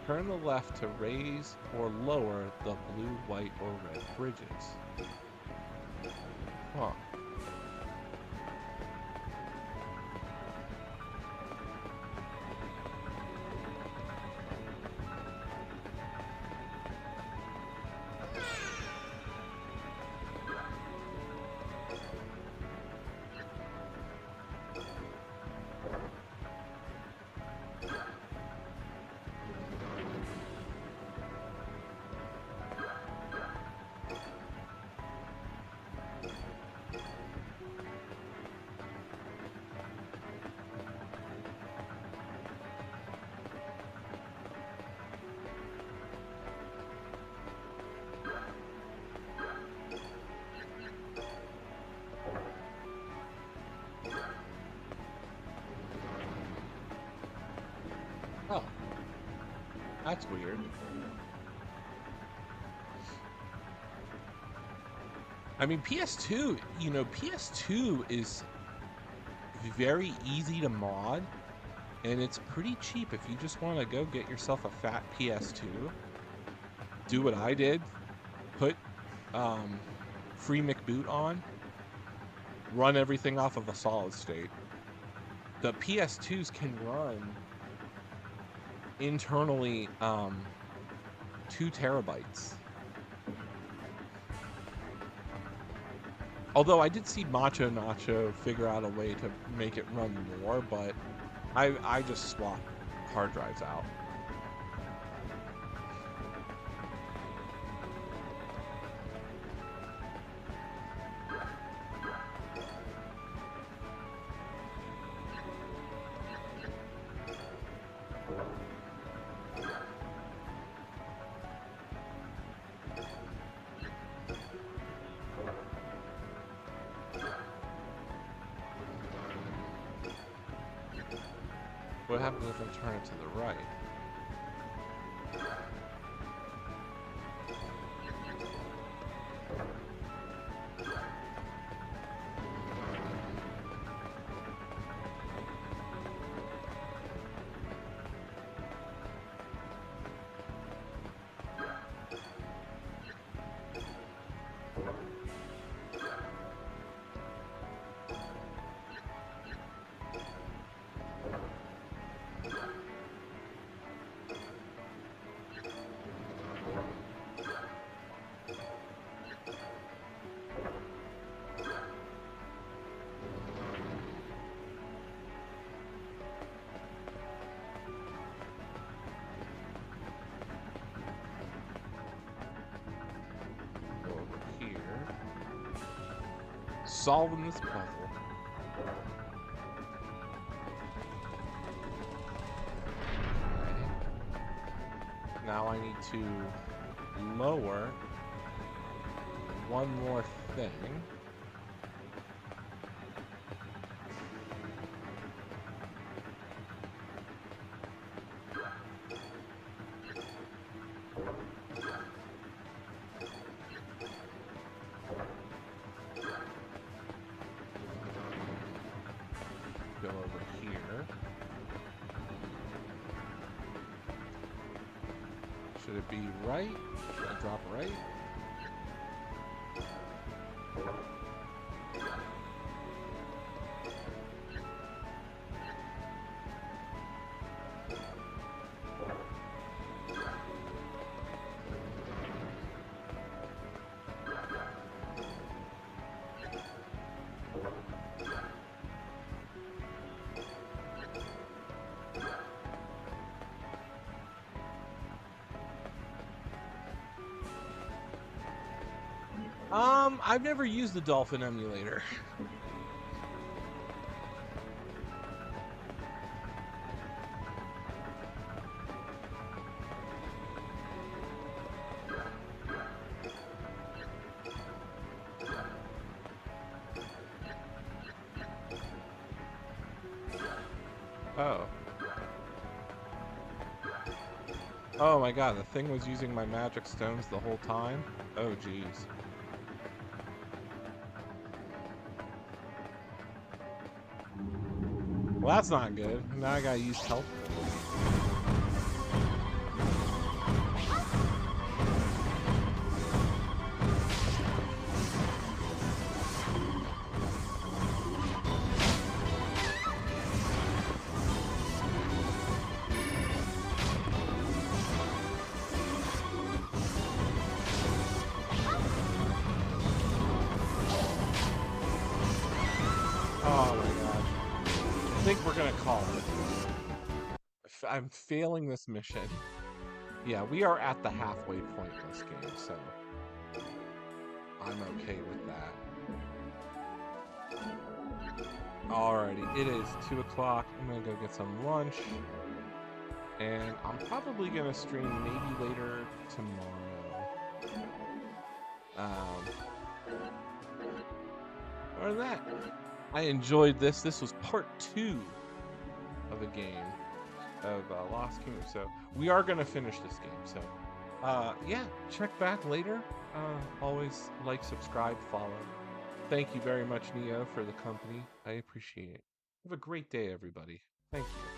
A: Turn the left to raise or lower the blue, white, or red bridges. Huh. Oh, that's weird. I mean, PS2, you know, PS2 is very easy to mod, and it's pretty cheap if you just want to go get yourself a fat PS2. Do what I did, put free McBoot on, run everything off of a solid state. The PS2s can run internally 2 terabytes. Although I did see Macho Nacho figure out a way to make it run more, but I just swap hard drives out. What happens if I turn it to the right? Solving this puzzle. Okay. Now I need to lower one more thing. Go over here. Should it be right? Should I drop right? I've never used the Dolphin emulator. Oh. Oh my god, the thing was using my magic stones the whole time? Oh jeez. Well, that's not good. Now I gotta use health. Oh my god. I think we're gonna call it. I'm failing this mission. Yeah, we are at the halfway point in this game, so I'm okay with that. Alrighty, it is 2 o'clock. I'm gonna go get some lunch. And I'm probably gonna stream maybe later tomorrow. Other than that, I enjoyed this. This was part 2 of a game of Lost Kingdom. So we are gonna finish this game. So yeah, check back later. Always like, subscribe, follow. Thank you very much, Neo, for the company. I appreciate it. Have a great day, everybody. Thank you.